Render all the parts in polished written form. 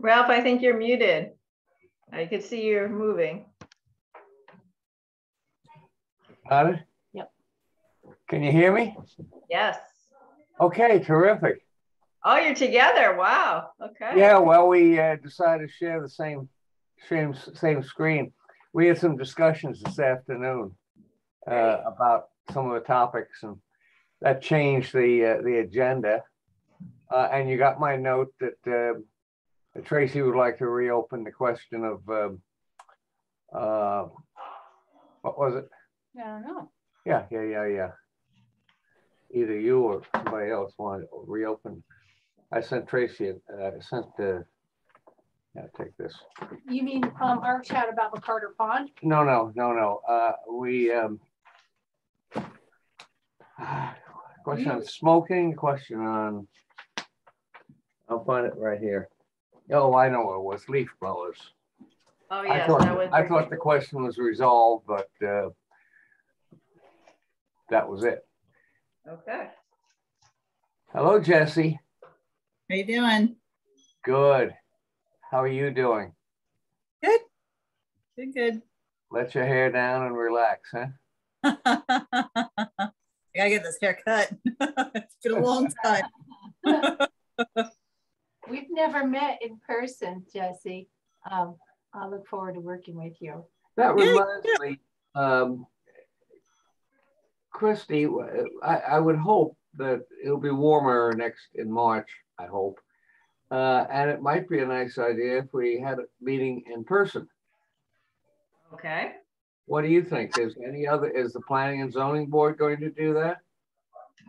Ralph, I think you're muted. I could see you're moving. Got it? Yep. Can you hear me? Yes. Okay, terrific. Oh, you're together. Wow. Okay. Yeah, well, we decided to share the same screen. We had some discussions this afternoon about some of the topics, and that changed the agenda. And you got my note that Tracy would like to reopen the question of what was it? I don't know. Yeah. Either you or somebody else wanted to reopen. I sent Tracy. Yeah, take this. You mean our chat about Bacardi Pond? No. Question on smoking. Question on. I'll find it right here. Oh, I know it was leaf blowers. Oh yes, I thought the question was resolved, but that was it. Okay. Hello, Jesse. How you doing? Good. How are you doing? Good. Good. Let your hair down and relax, huh? I gotta get this hair cut. It's been a long time. We've never met in person, Jesse. I look forward to working with you. That reminds me, Christy, I would hope that it'll be warmer in March, I hope. And it might be a nice idea if we had a meeting in person. Okay. What do you think? Is the Planning and Zoning Board going to do that?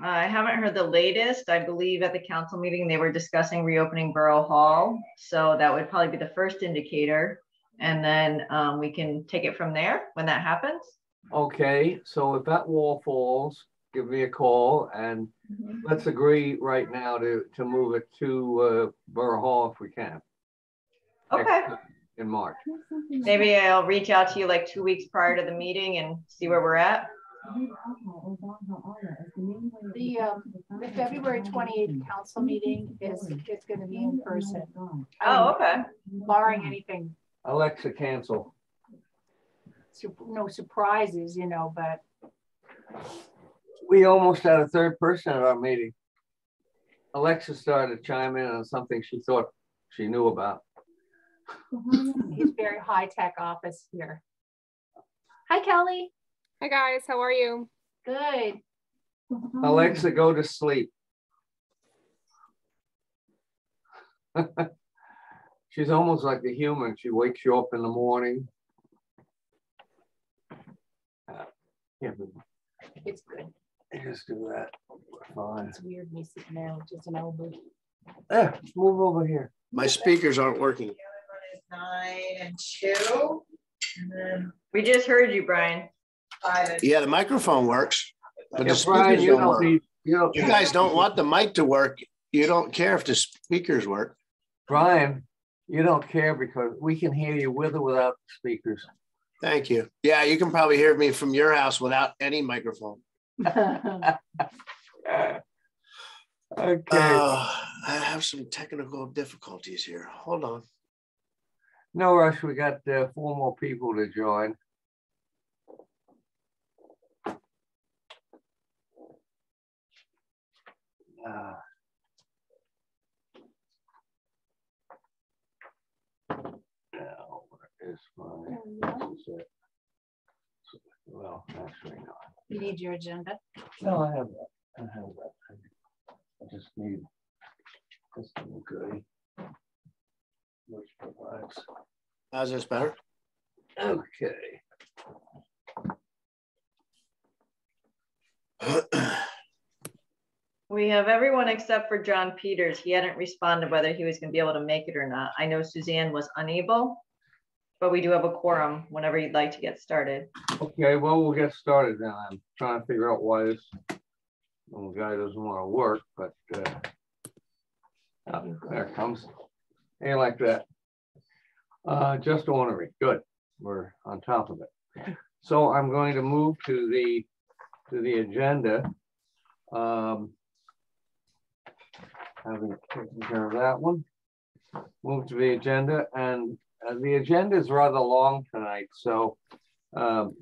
I haven't heard the latest. I believe at the council meeting, they were discussing reopening Borough Hall. So that would probably be the first indicator. And then we can take it from there when that happens. Okay, so if that wall falls, give me a call and let's agree right now to move it to Borough Hall if we can. Okay. In March. Maybe I'll reach out to you like 2 weeks prior to the meeting and see where we're at. The February 28th council meeting is going to be in person. Oh, okay. Barring anything. Alexa, cancel. No surprises, but. We almost had a third person at our meeting. Alexa started to chime in on something she thought she knew about. He's very high-tech office here. Hi, Kelly. Hi guys, how are you? Good. Alexa, go to sleep. She's almost like a human. She wakes you up in the morning. It's good. Just do that. We're fine. It's weird me sitting there with just an elbow. Move over here. My speakers aren't working. 9 and 2. And then We just heard you, Brian. 5 and Yeah, the microphone works, but the Brian, speakers you don't work. you guys don't want the mic to work. You don't care if the speakers work. Brian, you don't care because we can hear you with or without speakers. Thank you. Yeah, you can probably hear me from your house without any microphone. Okay. I have some technical difficulties here. Hold on. No rush. We got 4 more people to join. Now, where is my? This is it. Well, actually not. You need your agenda? No, I have that. I just need this little goodie, which provides. How's this better? Okay. We have everyone except for John Peters. He hadn't responded whether he was going to be able to make it or not. I know Suzanne was unable, but we do have a quorum whenever you'd like to get started. Okay, well, we'll get started now. I'm trying to figure out why this little guy doesn't want to work, but there it comes. Ain't like that. Just ornery. Good. We're on top of it. So I'm going to move to the agenda. Having taken care of that one. move to the agenda, and the agenda is rather long tonight, so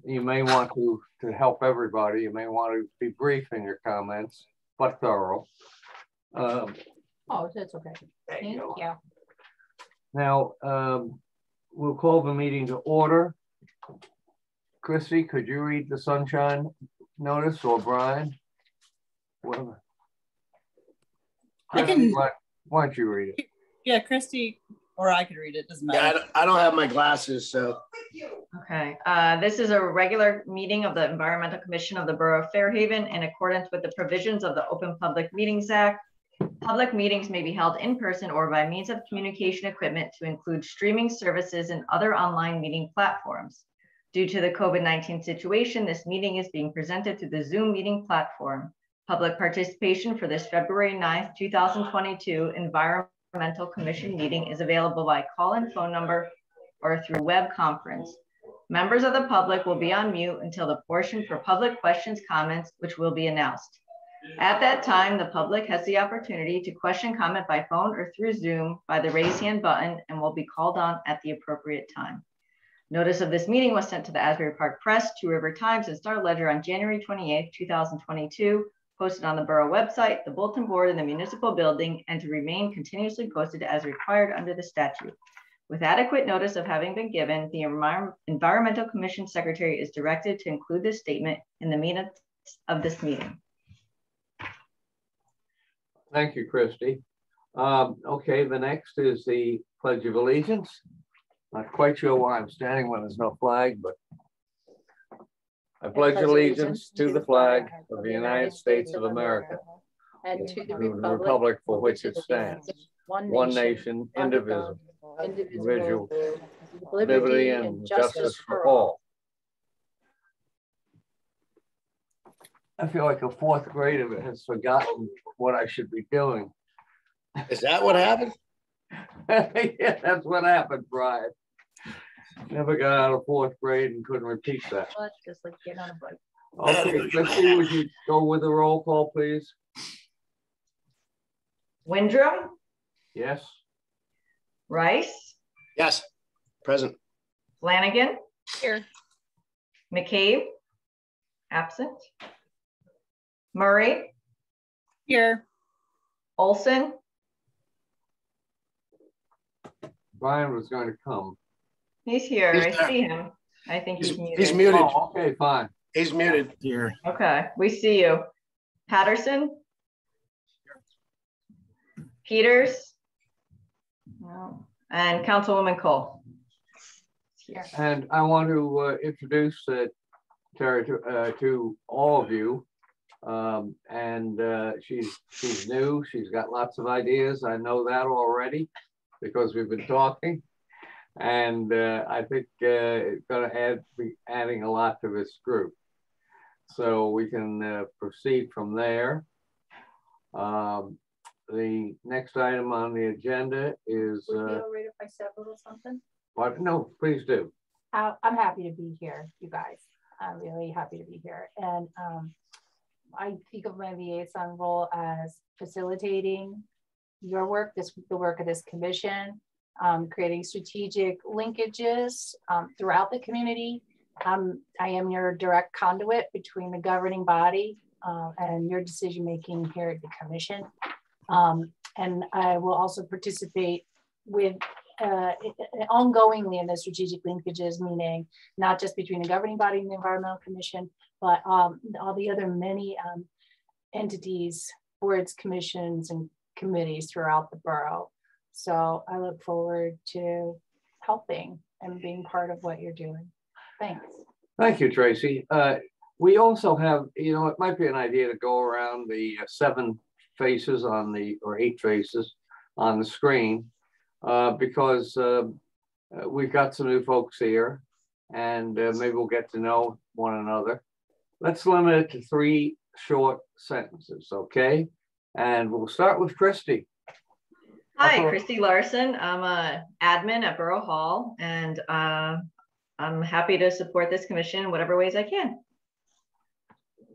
you may want to help everybody. You may want to be brief in your comments, but thorough. Oh, that's okay. Thank you. Now, we'll call the meeting to order. Christy, could you read the sunshine notice, or Brian? Whatever. I can. Why don't you read it? Yeah, Christy, or I could read it. Doesn't matter. Yeah, I don't have my glasses, so. Okay, this is a regular meeting of the Environmental Commission of the Borough of Fairhaven in accordance with the provisions of the Open Public Meetings Act. Public meetings may be held in person or by means of communication equipment to include streaming services and other online meeting platforms. Due to the COVID-19 situation, this meeting is being presented through the Zoom meeting platform. Public participation for this February 9th, 2022 Environmental Commission meeting is available by call-in phone number or through web conference. Members of the public will be on mute until the portion for public questions, comments, which will be announced. At that time, the public has the opportunity to question, comment by phone or through Zoom by the raise hand button and will be called on at the appropriate time. Notice of this meeting was sent to the Asbury Park Press, Two River Times, and Star Ledger on January 28th, 2022, posted on the Borough website, the bulletin board in the municipal building, and to remain continuously posted as required under the statute. With adequate notice of having been given, the Environmental Commission Secretary is directed to include this statement in the minutes of this meeting. Thank you, Christy. Okay, the next is the Pledge of Allegiance. Not quite sure why I'm standing when there's no flag, but I pledge allegiance to the flag of the United States of America and to the republic for which it stands, one nation, indivisible, liberty and justice for all. I feel like a fourth grader has forgotten what I should be doing. Is that what happened? Yeah, that's what happened, Brian. Never got out of fourth grade and couldn't repeat that. Well, it's just like getting on a bike. Okay, Christy, would you go with the roll call, please? Windrum, Yes. Rice, Yes, present. Flanagan, Here. McCabe, absent. Murray, Here. Olson, Brian was going to come. he's here. He's I there. see him. I think he's muted. He's muted. Oh, okay, fine. He's muted here. Okay, we see you. Patterson? Peters? No. And Councilwoman Cole? Here. And I want to introduce Terry to all of you. She's new. She's got lots of ideas. I know that already because we've been talking. And I think it's going to be adding a lot to this group. So we can proceed from there. The next item on the agenda is. Would it be all right if I said a little something? What? No, please do. I'm happy to be here, you guys. I'm really happy to be here. And I think of my liaison role as facilitating your work, the work of this commission, creating strategic linkages throughout the community. I am your direct conduit between the governing body and your decision making here at the commission. And I will also participate with ongoingly in the strategic linkages, meaning not just between the governing body and the Environmental Commission, but all the other many entities, boards, commissions, and committees throughout the borough. So I look forward to helping and being part of what you're doing. Thanks. Thank you, Tracy. We also have, it might be an idea to go around the 7 faces on or 8 faces on the screen because we've got some new folks here and maybe we'll get to know one another. Let's limit it to 3 short sentences, okay? And we'll start with Christy. Hi, Christy Larson. I'm an admin at Borough Hall, and I'm happy to support this commission in whatever ways I can.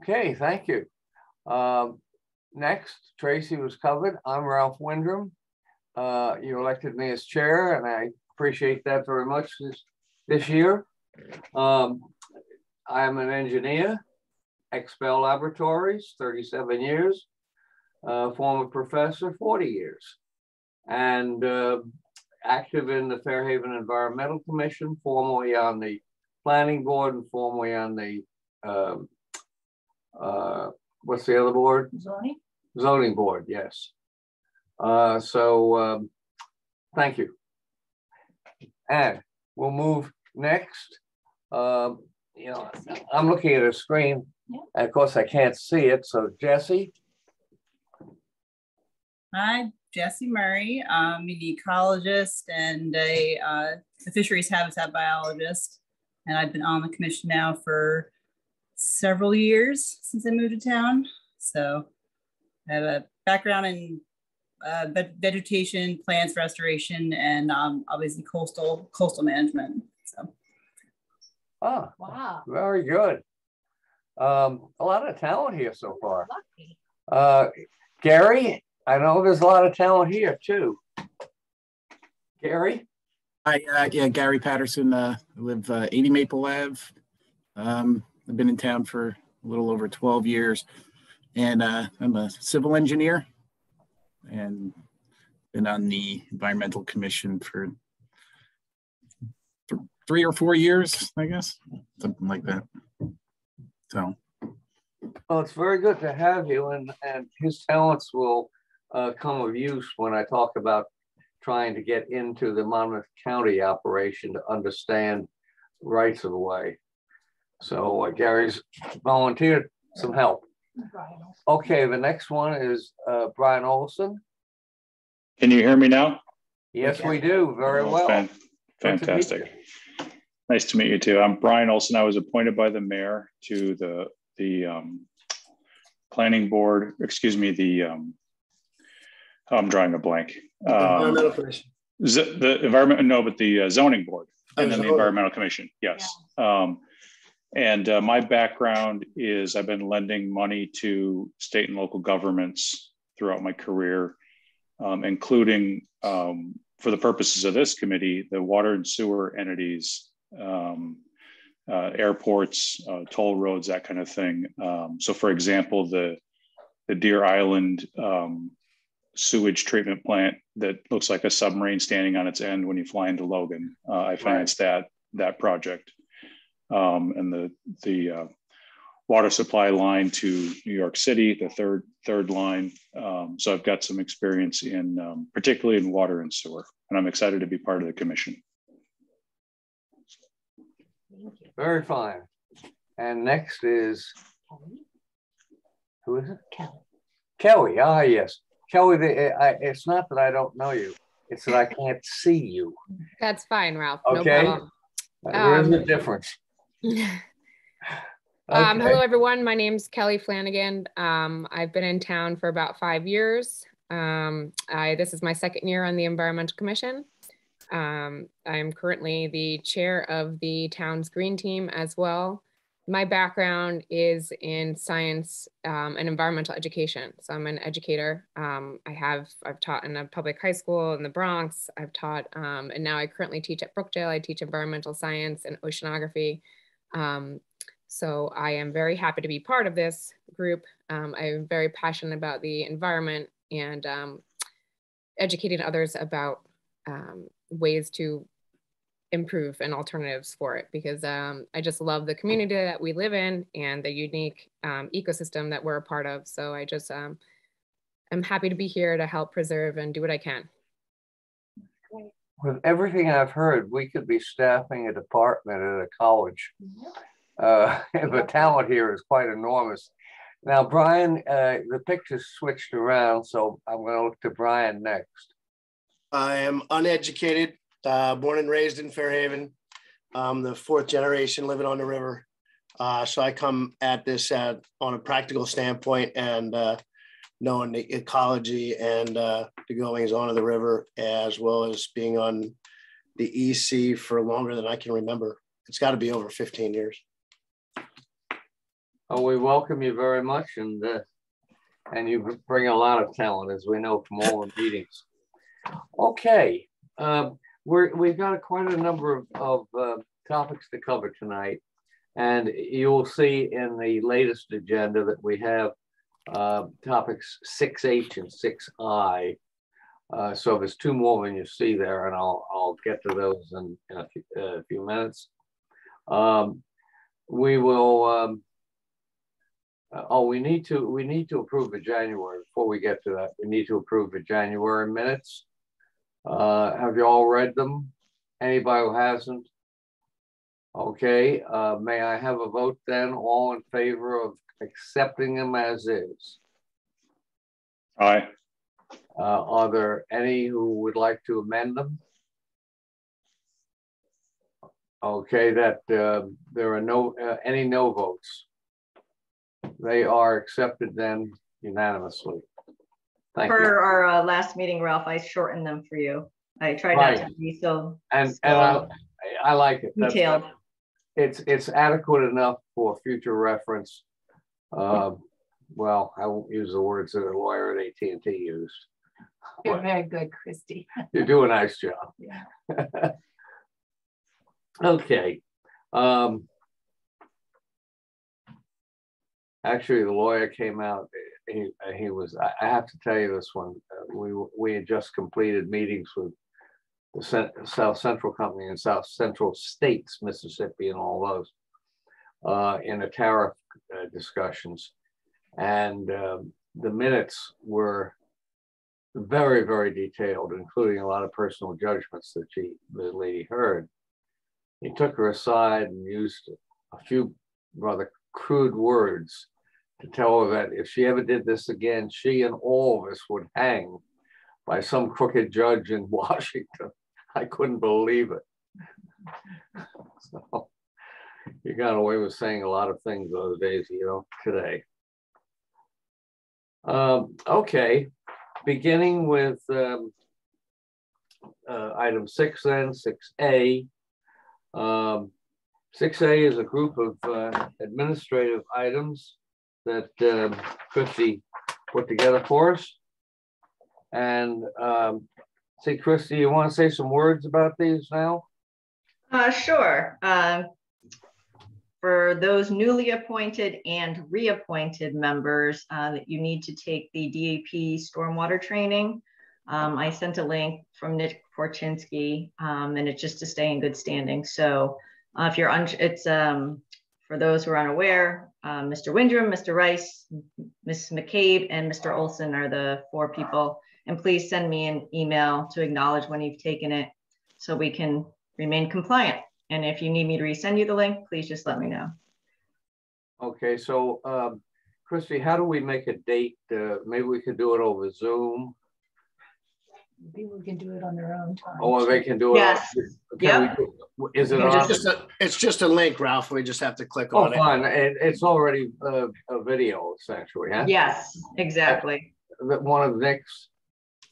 Okay, thank you. Next, Tracy was covered. I'm Ralph Windrum. You elected me as chair, and I appreciate that very much this year. I'm an engineer, Expel Laboratories, 37 years, former professor, 40 years, and active in the Fairhaven Environmental Commission, formerly on the Planning Board and formerly on the, what's the other board? Zoning? Zoning Board, yes. Thank you. And we'll move next. You know, I'm looking at a screen, and of course I can't see it. So Jesse. Hi, Jesse Murray. I'm an ecologist and a fisheries habitat biologist. And I've been on the commission now for several years since I moved to town. So I have a background in vegetation, plants restoration, and obviously coastal management. So. Oh, Wow. very good. A lot of talent here so far. Lucky. Gary, I know there's a lot of talent here too. Gary? Hi, yeah, Gary Patterson. I live 80 Maple Ave. I've been in town for a little over 12 years, and I'm a civil engineer and been on the Environmental Commission for 3 or 4 years, I guess, something like that. So. Well, it's very good to have you, and his talents will come of use when I talk about trying to get into the Monmouth County operation to understand rights of way. So Gary's volunteered some help. Okay, the next one is Brian Olson. Can you hear me now? Yes, we do. Very well. Fantastic. Nice to meet you too. I'm Brian Olson. I was appointed by the mayor to the planning board, excuse me, I'm drawing a blank. The environment, no, but the zoning board and then the environmental commission. Yes. Yeah. My background is I've been lending money to state and local governments throughout my career, including for the purposes of this committee, the water and sewer entities, airports, toll roads, that kind of thing. So for example, the Deer Island sewage treatment plant that looks like a submarine standing on its end when you fly into Logan. I financed that project. And the water supply line to New York City, the third line. So I've got some experience in particularly in water and sewer, and I'm excited to be part of the commission. Very fine. And next is, who is it? Kelly. Kelly, yes. Kelly, it's not that I don't know you, it's that I can't see you. That's fine, Ralph. Okay. No problem. There's a difference. Okay. Hello, everyone. My name's Kelly Flanagan. I've been in town for about 5 years. This is my second year on the Environmental Commission. I'm currently the chair of the town's green team as well. My background is in science and environmental education. So I'm an educator. I've taught in a public high school in the Bronx. I've taught, and now I currently teach at Brookdale. I teach environmental science and oceanography. So I am very happy to be part of this group. I'm very passionate about the environment and educating others about ways to improve and alternatives for it, because I just love the community that we live in and the unique ecosystem that we're a part of. So I just am happy to be here to help preserve and do what I can. With everything I've heard, we could be staffing a department at a college. The talent here is quite enormous. Now, Brian, the picture's switched around, so I'm going to look to Brian next. I am uneducated, born and raised in Fairhaven. I'm the fourth generation living on the river. So I come at this on a practical standpoint and knowing the ecology and the goings on of the river, as well as being on the EC for longer than I can remember. It's got to be over 15 years. Oh, we welcome you very much, and you bring a lot of talent, as we know from all the meetings. Okay, we've got quite a number of topics to cover tonight, and you'll see in the latest agenda that we have topics 6H and 6I. So there's two more than you see there, and I'll get to those in a few minutes. We will. We need to approve the January. Before we get to that, we need to approve the January minutes. Have you all read them? Anybody who hasn't? Okay. May I have a vote then? All in favor of accepting them as is? Aye. Are there any who would like to amend them? Okay, that there are no any no votes. They are accepted then unanimously. Thank you. For our last meeting, Ralph, I shortened them for you. I tried not to be so and I like it. Detailed. It's adequate enough for future reference. Well, I won't use the words that a lawyer at AT&T used. You're very good, Christy. You do a nice job. Yeah. Okay. Actually, the lawyer came out. He was. I have to tell you this one. We had just completed meetings with the South Central Company and South Central States, Mississippi, and all those in the tariff discussions, and the minutes were very, very detailed, including a lot of personal judgments that the lady heard. He took her aside and used a few rather crude words to tell her that if she ever did this again, she and all of us would hang by some crooked judge in Washington. I couldn't believe it. So you got away with saying a lot of things those days, you know, today. Okay, beginning with item 6 then, 6A. 6A is a group of administrative items that Christy put together for us. And say, Christy, you want to say some words about these now? Sure. For those newly appointed and reappointed members, that you need to take the DAP stormwater training. I sent a link from Nick Porchinsky, and it's just to stay in good standing. So if you're it's for those who are unaware, Mr. Windrum, Mr. Rice, Ms. McCabe, and Mr. Olson are the 4 people. And please send me an email to acknowledge when you've taken it so we can remain compliant. And if you need me to resend you the link, please just let me know. Okay, so Christy, how do we make a date? Maybe we could do it over Zoom. People can do it on their own time. Or they can do it. Yes. Yeah. Is it on? It's just a link, Ralph. We just have to click Oh, on it. fine. It's already a video, essentially, huh? Yes, exactly. One of Nick's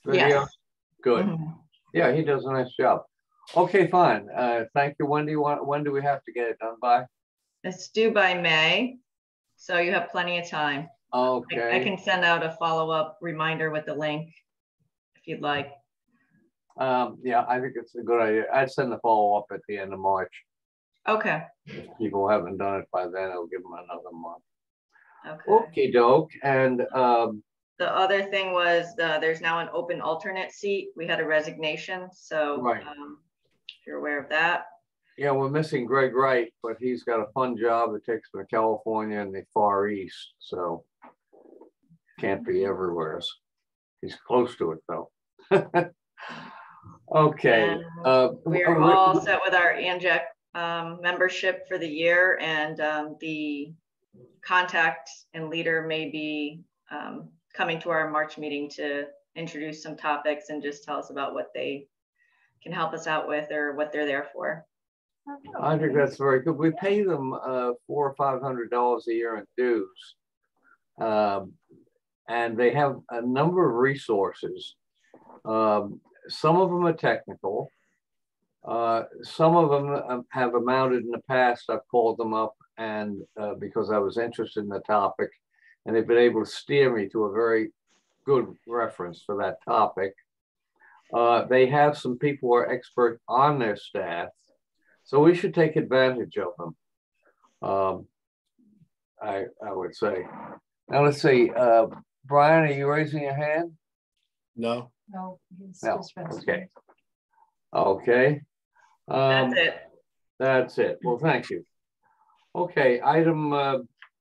videos? Yes. Good. Mm-hmm. Yeah, he does a nice job. Okay, fine. Thank you. When do we have to get it done by? It's due by May, so you have plenty of time. Okay. I can send out a follow-up reminder with the link if you'd like. Yeah, I think it's a good idea. I'd send the follow-up at the end of March. Okay. If people haven't done it by then, I'll give them another month. Okay. Okie doke. And the other thing was there's now an open alternate seat. We had a resignation, so right. If you're aware of that. Yeah, we're missing Greg Wright, but he's got a fun job that takes him to California and the Far East, so can't be everywhere. He's close to it though. Okay. We're all set with our ANJAC membership for the year, and the contact and leader may be coming to our March meeting to introduce some topics and just tell us about what they can help us out with or what they're there for. I think that's very good. We pay them $400 or $500 a year in dues, and they have a number of resources. Some of them are technical. Some of them have amounted in the past. I've called them up and because I was interested in the topic, and they've been able to steer me to a very good reference for that topic. They have some people who are expert on their staff, so we should take advantage of them. I would say. Now let's see. Brian, are you raising your hand? No. No, he's No. just resting. Okay. Okay. That's it. That's it. Well, thank you. Okay, item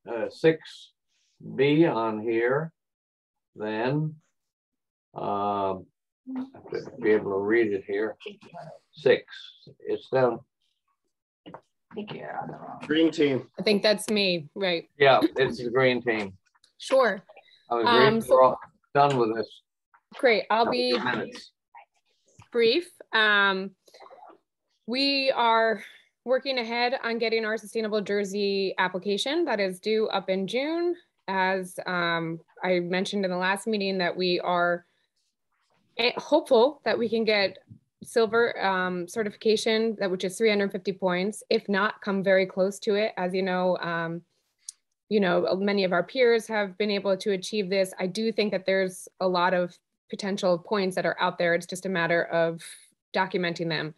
6B on here. Then I have to be able to read it here. 6. It's down. I think you're on the wrong. Green team. I think that's me, right? Yeah, it's the green team. Sure. I was reading, so- we're all done with this. Great. I'll Couple be of minutes. brief. We are working ahead on getting our sustainable jersey application that is due up in June. As I mentioned in the last meeting, that we are hopeful that we can get silver certification, that which is 350 points. If not, come very close to it. As you know, many of our peers have been able to achieve this. I do think that there's a lot of potential points that are out there. It's just a matter of documenting them.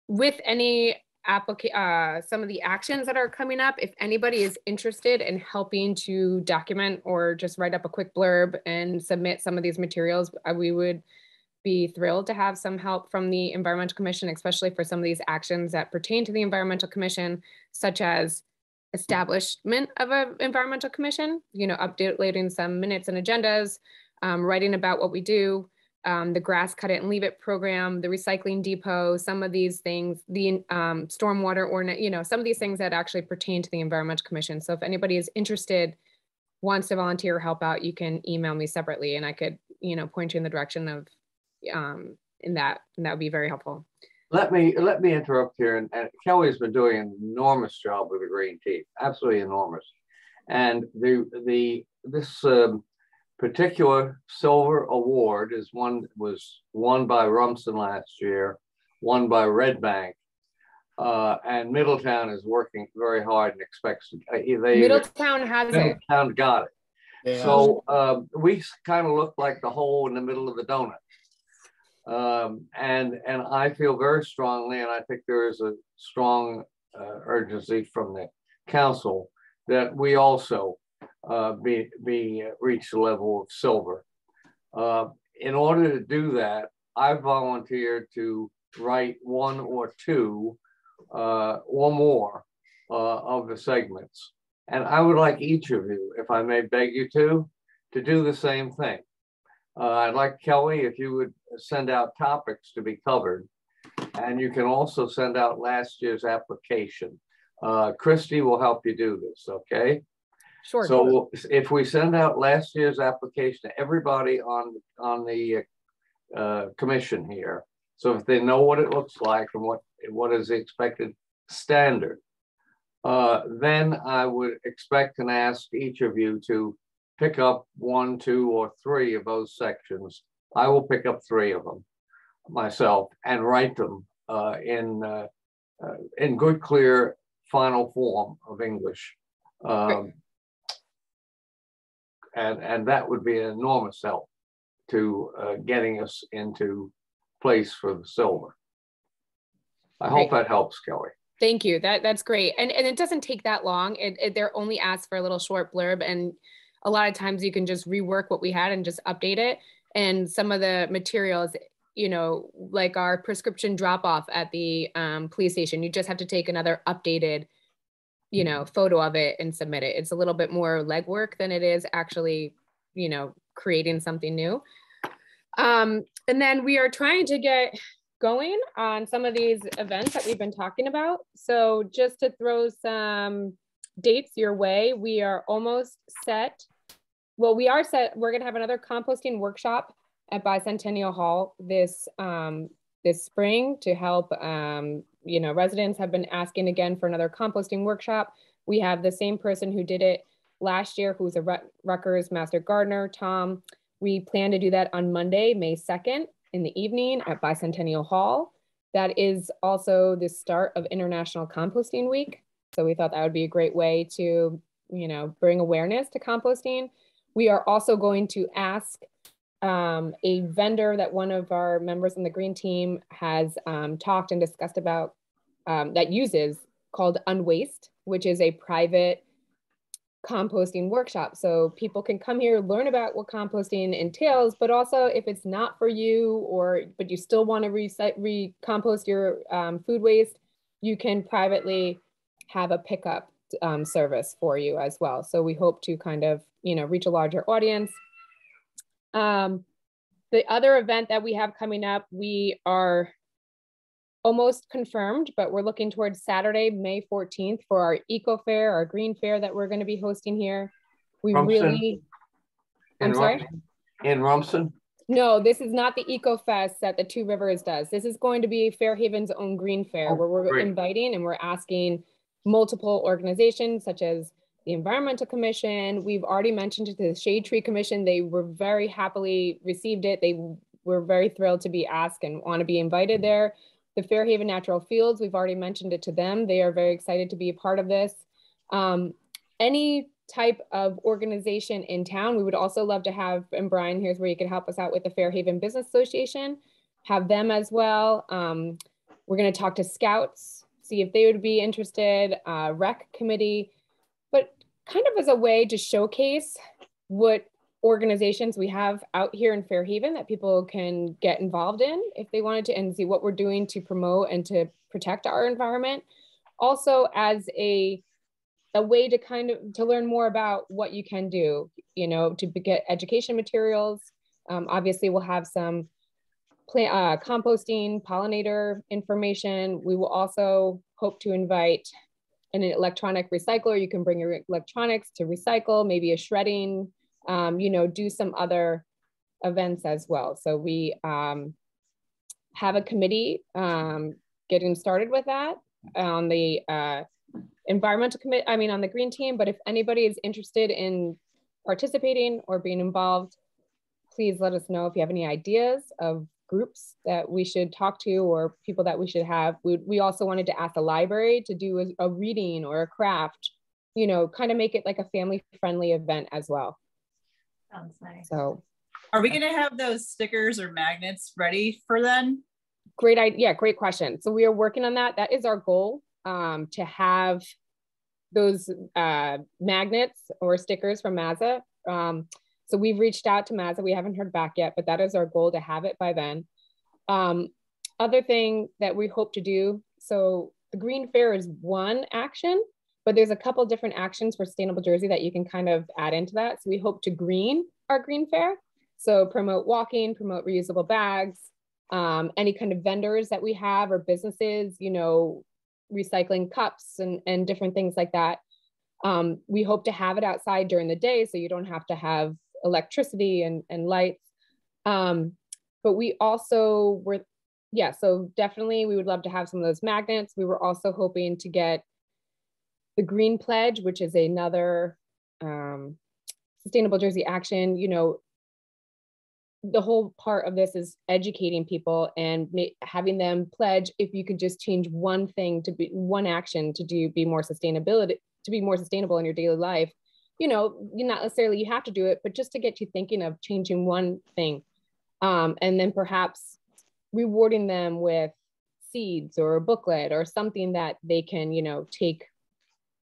With any some of the actions that are coming up, if anybody is interested in helping to document or just write up a quick blurb and submit some of these materials, we would be thrilled to have some help from the Environmental Commission, especially for some of these actions that pertain to the Environmental Commission, such as establishment of an Environmental Commission, updating some minutes and agendas, writing about what we do, the grass cut it and leave it program, the recycling depot, some of these things, the stormwater ordinance, some of these things that actually pertain to the Environmental Commission. So if anybody is interested, wants to volunteer or help out, you can email me separately and I could, point you in the direction of and that would be very helpful. Let me interrupt here. And Kelly's been doing an enormous job with the green team, absolutely enormous. And this particular silver award was won by Rumson last year, won by Red Bank, and Middletown is working very hard and expects Middletown has it. Middletown got it. Yeah. So we kind of look like the hole in the middle of the donut. And I feel very strongly, and I think there is a strong urgency from the council that we also reach the level of silver. In order to do that, I volunteered to write one or two or more of the segments. And I would like each of you, if I may beg you to do the same thing. I'd like Kelly, if you would send out topics to be covered, and you can also send out last year's application. Christy will help you do this, okay? Sure. So if we send out last year's application to everybody on the commission here, so if they know what it looks like and what is the expected standard, then I would expect and ask each of you to pick up 1, 2, or 3 of those sections. I will pick up 3 of them myself and write them in good, clear, final form of English. And that would be an enormous help to getting us into place for the silver. I hope that helps, Kelly. Thank you. That's great. And it doesn't take that long. They're only asked for a little short blurb, and a lot of times you can just rework what we had and just update it. And some of the materials, like our prescription drop off at the police station, you just have to take another updated, photo of it and submit it. It's a little bit more legwork than it is actually, creating something new. And then we are trying to get going on some of these events that we've been talking about. So just to throw some dates your way, we are almost set. Well, we are set. We're going to have another composting workshop at Bicentennial Hall this spring to help, residents have been asking again for another composting workshop. We have the same person who did it last year, who's a Rutgers Master Gardener, Tom. We plan to do that on Monday, May 2nd in the evening at Bicentennial Hall. That is also the start of International Composting Week. So we thought that would be a great way to, bring awareness to composting. We are also going to ask a vendor that one of our members in the green team has talked and discussed about that uses called Unwaste, which is a private composting workshop. So people can come here, learn about what composting entails, but also if it's not for you, but you still want to compost your food waste, you can privately have a pickup service for you as well. So we hope to kind of, reach a larger audience. The other event that we have coming up, we are almost confirmed, but we're looking towards Saturday, May 14th for our eco fair, our green fair that we're going to be hosting here. In Rumson? No, this is not the Eco Fest that the Two Rivers does. This is going to be Fairhaven's own green fair, where we're inviting and we're asking multiple organizations such as the Environmental Commission. We've already mentioned it to the Shade Tree Commission. They were very happily received it. They were very thrilled to be asked and want to be invited there. The Fairhaven Natural Fields, we've already mentioned it to them. They are very excited to be a part of this. Any type of organization in town, we would also love to have, and Brian, here's where you can help us out with the Fairhaven Business Association, have them as well. We're going to talk to Scouts, see if they would be interested, Rec Committee, but kind of as a way to showcase what organizations we have out here in Fairhaven that people can get involved in if they wanted to, and see what we're doing to promote and to protect our environment. Also as a way to kind of to learn more about what you can do, to get education materials. Obviously we'll have some composting, pollinator information. We will also hope to invite an electronic recycler. You can bring your electronics to recycle, maybe a shredding, do some other events as well. So we have a committee getting started with that on the environmental committee, on the green team. But if anybody is interested in participating or being involved, please let us know if you have any ideas of groups that we should talk to or people that we should have. We also wanted to ask the library to do a reading or a craft, kind of make it like a family-friendly event as well. Sounds nice. So, are we going to have those stickers or magnets ready for then? Great idea. Great question. So we are working on that. That is our goal, to have those magnets or stickers from Mazza. So we've reached out to Mazza. We haven't heard back yet, but that is our goal to have it by then. Other thing that we hope to do, so the Green Fair is one action, but there's a couple different actions for Sustainable Jersey that you can kind of add into that. So we hope to green our Green Fair. So promote walking, promote reusable bags, any kind of vendors that we have or businesses, recycling cups and different things like that. We hope to have it outside during the day so you don't have to have electricity and lights. But we also so definitely we would love to have some of those magnets. We were also hoping to get the Green Pledge, which is another Sustainable Jersey action. The whole part of this is educating people and having them pledge, if you could just change one thing one action to be more sustainable in your daily life. You're not necessarily, you have to do it, but just to get you thinking of changing one thing. And then perhaps rewarding them with seeds or a booklet or something that they can, take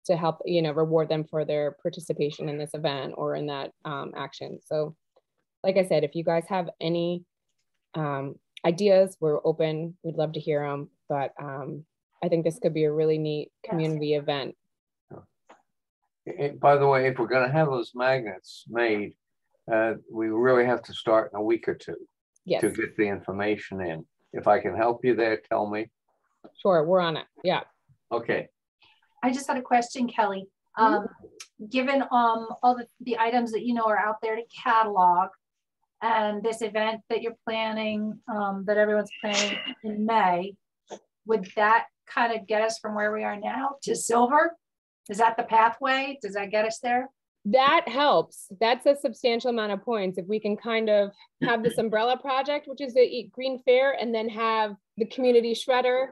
to help, reward them for their participation in this event or in that action. So like I said, if you guys have any ideas, we're open. We'd love to hear them. But I think this could be a really neat community event. By the way, if we're going to have those magnets made, we really have to start in a week or two to get the information in. If I can help you there, tell me. Sure, we're on it. Yeah. Okay. I just had a question, Kelly. Given all the items that are out there to catalog, and this event that you're planning, that everyone's planning in May, would that kind of get us from where we are now to silver? Is that the pathway? Does that get us there? That helps. That's a substantial amount of points. If we can kind of have this umbrella project, which is the Green Fair, and then have the community shredder,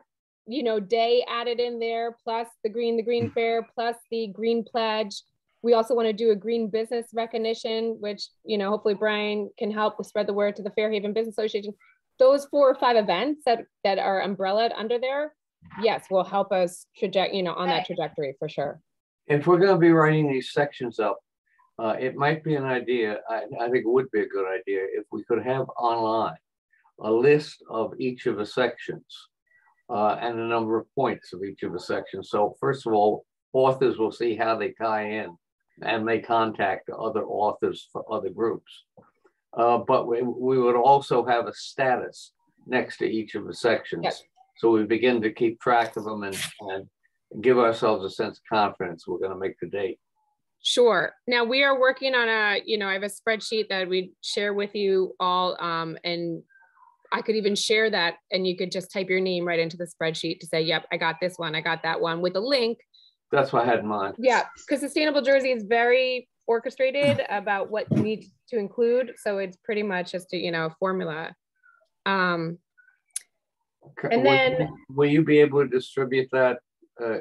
day added in there, plus the Green Fair, plus the Green Pledge. We also want to do a green business recognition, which, you know, hopefully Brian can help spread the word to the Fairhaven Business Association. Those 4 or 5 events that are umbrellaed under there, yes, will help us on that trajectory for sure. If we're going to be writing these sections up, it might be an idea. I think it would be a good idea if we could have online a list of each of the sections and the number of points of each of the sections. So first of all, authors will see how they tie in and may contact other authors for other groups. But we would also have a status next to each of the sections. Yep. So we begin to keep track of them and give ourselves a sense of confidence we're going to make the date. Sure. Now we are working on I have a spreadsheet that we share with you all, and I could even share that, and you could just type your name right into the spreadsheet to say, yep, I got this one, I got that one, with a link. That's what I had in mind. Yeah, because Sustainable Jersey is very orchestrated about what you need to include. So it's pretty much just a formula. And then will you be able to distribute that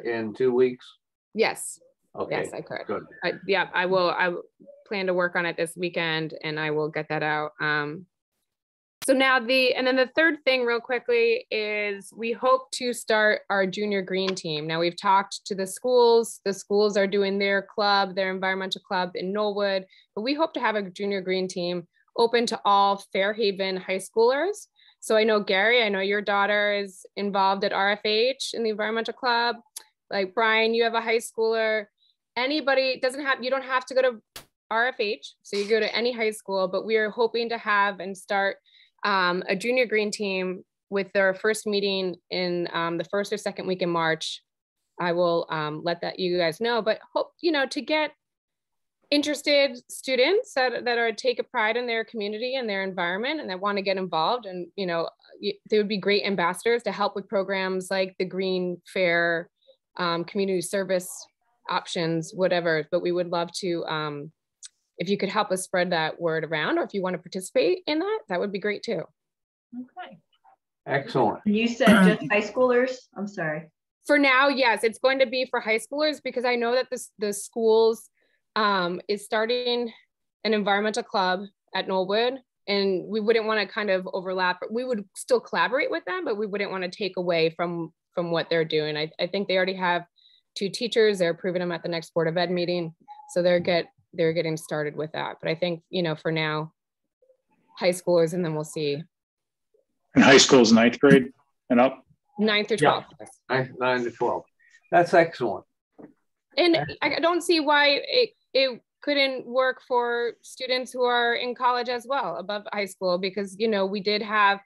in 2 weeks? Yes. Okay. Yes, I could. Good. I will. I plan to work on it this weekend, and I will get that out. So now the third thing real quickly is we hope to start our junior green team. Now we've talked to the schools. The schools are doing their club, their environmental club in Knollwood, but we hope to have a junior green team open to all Fairhaven high schoolers. So I know, Gary, I know your daughter is involved at RFH in the environmental club. Like Brian, you have a high schooler. Anybody you don't have to go to RFH. So you go to any high school, but we are hoping to have and start a junior green team with their first meeting in the first or second week in March. I will let you guys know, but hope, to get interested students that take a pride in their community and their environment and that want to get involved. And, they would be great ambassadors to help with programs like the Green Fair, community service options, whatever. But we would love to, if you could help us spread that word around, or if you want to participate in that, that would be great too. Okay. Excellent. You said just high schoolers? I'm sorry. For now, yes, it's going to be for high schoolers, because I know that the schools is starting an environmental club at Knollwood, and we wouldn't want to kind of overlap. We would still collaborate with them, but we wouldn't want to take away from what they're doing. I think they already have 2 teachers. They're approving them at the next Board of Ed meeting. So they're getting started with that. But I think, for now, high schoolers, and then we'll see. And high school is 9th grade and up? 9th through 12. Yeah. 9 to 12. That's excellent. And I don't see why it couldn't work for students who are in college as well, above high school, because, we did have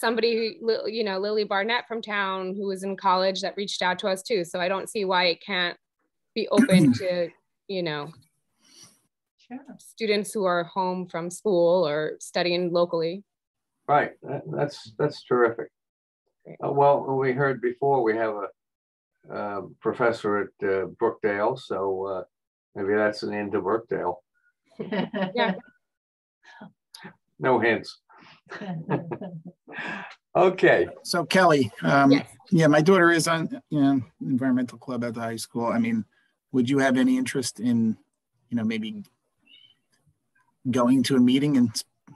somebody, Lily Barnett from town, who was in college, that reached out to us too. So I don't see why it can't be open to, students who are home from school or studying locally. Right, that's terrific. Well, we heard before we have a professor at Brookdale, so maybe that's an end to Brookdale. Yeah. No hints. Okay. So Kelly, yes. Yeah, my daughter is on environmental club at the high school. I mean, would you have any interest in, maybe going to a meeting and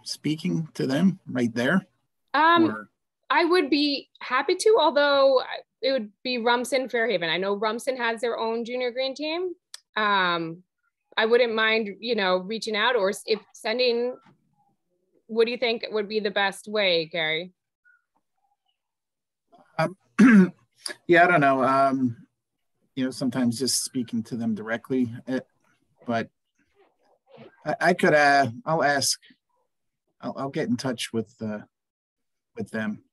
speaking to them right there? I would be happy to, although it would be Rumson Fairhaven. I know Rumson has their own junior green team. I wouldn't mind, reaching out, or if sending. What do you think would be the best way, Gary? Yeah, I don't know. Sometimes just speaking to them directly, but I could. I'll ask. I'll get in touch with them.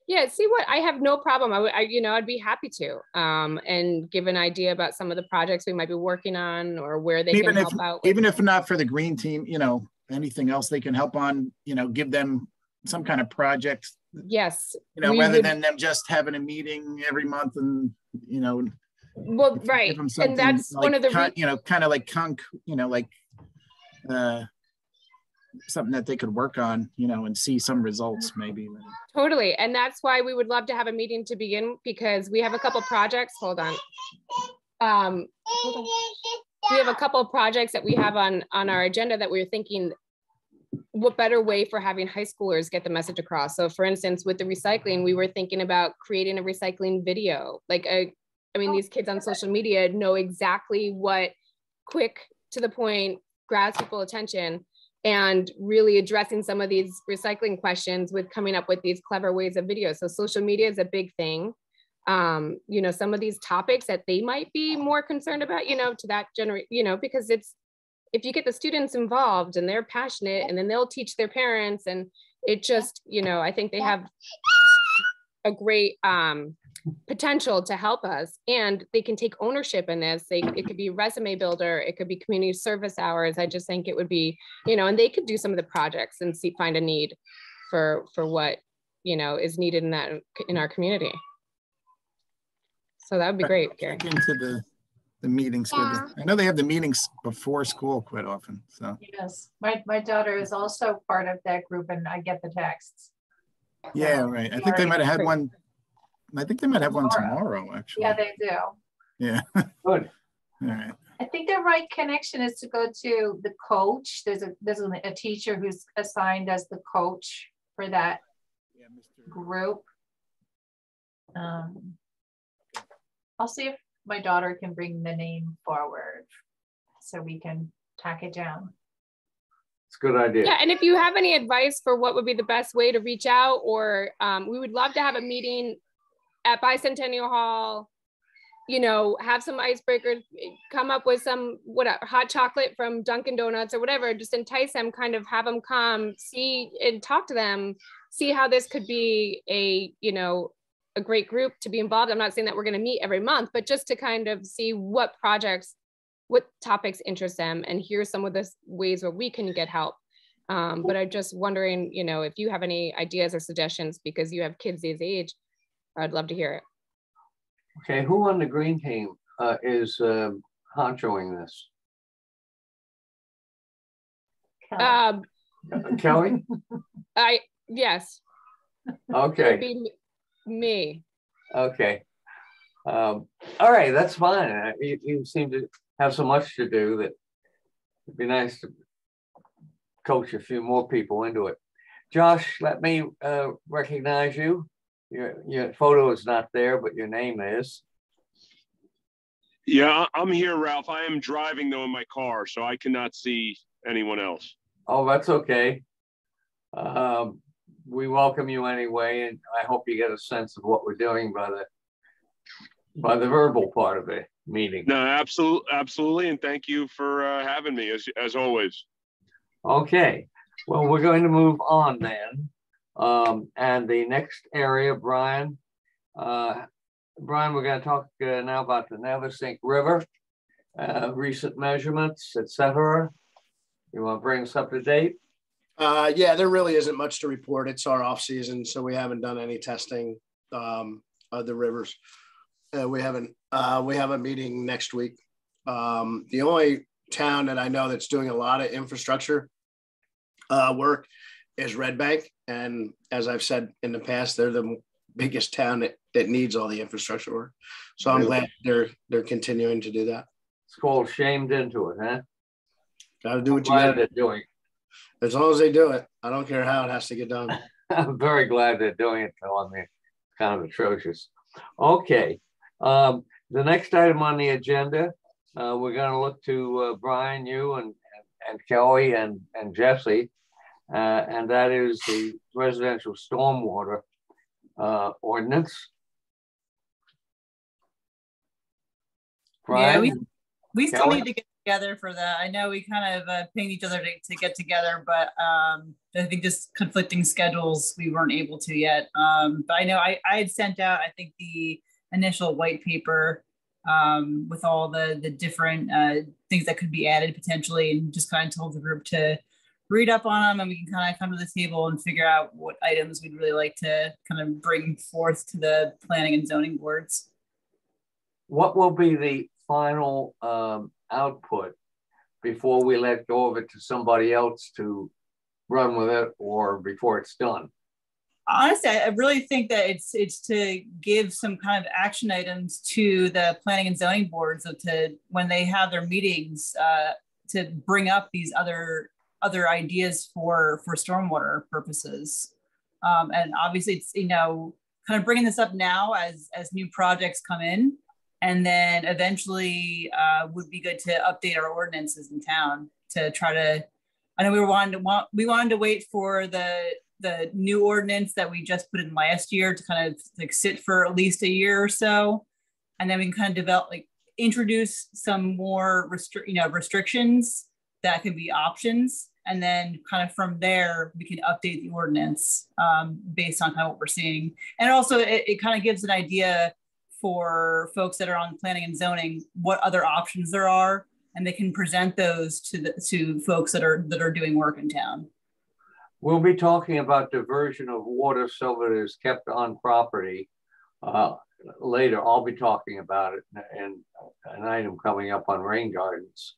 Yeah, see what I have no problem. I'd be happy to and give an idea about some of the projects we might be working on, or where they can help out. Even if not for the green team, anything else they can help on, give them some kind of project. Yes. Rather than them just having a meeting every month and, well, right. And that's like, one of the, kind of like, something that they could work on, and see some results maybe. Totally. And that's why we would love to have a meeting to begin, because we have a couple projects. Hold on. we have a couple of projects that we have on our agenda that we were thinking, what better way for having high schoolers get the message across? So for instance, with the recycling, we were thinking about creating a recycling video. Like, I mean, these kids on social media know exactly what quick, to the point, grabs people's attention, and really addressing some of these recycling questions with coming up with these clever ways of video. So social media is a big thing. You know, some of these topics that they might be more concerned about, you know, to that generation, you know, because it's, if you get the students involved and they're passionate, and then they'll teach their parents, and it just, you know, I think they have a great potential to help us, and they can take ownership in this. It could be resume builder, it could be community service hours. I just think it would be, you know, and they could do some of the projects and find a need for what, you know, is needed in our community. So that would be great, Gary. Into the meeting schedule. I know they have the meetings before school quite often. So yes, my daughter is also part of that group, and I get the texts. Yeah, right. I think they might have had one. I think they might have one tomorrow, actually. Yeah, they do. Yeah. Good. All right. I think the right connection is to go to the coach. There's a teacher who's assigned as the coach for that group. I'll see if my daughter can bring the name forward so we can tack it down. It's a good idea. Yeah, and if you have any advice for what would be the best way to reach out, or we would love to have a meeting at Bicentennial Hall, you know, have some icebreakers, come up with some hot chocolate from Dunkin' Donuts or whatever, just entice them, kind of have them come, see and talk to them, see how this could be a, you know, a great group to be involved. I'm not saying that we're going to meet every month, but just to kind of see what projects, what topics interest them, and here's some of the ways where we can get help. But I'm just wondering, you know, if you have any ideas or suggestions, because you have kids this age, I'd love to hear it. Okay, who on the green team is honchoing this? Kelly? Yes. Okay. It would be me. Okay. All right, that's fine. You seem to have so much to do that it'd be nice to coach a few more people into it. Josh, let me recognize you. Your photo is not there, but your name is. Yeah, I'm here, Ralph. I am driving though in my car, so I cannot see anyone else. Oh, that's okay. We welcome you anyway, and I hope you get a sense of what we're doing by the verbal part of the meeting. No, absolutely, and thank you for having me as always. Okay, well, we're going to move on then. And the next area, Brian, we're going to talk now about the Navasink River, recent measurements, etc. You want to bring us up to date? Yeah, there really isn't much to report. It's our off season, so we haven't done any testing of the rivers. We have a meeting next week. The only town that I know that's doing a lot of infrastructure work is Red Bank, and as I've said in the past, they're the biggest town that needs all the infrastructure work. So I'm glad they're continuing to do that. It's called shamed into it, huh? Got to do what you got to do. As long as they do it, I don't care how it has to get done. I'm very glad they're doing it. I mean, kind of atrocious. Okay, the next item on the agenda, we're going to look to Brian, you, and Kelly, and Jesse. And that is the residential stormwater ordinance. Brian, yeah, we still need to get together for that. I know we kind of pinged each other to get together, but I think just conflicting schedules, we weren't able to yet. But I know I had sent out, I think, the initial white paper with all the different things that could be added potentially, and just kind of told the group to read up on them, and we can kind of come to the table and figure out what items we'd really like to kind of bring forth to the planning and zoning boards. What will be the final output before we let go of it to somebody else to run with it, or before it's done? Honestly, I really think that it's to give some kind of action items to the planning and zoning boards, so to when they have their meetings, to bring up these other ideas for stormwater purposes. And obviously, it's, you know, kind of bringing this up now as new projects come in, and then eventually would be good to update our ordinances in town to try to. I know we wanted to wait for the new ordinance that we just put in last year to kind of like sit for at least a year or so, and then we can kind of develop, like, introduce some more restrictions that can be options, and then kind of from there we can update the ordinance based on kind of what we're seeing. And also it kind of gives an idea for folks that are on planning and zoning what other options there are, and they can present those to folks that are doing work in town. We'll be talking about diversion of water so that it is kept on property. Later, I'll be talking about it in an item coming up on rain gardens.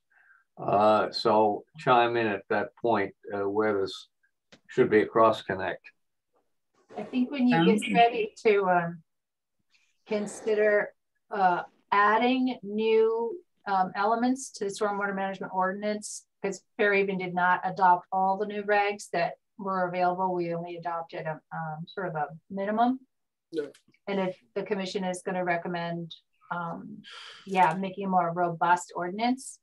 So chime in at that point where this should be a cross connect. I think when you get ready to consider adding new elements to the stormwater management ordinance, because Fairhaven did not adopt all the new regs that were available. We only adopted a sort of a minimum. Yeah. And if the commission is going to recommend, making a more robust ordinance,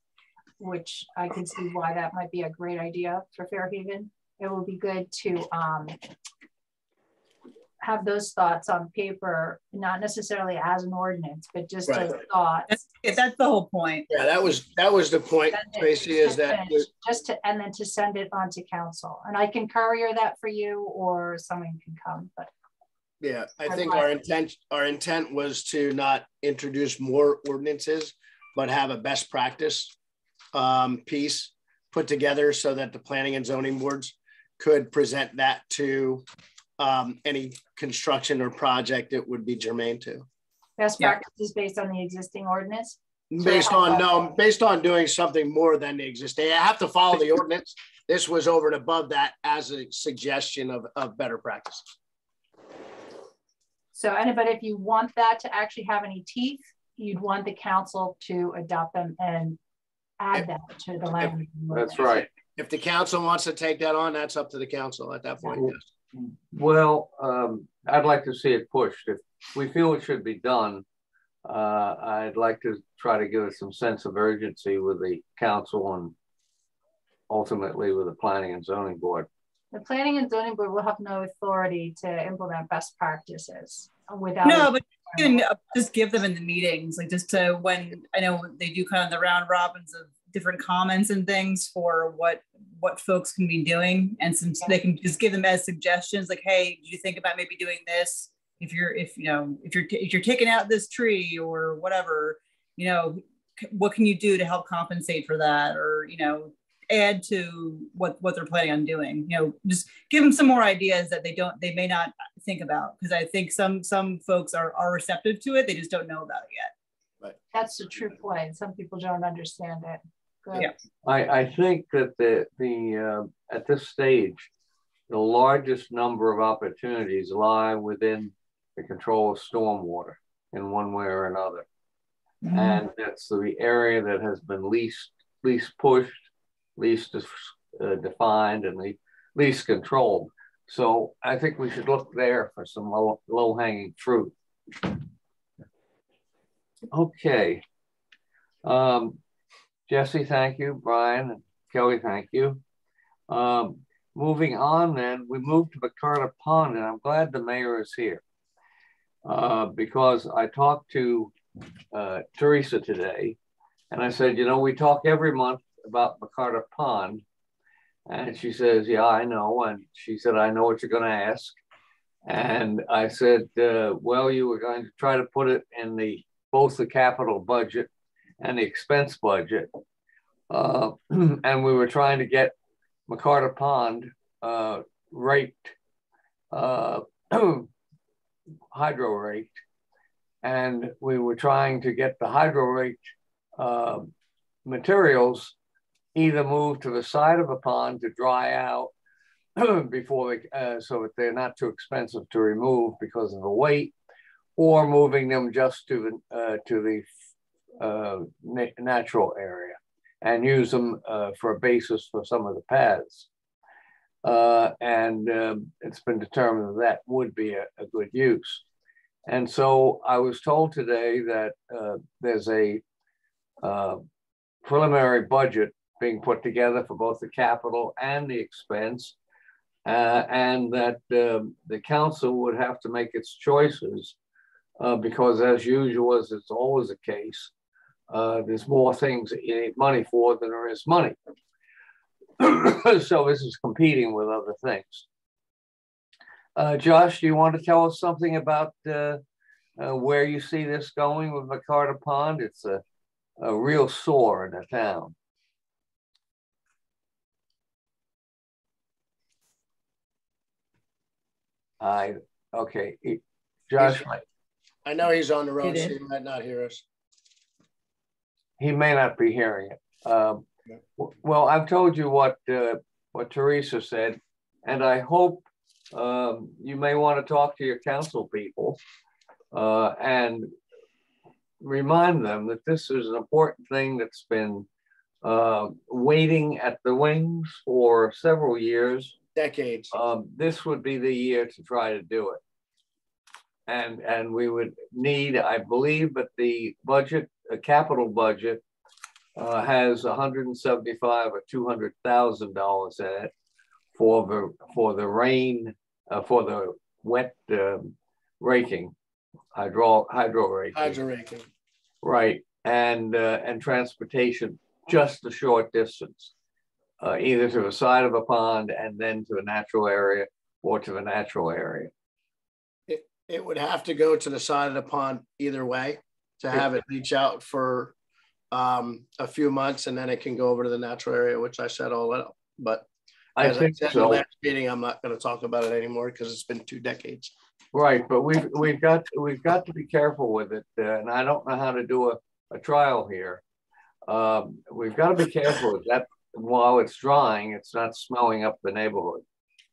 which I can see why that might be a great idea for Fairhaven, it would be good to have those thoughts on paper, not necessarily as an ordinance, but just as thoughts. That's the whole point. Yeah, that was the point, Tracy, is that and then to send it on to council. And I can courier that for you, or someone can come. But yeah, I think our intent was to not introduce more ordinances, but have a best practice piece put together so that the planning and zoning boards could present that to any construction or project it would be germane to. Best practices based on the existing ordinance? Based on doing something more than the existing. I have to follow the ordinance. This was over and above that as a suggestion of better practices. So, but if you want that to actually have any teeth, you'd want the council to adopt them and add that to the language. That's right. If the council wants to take that on, that's up to the council at that point. Yes. Well, I'd like to see it pushed. If we feel it should be done, I'd like to try to give it some sense of urgency with the council and ultimately with the planning and zoning board. The planning and zoning board will have no authority to implement best practices without. No, but you can just give them in the meetings, like just to when I know they do kind of the round robins of different comments and things for what folks can be doing, and since they can just give them as suggestions, like, hey, do you think about maybe doing this if you're taking out this tree or whatever, what can you do to help compensate for that, or add to what they're planning on doing. Just give them some more ideas that they may not think about, because I think some folks are receptive to it, they just don't know about it yet. Right. That's the true point. Some people don't understand it. Yeah. I think that the at this stage, the largest number of opportunities lie within the control of stormwater in one way or another. Mm-hmm. And that's the area that has been least pushed, least defined, and the least controlled. So I think we should look there for some low-hanging fruit. Okay. Jesse, thank you. Brian and Kelly, thank you. Moving on then, we moved to Bacardi Pond, and I'm glad the mayor is here because I talked to Teresa today, and I said, we talk every month about Bacardi Pond. And she says, yeah, I know. And she said, I know what you're going to ask. And I said, well, you were going to try to put it in both the capital budget and the expense budget. And we were trying to get Bacardi Pond raked, hydro raked. And we were trying to get the hydro raked materials either moved to the side of a pond to dry out before they, so that they're not too expensive to remove because of the weight, or moving them just to the natural area and use them for a basis for some of the paths. And it's been determined that would be a good use. And so I was told today that there's a preliminary budget being put together for both the capital and the expense, and that the council would have to make its choices because, as usual, as it's always the case, there's more things that you need money for than there is money. So this is competing with other things. Josh, do you want to tell us something about where you see this going with Bacardi Pond? It's a real sore in the town. Okay, Josh. I know he's on the road, so he might not hear us. He may not be hearing it. Well, I've told you what Teresa said, and I hope you may want to talk to your council people and remind them that this is an important thing that's been waiting at the wings for several years. Decades. This would be the year to try to do it. And we would need, I believe, that the budget, a capital budget, has $175,000 or $200,000 in it for the rain, for the wet raking, hydro raking. Hydro raking. Right, and transportation just a short distance, either to the side of a pond and then to a natural area or to the natural area. It would have to go to the side of the pond either way to have it reach out for a few months, and then it can go over to the natural area, which I said all up. But as I said in the last meeting, I'm not going to talk about it anymore because it's been 2 decades. Right, but we've got to be careful with it, and I don't know how to do a trial here. We've got to be careful with that. While it's drying, it's not smelling up the neighborhood.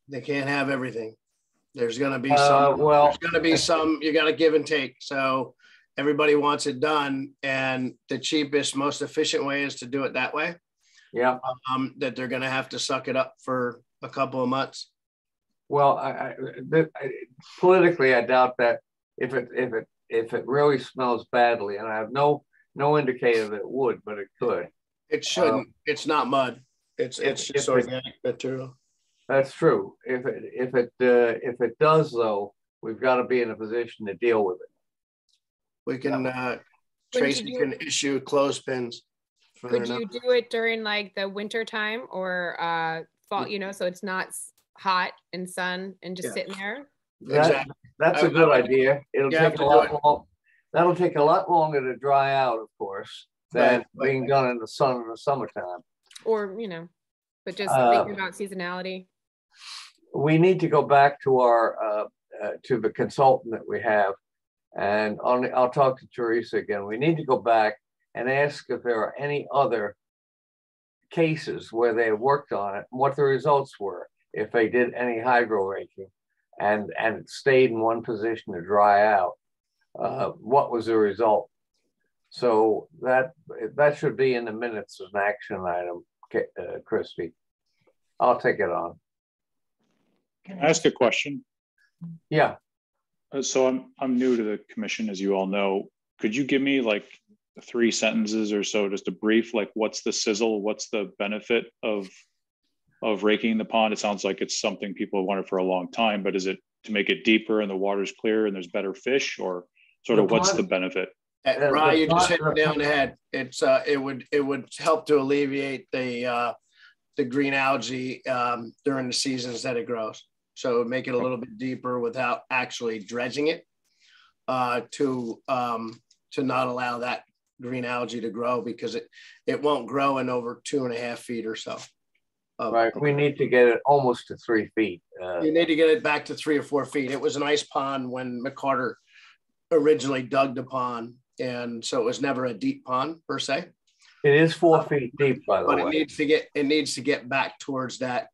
They can't have everything. There's going to be some. There's going to be some. You got to give and take. So everybody wants it done, and the cheapest, most efficient way is to do it that way. Yeah. That they're going to have to suck it up for a couple of months. Well, politically, I doubt that if it really smells badly, and I have no indicator that it would, but it could. It shouldn't. It's not mud. It's just organic material. That's true. If it does, though, we've got to be in a position to deal with it. We can. Tracy can issue clothespins. Could you do it during like the winter time or fall? You know, so it's not hot and sun and just sitting there. Exactly. That's a good idea. It'll take a lot long. That'll take a lot longer to dry out, of course, than being done in the sun in the summertime. Or but just thinking about seasonality. We need to go back to our to the consultant that we have, and I'll talk to Teresa again. We need to go back and ask if there are any other cases where they have worked on it, and what the results were, if they did any hydro raking and it stayed in one position to dry out. What was the result? So that should be in the minutes as an action item, Christy. I'll take it on. Can I ask a question? Yeah. So I'm new to the commission, as you all know. Could you give me like 3 sentences or so, just a brief, like what's the sizzle? What's the benefit of raking the pond? It sounds like it's something people have wanted for a long time, but is it to make it deeper and the water's clear and there's better fish, or sort of what's the benefit? Ryan, you just hit it down the head. It's it would help to alleviate the green algae during the seasons that it grows. So it would make it a little bit deeper without actually dredging it to not allow that green algae to grow, because it won't grow in over 2.5 feet or so. Right, we need to get it almost to 3 feet. You need to get it back to 3 or 4 feet. It was an ice pond when McCarter originally dug the pond, and so it was never a deep pond per se. It is 4 feet deep, by the way. But it needs to get back towards that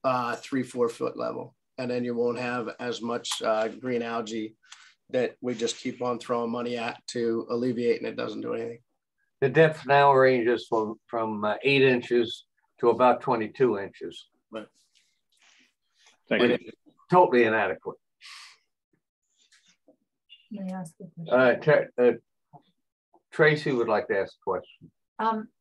3-4 foot level. And then you won't have as much green algae that we just keep on throwing money at to alleviate, and it doesn't do anything. The depth now ranges from 8 inches to about 22 inches. Right. Thank you. Totally inadequate. May I ask a question? Tracy would like to ask a question.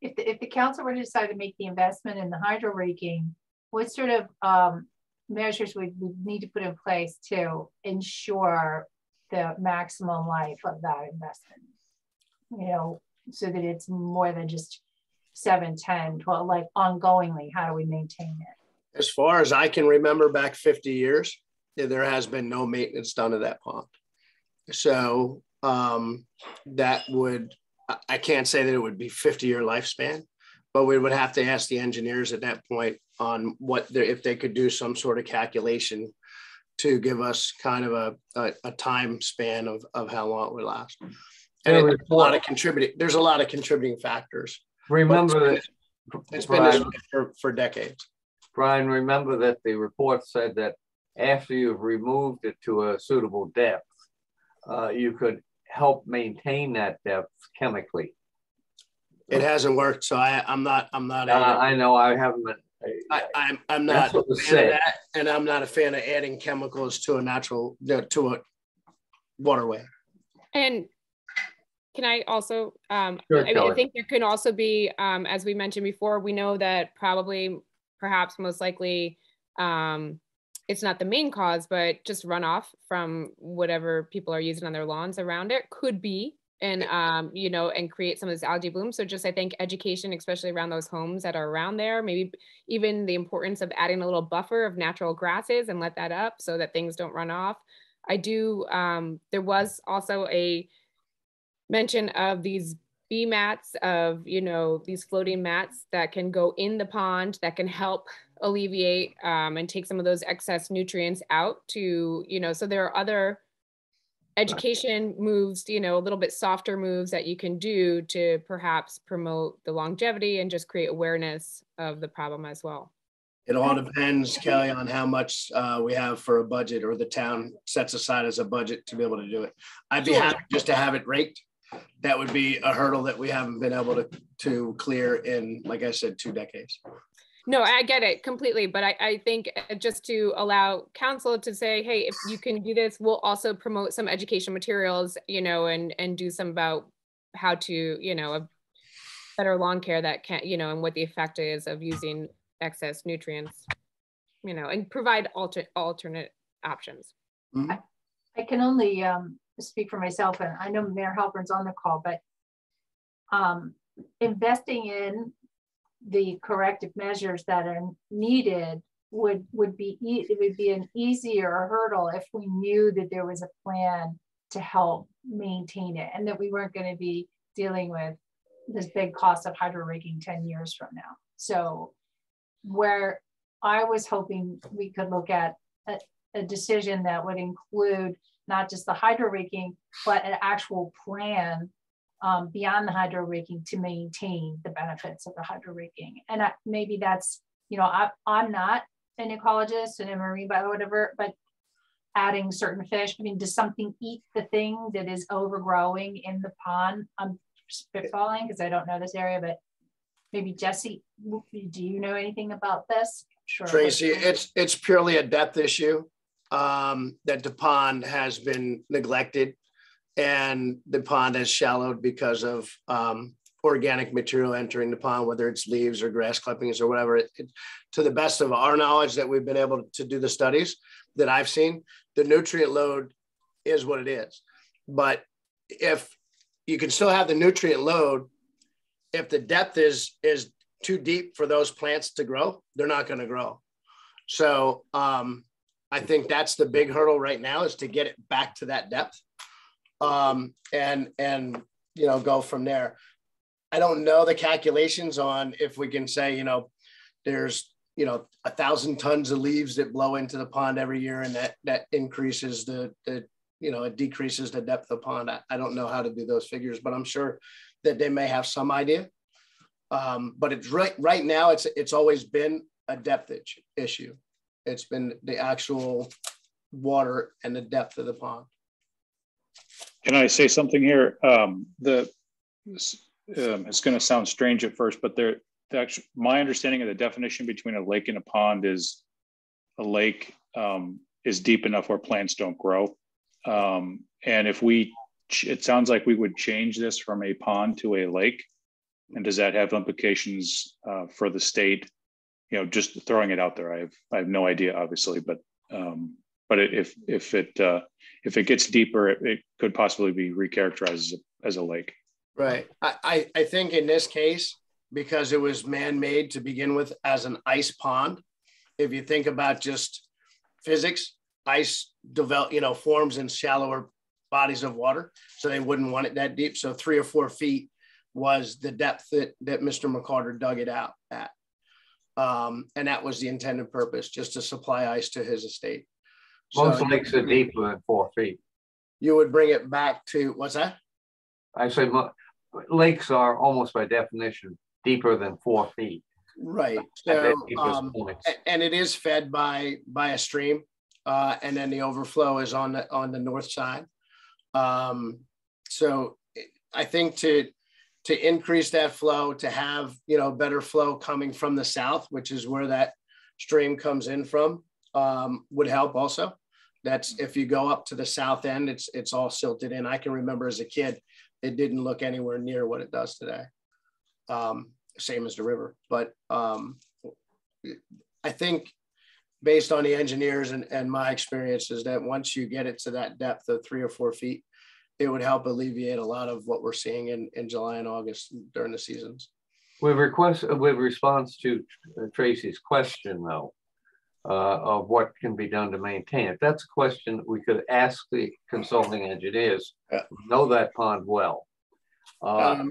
If the council were to decide to make the investment in the hydro raking, what sort of measures would we need to put in place to ensure the maximum life of that investment? You know, so that it's more than just 7, 10, 12, like ongoingly, how do we maintain it? As far as I can remember back 50 years, there has been no maintenance done of that pond. So that would, I can't say that it would be 50-year lifespan, but we would have to ask the engineers at that point on what if they could do some sort of calculation to give us kind of a time span of how long it would last. And there's a lot of contributing factors. Remember that it's been this way for decades. Brian, remember that the report said that after you've removed it to a suitable depth, you could help maintain that depth chemically. It hasn't worked, so I'm not. I know I haven't been. I'm not a fan of that, and I'm not a fan of adding chemicals to a natural to a waterway. And can I also, Sure, I think there can also be, as we mentioned before, we know that perhaps most likely, it's not the main cause, but just runoff from whatever people are using on their lawns around it could be, and you know, and create some of this algae bloom. So just, I think education, especially around those homes that are around there, maybe even the importance of adding a little buffer of natural grasses and let that up so that things don't run off. I do, there was also a mention of these bee mats, of, you know, these floating mats that can go in the pond that can help alleviate and take some of those excess nutrients out to, you know, so there are other education moves, you know, a little bit softer moves that you can do to perhaps promote the longevity and just create awareness of the problem as well. It all depends, Kelly, on how much we have for a budget, or the town sets aside as a budget to be able to do it. I'd be happy just to have it raked. That would be a hurdle that we haven't been able to clear in, like I said, 2 decades. No, I get it completely. But I think just to allow council to say, hey, if you can do this, we'll also promote some education materials, you know, and do some about how to, you know, a better lawn care that can, you know, and what the effect is of using excess nutrients, you know, and provide alternate options. Mm-hmm. I can only speak for myself, and I know Mayor Halpern's on the call, but investing in the corrective measures that are needed would be an easier hurdle if we knew that there was a plan to help maintain it, and that we weren't going to be dealing with this big cost of hydro raking 10 years from now. So where I was hoping we could look at a decision that would include not just the hydro raking, but an actual plan beyond the hydro raking to maintain the benefits of the hydro raking. And maybe that's, you know, I'm not an ecologist and a marine bio, whatever, but adding certain fish, I mean, does something eat the thing that is overgrowing in the pond? I'm spitballing because I don't know this area, but maybe Jesse, do you know anything about this? Sure. Tracy, it's purely a depth issue that the pond has been neglected, and the pond has shallowed because of organic material entering the pond, whether it's leaves or grass clippings or whatever. To the best of our knowledge that we've been able to do the studies that I've seen, the nutrient load is what it is. But if you can still have the nutrient load, if the depth is too deep for those plants to grow, they're not going to grow. So I think that's the big hurdle right now, is to get it back to that depth, and you know, go from there. I don't know the calculations on if we can say, you know, there's, you know, 1,000 tons of leaves that blow into the pond every year, and that increases the you know, it decreases the depth of the pond. I don't know how to do those figures, but I'm sure that they may have some idea. But it's right now, it's always been a depth issue. It's been the actual water and the depth of the pond. Can I say something here? It's going to sound strange at first, but my understanding of the definition between a lake and a pond is a lake is deep enough where plants don't grow. And if it sounds like we would change this from a pond to a lake. And does that have implications for the state? You know, just throwing it out there. I have no idea, obviously, but if it gets deeper, it could possibly be recharacterized as a lake. Right. I think in this case, because it was man-made to begin with as an ice pond, if you think about just physics, ice forms in shallower bodies of water, so they wouldn't want it that deep. So 3 or 4 feet was the depth that Mr. McCarter dug it out at. And that was the intended purpose, just to supply ice to his estate. Most lakes are deeper than 4 feet. You would bring it back to, what's that? I say lakes are almost by definition deeper than 4 feet. Right. So, and it is fed by a stream, and then the overflow is on the north side. So I think to increase that flow, to have better flow coming from the south, which is where that stream comes in from, would help also. That's if you go up to the south end, it's all silted in. I can remember as a kid, it didn't look anywhere near what it does today. Same as the river. But I think based on the engineers and my experiences, that once you get it to that depth of 3 or 4 feet, it would help alleviate a lot of what we're seeing in July and August during the seasons. With response to Tracy's question, though, of what can be done to maintain it, that's a question that we could ask the consulting engineers who know that pond well. My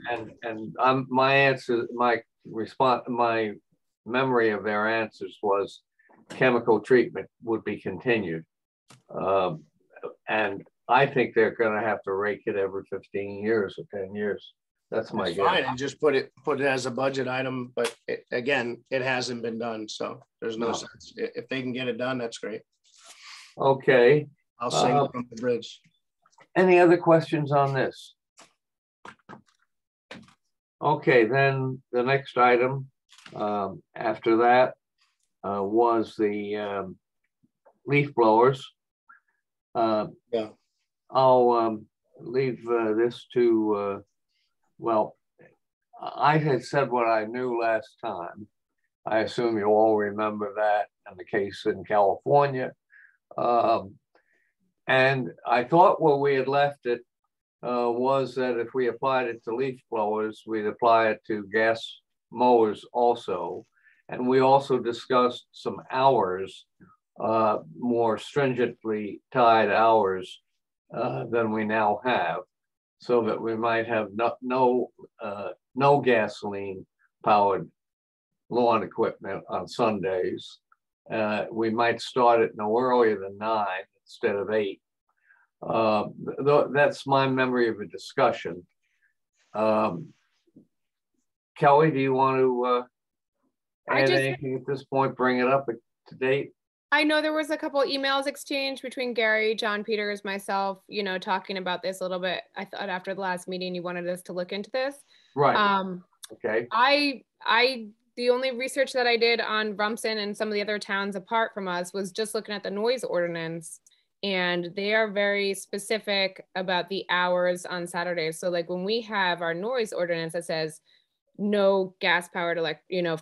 memory of their answers was chemical treatment would be continued. And I think they're going to have to rake it every 15 years or 10 years. That's my guess. Fine, and just put it as a budget item, but it hasn't been done, so there's no sense. If they can get it done, that's great. Okay. I'll sing from the bridge. Any other questions on this? Okay, then the next item after that was the leaf blowers. I'll leave this to, well, I had said what I knew last time. I assume you all remember that and the case in California. And I thought where we had left it was that if we applied it to leaf blowers, we'd apply it to gas mowers also. And we also discussed some hours, more stringently tied hours than we now have, so that we might have no gasoline powered lawn equipment on Sundays. We might start it no earlier than 9 instead of 8. That's my memory of a discussion. Kelly, do you want to add anything at this point, bring it up to date? I know there was a couple emails exchanged between Gary, John Peters, myself, talking about this a little bit. I thought after the last meeting, you wanted us to look into this. Right. Okay. The only research that I did on Rumson and some of the other towns apart from us was just looking at the noise ordinance, and they are very specific about the hours on Saturdays. So like when we have our noise ordinance that says no gas powered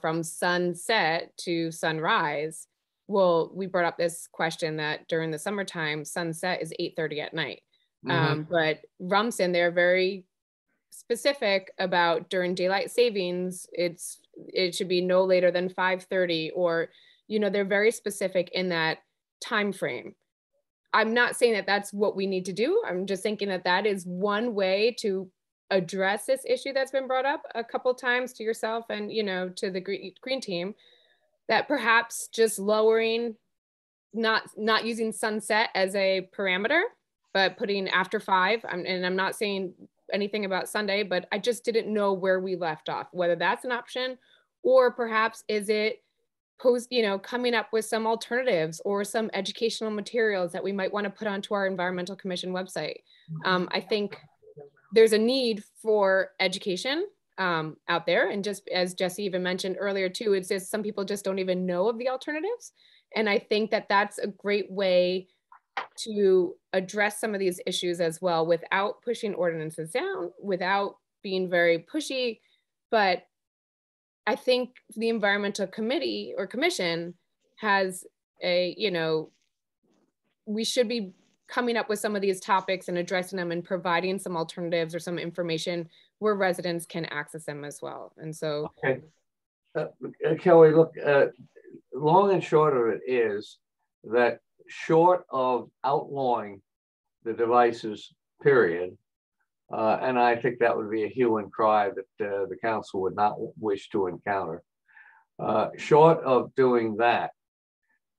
from sunset to sunrise. Well, we brought up this question that during the summertime, sunset is 8:30 at night. But Rumson, they're very specific about during daylight savings, it should be no later than 5:30, or, they're very specific in that time frame. I'm not saying that that's what we need to do. I'm just thinking that that is one way to address this issue that's been brought up a couple times to yourself and, to the green team, that perhaps just lowering, not using sunset as a parameter, but putting after 5. And I'm not saying anything about Sunday, but I just didn't know where we left off, whether that's an option, or perhaps is it coming up with some alternatives or some educational materials that we might want to put onto our environmental commission website. I think there's a need for education out there. And just as Jesse even mentioned earlier too, it's just some people just don't even know of the alternatives. And I think that that's a great way to address some of these issues as well without pushing ordinances down, without being very pushy. But I think the environmental committee or commission has we should be coming up with some of these topics and addressing them and providing some alternatives or some information where residents can access them as well. And so, okay. Kelly, look, long and short of it is that short of outlawing the devices, period, and I think that would be a hue and cry that the council would not wish to encounter. Short of doing that,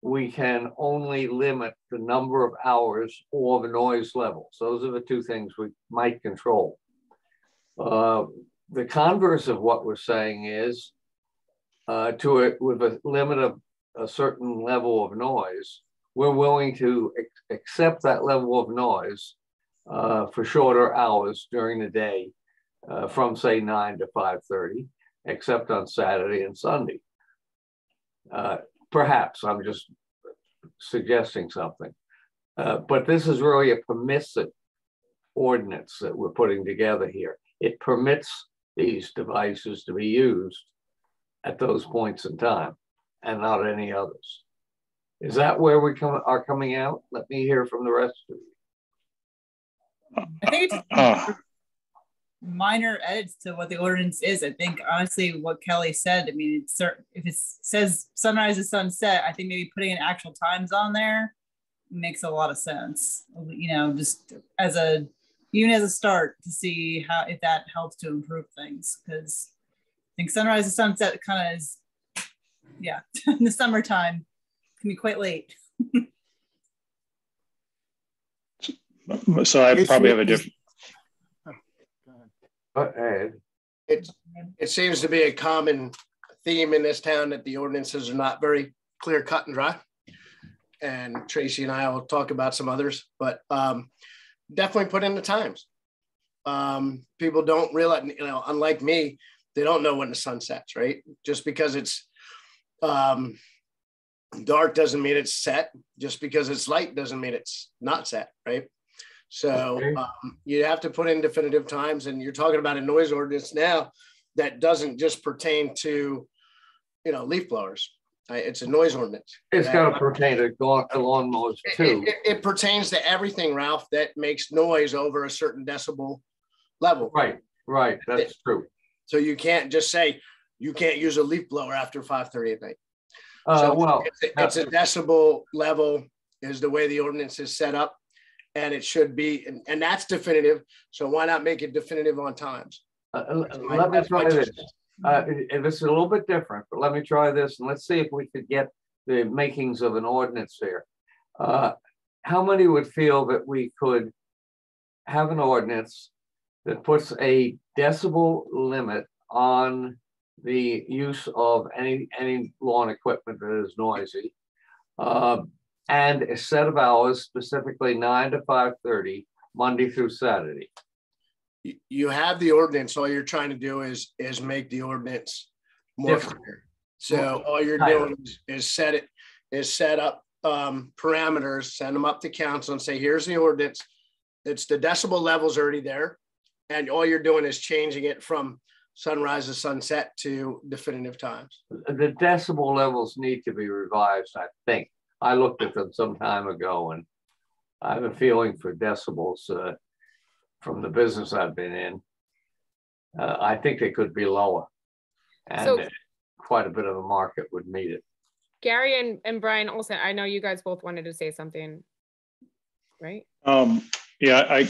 we can only limit the number of hours or the noise levels. Those are the two things we might control. The converse of what we're saying is with a limit of a certain level of noise, we're willing to accept that level of noise for shorter hours during the day from say 9 to 5:30, except on Saturday and Sunday. Perhaps I'm just suggesting something, but this is really a permissive ordinance that we're putting together here. It permits these devices to be used at those points in time and not any others. Is that where we are coming out? Let me hear from the rest of you. I think it's minor edits to what the ordinance is. I think honestly what Kelly said, I mean, if it says sunrise to sunset, I think maybe putting in actual times on there makes a lot of sense. Just even as a start to see if that helps to improve things, because I think sunrise to sunset kind of is, yeah, in the summertime can be quite late. So I probably have a different. It seems to be a common theme in this town that the ordinances are not very clear, cut and dry. And Tracy and I will talk about some others, but definitely put in the times. People don't realize, unlike me, they don't know when the sun sets, right? Just because it's dark doesn't mean it's set. Just because it's light doesn't mean it's not set, right? So you have to put in definitive times, and you're talking about a noise ordinance now that doesn't just pertain to, leaf blowers. It's a noise ordinance. It's got to pertain to lawnmowers too. It pertains to everything, Ralph, that makes noise over a certain decibel level. Right. That's true. So you can't just say you can't use a leaf blower after 5:30 at night. It's a decibel level is the way the ordinance is set up. And it should be, and that's definitive. So why not make it definitive on times? Let me try this. And this is a little bit different, but let me try this, and let's see if we could get the makings of an ordinance here. How many would feel that we could have an ordinance that puts a decibel limit on the use of any lawn equipment that is noisy? And a set of hours, specifically 9 to 5:30, Monday through Saturday. You have the ordinance. All you're trying to do is make the ordinance more clear. So all you're doing is set up parameters, send them up to council, and say, here's the ordinance. It's the decibel levels already there, and all you're doing is changing it from sunrise to sunset to definitive times. The decibel levels need to be revised, I think. I looked at them some time ago, and I have a feeling for decibels from the business I've been in. I think they could be lower, and quite a bit of a market would meet it. Gary and Brian Olson, I know you guys both wanted to say something, right? Yeah, I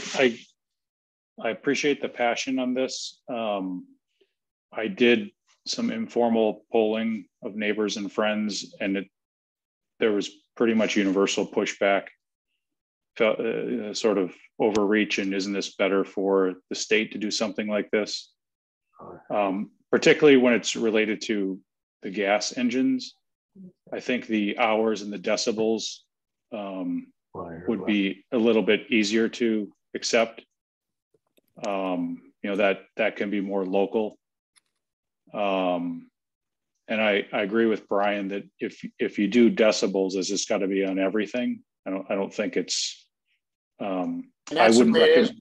appreciate the passion on this. I did some informal polling of neighbors and friends, and there was pretty much universal pushback, sort of overreach, and isn't this better for the state to do something like this? Particularly when it's related to the gas engines. I think the hours and the decibels would be a little bit easier to accept. You know, that can be more local. And I agree with Brian that if you do decibels, it's just got to be on everything. I don't think it's. I wouldn't recommend.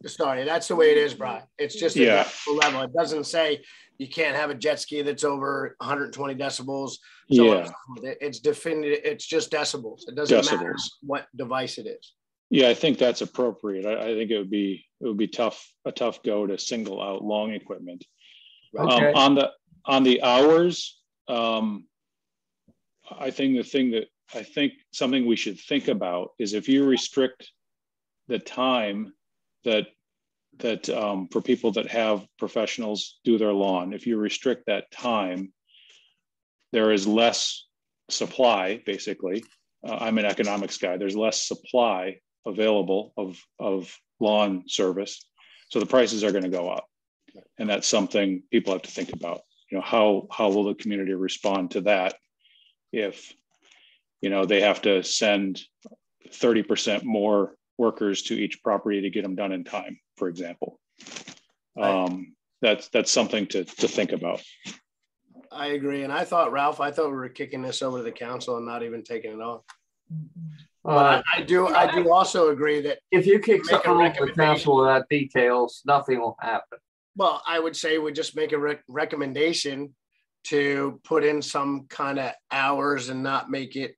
Sorry, that's the way it is, Brian. It's just a Yeah. decibel level. It doesn't say you can't have a jet ski that's over 120 decibels. So Yeah, it's definitive. It's just decibels. It doesn't matter what device it is. yeah, I think that's appropriate. I think it would be a tough go to single out long equipment. Okay. On the hours, I think something we should think about is if you restrict the time that for people that have professionals do their lawn, if you restrict that time, there is less supply, basically. I'm an economics guy. There's less supply available of lawn service. So the prices are going to go up. And that's something people have to think about. You know, how will the community respond to that if, you know, they have to send 30% more workers to each property to get them done in time, for example. That's something to think about. I agree. And I thought we were kicking this over to the council and not even taking it on. But I do also agree that if you kick something over to the council without details, nothing will happen. Well, I would say we just make a recommendation to put in some kind of hours and not make it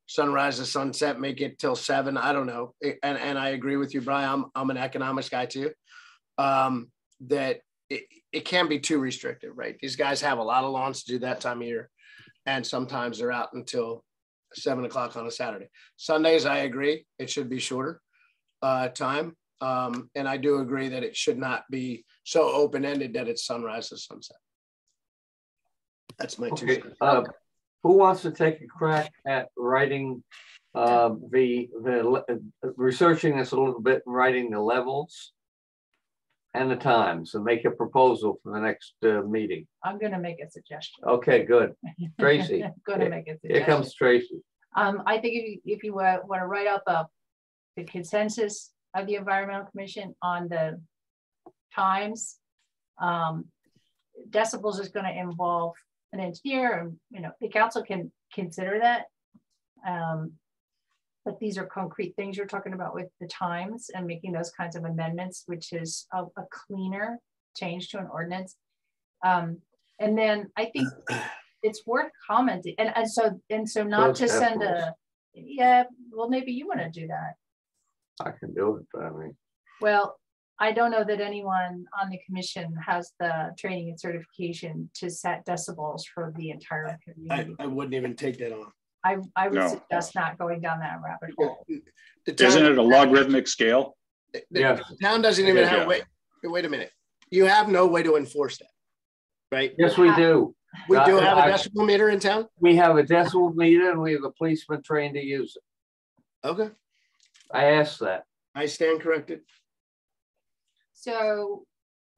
sunrise to sunset, make it till 7. I don't know. And I agree with you, Brian. I'm an economics guy too. That it can be too restrictive, right? These guys have a lot of lawns to do that time of year. And sometimes they're out until 7 o'clock on a Saturday. Sundays, I agree. It should be shorter time. And I do agree that it should not be so open-ended that it's sunrise to sunset. That's my two cents. Who wants to take a crack at writing researching this a little bit and writing the levels and the times and make a proposal for the next meeting? I'm going to make a suggestion. Okay, good. Tracy. I'm going to make a suggestion. Here comes Tracy. I think if you want to write out the consensus of the Environmental Commission on the times, decibels is going to involve an engineer, and you know the council can consider that. But these are concrete things you're talking about with the times and making those kinds of amendments, which is a cleaner change to an ordinance. And then I think it's worth commenting, and so not to send a, yeah, well, maybe you want to do that. I can do it, but I mean, well, I don't know that anyone on the commission has the training and certification to set decibels for the entire community. I wouldn't even take that on. I would suggest not going down that rabbit hole. Isn't it a logarithmic scale? Yeah. The town doesn't even have, wait a minute. You have no way to enforce that, right? Yes, we do. We do have a decibel meter in town? We have a decibel meter and we have a policeman trained to use it. Okay. I asked that. I stand corrected. So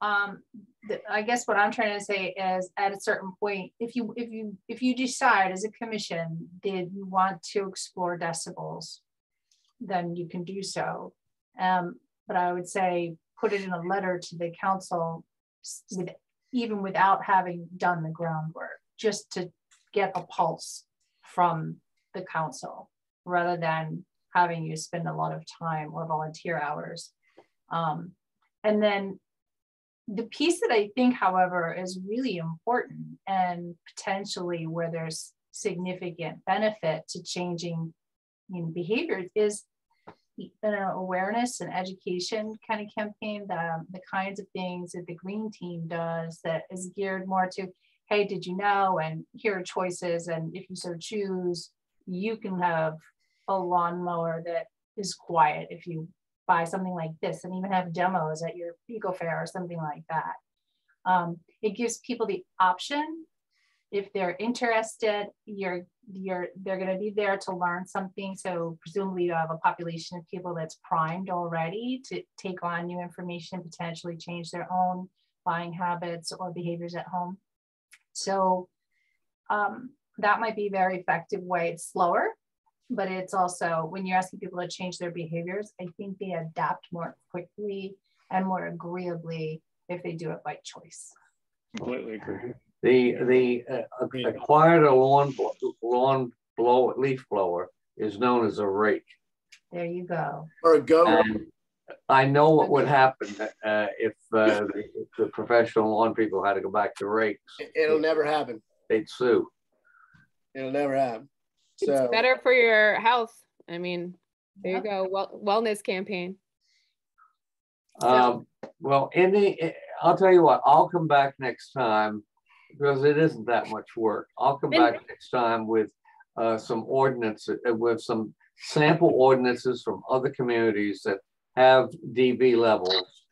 I guess what I'm trying to say is at a certain point, if you decide as a commission that you want to explore decibels, then you can do so. But I would say put it in a letter to the council even without having done the groundwork, just to get a pulse from the council rather than having you spend a lot of time or volunteer hours. And then the piece that I think, however, is really important and potentially where there's significant benefit to changing behaviors is an awareness and education kind of campaign, the kinds of things that the green team does that is geared more to, hey, did you know? And here are choices. And if you so choose, you can have a lawnmower that is quiet if you buy something like this, and even have demos at your eco fair or something like that. It gives people the option. If they're interested, they're going to be there to learn something. So presumably you have a population of people that's primed already to take on new information, potentially change their own buying habits or behaviors at home. So that might be a very effective way. It's slower, but it's also, when you're asking people to change their behaviors, I think they adapt more quickly and more agreeably if they do it by choice. Completely agree. Acquired a lawn blower, leaf blower is known as a rake. There you go. Or a goat. And I know what would happen if the professional lawn people had to go back to rakes. It'll never happen. They'd sue. It'll never happen. So It's better for your health. I mean, there you go. Wellness campaign. Well, I'll tell you what, I'll come back next time because it isn't that much work. I'll come back next time with some ordinances, with some sample ordinances from other communities that have DB levels.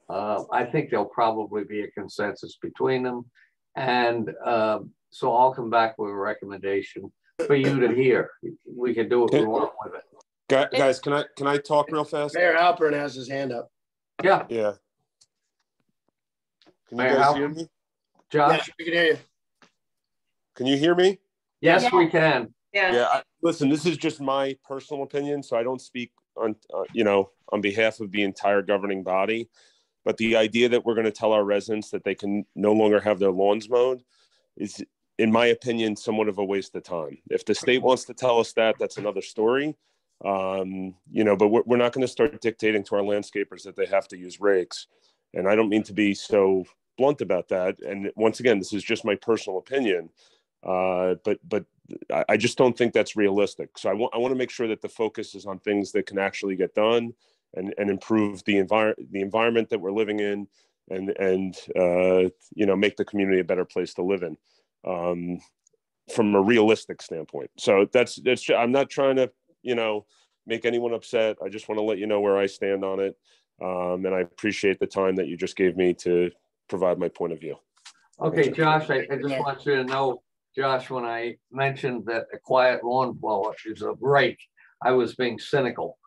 I think there'll probably be a consensus between them. And so I'll come back with a recommendation for you to hear. We can do what we want with it. Guys, can I talk real fast? Mayor Halpern has his hand up. Yeah. Yeah. Can you Mayor guys Halpern? hear me? Josh? Yes, we can hear you. Can you hear me? Yes, we can. Yeah. Listen, this is just my personal opinion, so I don't speak on, on behalf of the entire governing body. But the idea that we're going to tell our residents that they can no longer have their lawns mowed is, in my opinion, somewhat of a waste of time. If the state wants to tell us that, that's another story. But we're not going to start dictating to our landscapers that they have to use rakes. And I don't mean to be so blunt about that. And once again, this is just my personal opinion. But I just don't think that's realistic. So I want to make sure that the focus is on things that can actually get done and improve the environment that we're living in and make the community a better place to live in from a realistic standpoint. So that's I'm not trying to, make anyone upset. I just want to let you know where I stand on it. And I appreciate the time that you just gave me to provide my point of view. Okay, Josh, I just want you to know, Josh, when I mentioned that a quiet lawn blower is a rake, I was being cynical.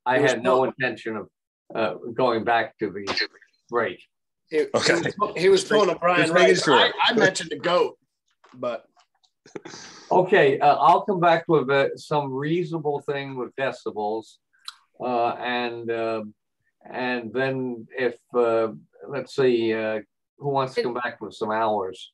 I had no intention of going back to the rake. He was pulling a Brian Rice. I mentioned the goat, but. Okay, I'll come back with some reasonable thing with decibels. And then if, let's see, who wants to come back with some hours?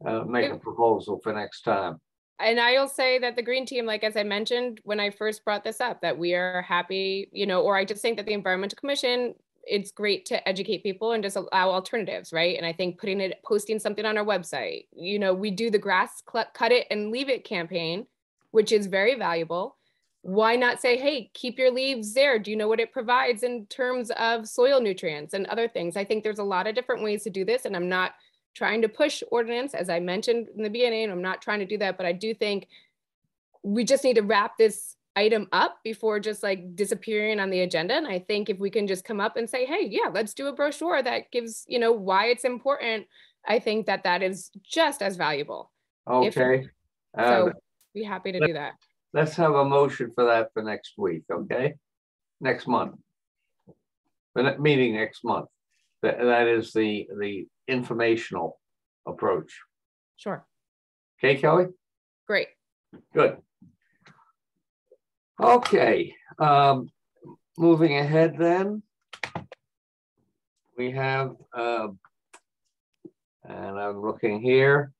Make a proposal for next time. And I'll say that the Green Team, like, as I mentioned, when I first brought this up, that we are happy, or I just think that the Environmental Commission, it's great to educate people and just allow alternatives, right? And I think posting something on our website, we do the grass cut it and leave it campaign, which is very valuable. Why not say, hey, keep your leaves there? Do you know what it provides in terms of soil nutrients and other things? I think there's a lot of different ways to do this, and I'm not trying to push ordinance, as I mentioned in the beginning. I'm not trying to do that, but I do think we just need to wrap this item up before just like disappearing on the agenda. And I think if we can just come up and say, hey, yeah, let's do a brochure that gives, why it's important. I think that is just as valuable. Okay. So be happy to do that. Let's have a motion for that for next week, okay? Next month. For that meeting next month. That is the informational approach. Sure. Okay, Kelly? Great. Good. Okay. Moving ahead then. We have, and I'm looking here.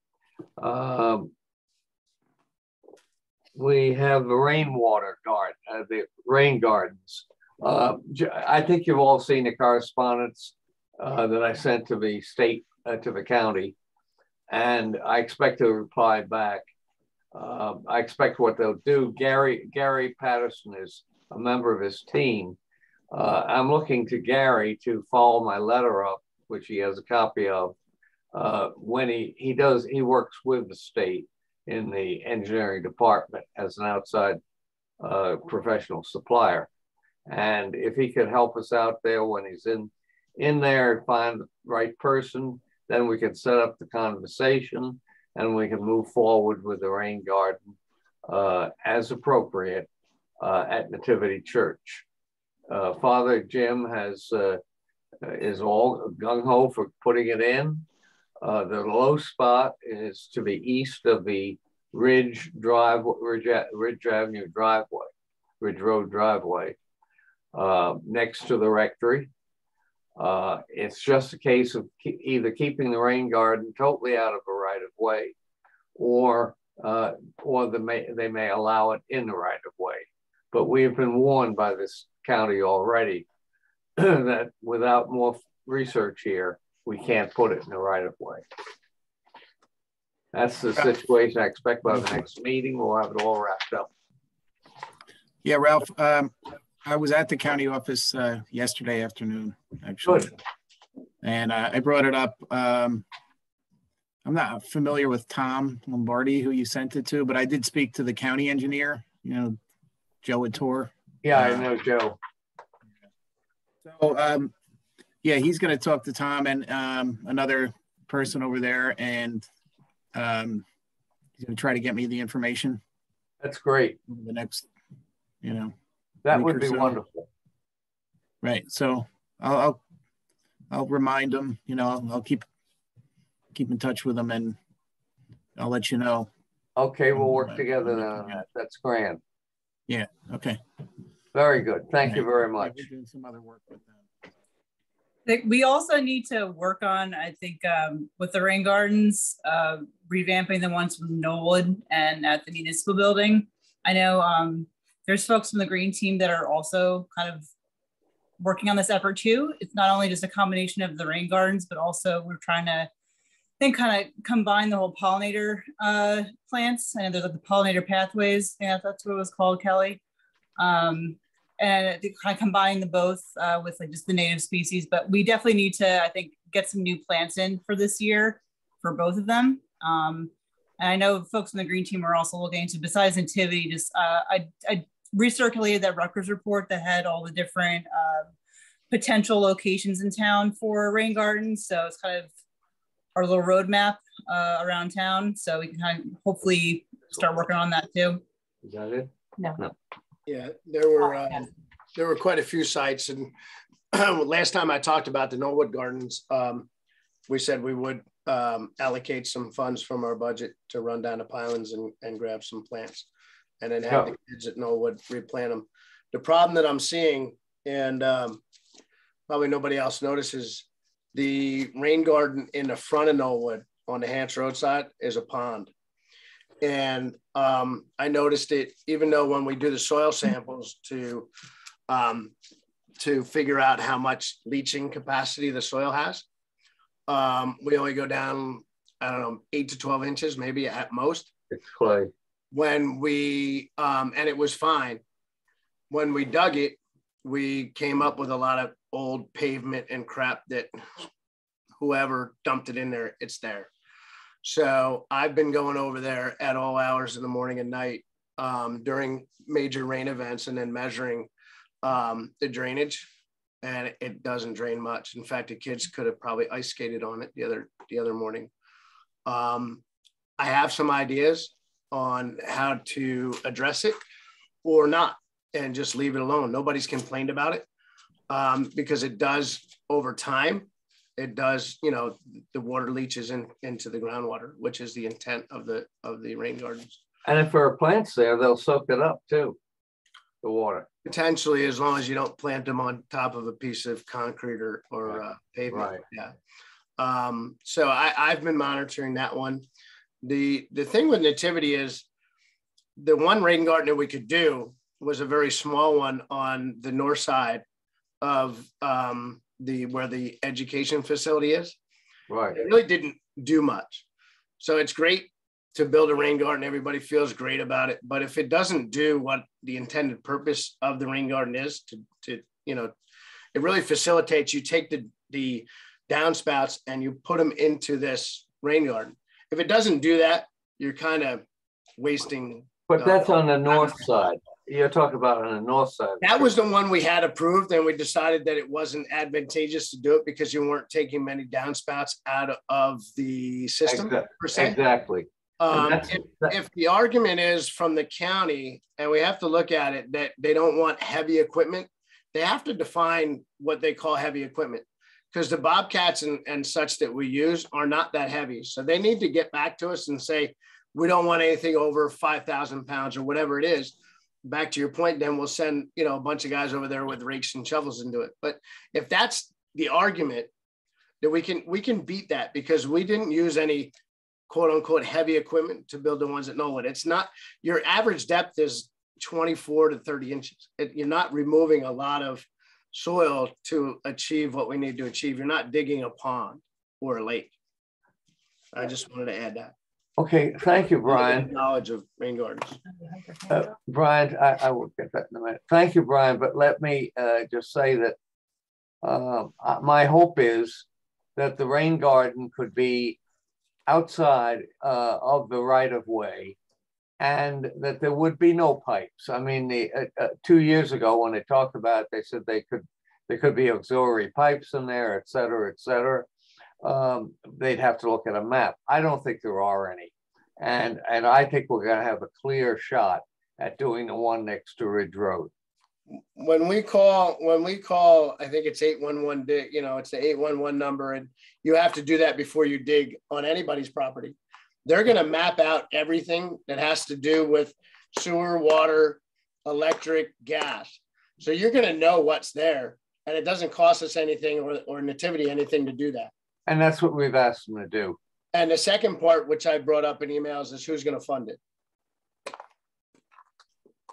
We have the rainwater garden, the rain gardens. I think you've all seen the correspondence that I sent to the state, to the county, and I expect a reply back. I expect what they'll do. Gary Patterson is a member of his team. I'm looking to Gary to follow my letter up, which he has a copy of. When he works with the state in the engineering department as an outside professional supplier. And if he could help us out there when he's in there and find the right person, then we can set up the conversation and we can move forward with the rain garden as appropriate at Nativity Church. Father Jim is all gung-ho for putting it in. The low spot is to the east of the Ridge Avenue driveway, Ridge Road driveway, next to the rectory. It's just a case of either keeping the rain garden totally out of the right of way, or they may allow it in the right of way. But we have been warned by this county already that without more research here, we can't put it in the right of way. That's the situation. I expect by the next meeting, we'll have it all wrapped up. Yeah, Ralph, I was at the county office yesterday afternoon, actually. Good. And I brought it up. I'm not familiar with Tom Lombardi, who you sent it to, but I did speak to the county engineer, Joe Attore. Yeah, I know Joe. So, yeah, he's going to talk to Tom and another person over there, and he's going to try to get me the information. That's great. The next, that would be wonderful. Right. So I'll remind him. I'll keep in touch with him, and I'll let you know. Okay, we'll work together on that. That's grand. Yeah. Okay. Very good. Thank you very much. We're doing some other work with them. We also need to work on, I think, with the rain gardens, revamping the ones from Knollwood and at the municipal building. I know there's folks from the green team that are also kind of working on this effort too. It's not only just a combination of the rain gardens, but also we're trying to kind of combine the whole pollinator plants. I know there's like the pollinator pathways. Yeah, that's what it was called, Kelly. And kind of combine the both with like just the native species. But we definitely need to, I think, get some new plants in for this year for both of them. And I know folks in the green team are also looking into, besides nativity, just I recirculated that Rutgers report that had all the different potential locations in town for rain gardens. So it's kind of our little roadmap around town. So we can kind of hopefully start working on that too. Is that it? No. Yeah, there were quite a few sites, and last time I talked about the Knollwood Gardens, we said we would allocate some funds from our budget to run down to Pylons and grab some plants, and then have the kids at Knollwood replant them. The problem that I'm seeing, and probably nobody else notices, the rain garden in the front of Knollwood on the Hants Road side is a pond. And I noticed it, even though when we do the soil samples to figure out how much leaching capacity the soil has, we only go down, I don't know, 8 to 12 inches, maybe at most. It's clay. When we, and it was fine. When we dug it, we came up with a lot of old pavement and crap that whoever dumped it in there, it's there. So I've been going over there at all hours in the morning and night during major rain events, and then measuring the drainage, and it doesn't drain much. In fact, the kids could have probably ice skated on it the other morning. I have some ideas on how to address it or not, and just leave it alone. Nobody's complained about it because it does over time. It does, the water leaches into the groundwater, which is the intent of the rain gardens. And if there are plants there, they'll soak it up too, the water. Potentially, as long as you don't plant them on top of a piece of concrete or pavement. Right. Yeah. So I've been monitoring that one. The thing with nativity is the one rain garden that we could do was a very small one on the north side of where the education facility is. Right. It really didn't do much. So it's great to build a rain garden. Everybody feels great about it. But if it doesn't do what the intended purpose of the rain garden is to it really facilitates, you take the downspouts and you put them into this rain garden. If it doesn't do that, you're kind of wasting. But that's on the north side. You're talking about on the north side. That was the one we had approved, and we decided that it wasn't advantageous to do it because you weren't taking many downspouts out of the system. Exactly. If the argument is from the county, and we have to look at it, that they don't want heavy equipment, they have to define what they call heavy equipment, because the Bobcats and such that we use are not that heavy. So they need to get back to us and say, we don't want anything over 5,000 pounds or whatever it is. Back to your point, then we'll send, you know, a bunch of guys over there with rakes and shovels and do it. But if that's the argument, that we can beat that, because we didn't use any quote unquote heavy equipment to build the ones at Knollwood. It's not, your average depth is 24 to 30 inches. You're not removing a lot of soil to achieve what we need to achieve. You're not digging a pond or a lake. I just wanted to add that. Okay, thank you, Brian. Knowledge of rain gardens. Brian, I will get that in a minute. Thank you, Brian, but let me just say that my hope is that the rain garden could be outside of the right-of-way, and that there would be no pipes. I mean, 2 years ago when they talked about it, they said there could be auxiliary pipes in there, et cetera, et cetera. They'd have to look at a map. I don't think there are any. And I think we're gonna have a clear shot at doing the one next to Ridge Road. When we call, I think it's 811, you know, it's the 811 number, and you have to do that before you dig on anybody's property. They're going to map out everything that has to do with sewer, water, electric, gas. So you're going to know what's there, and it doesn't cost us anything or Nativity anything to do that. And that's what we've asked them to do. And the second part, which I brought up in emails, is who's going to fund it.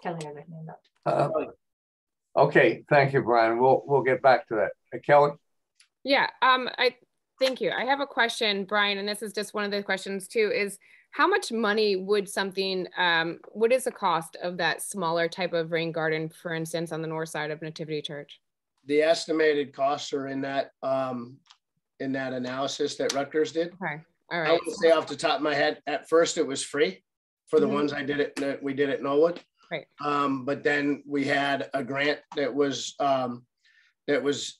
Kelly has a hand up. Okay, thank you, Brian. We'll get back to that. Kelly? Yeah, thank you. I have a question, Brian, and this is just one of the questions too, is how much money would something, what is the cost of that smaller type of rain garden, for instance, on the north side of Nativity Church? The estimated costs are in that analysis that Rutgers did. Okay, all right. I would say off the top of my head, at first it was free for the ones we did at Knollwood. Right. But then we had a grant that was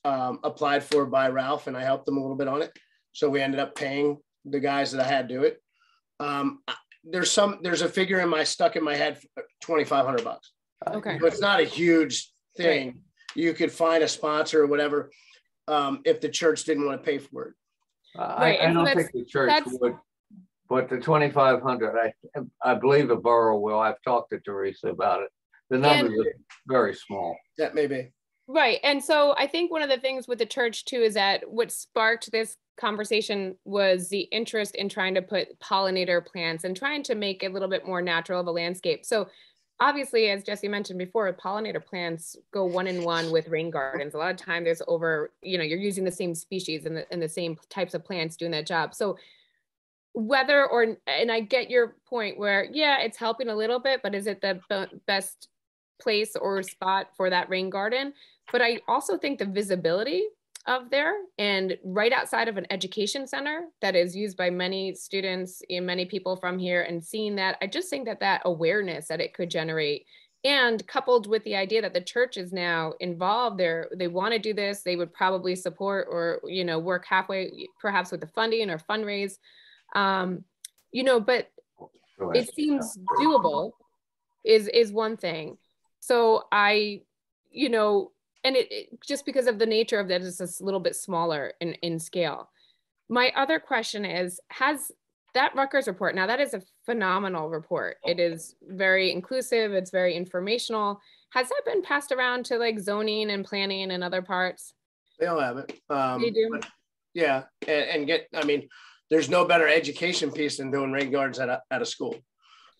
applied for by Ralph, and I helped them a little bit on it. So we ended up paying the guys that I had do it. There's a figure stuck in my head, $2,500. Okay. So it's not a huge thing. Right. You could find a sponsor or whatever if the church didn't want to pay for it. Right. I don't think the church would. But the 2,500, I believe the borough will. I've talked to Teresa about it. The numbers are very small. That may be. Right. And so I think one of the things with the church too is that what sparked this conversation was the interest in trying to put pollinator plants and trying to make it a little bit more natural of a landscape. So obviously, as Jesse mentioned before, pollinator plants go one-on-one with rain gardens. A lot of time there's over, you know, you're using the same species and the same types of plants doing that job. So whether or, and I get your point where, yeah, it's helping a little bit, but is it the best place or spot for that rain garden? But I also think the visibility of there and right outside of an education center that is used by many students and many people from here, and seeing that, I just think that that awareness that it could generate, and coupled with the idea that the church is now involved there, they want to do this, they would probably support or, you know, work halfway perhaps with the funding or fundraise. You know, but it seems doable is one thing. So I, you know, and it just because of the nature of that, it's a little bit smaller in scale. My other question is, has that Rutgers report, now that is a phenomenal report. It is very inclusive. It's very informational. Has that been passed around to like zoning and planning and other parts? They all have it. They do? Yeah, I mean, there's no better education piece than doing rain gardens at a school.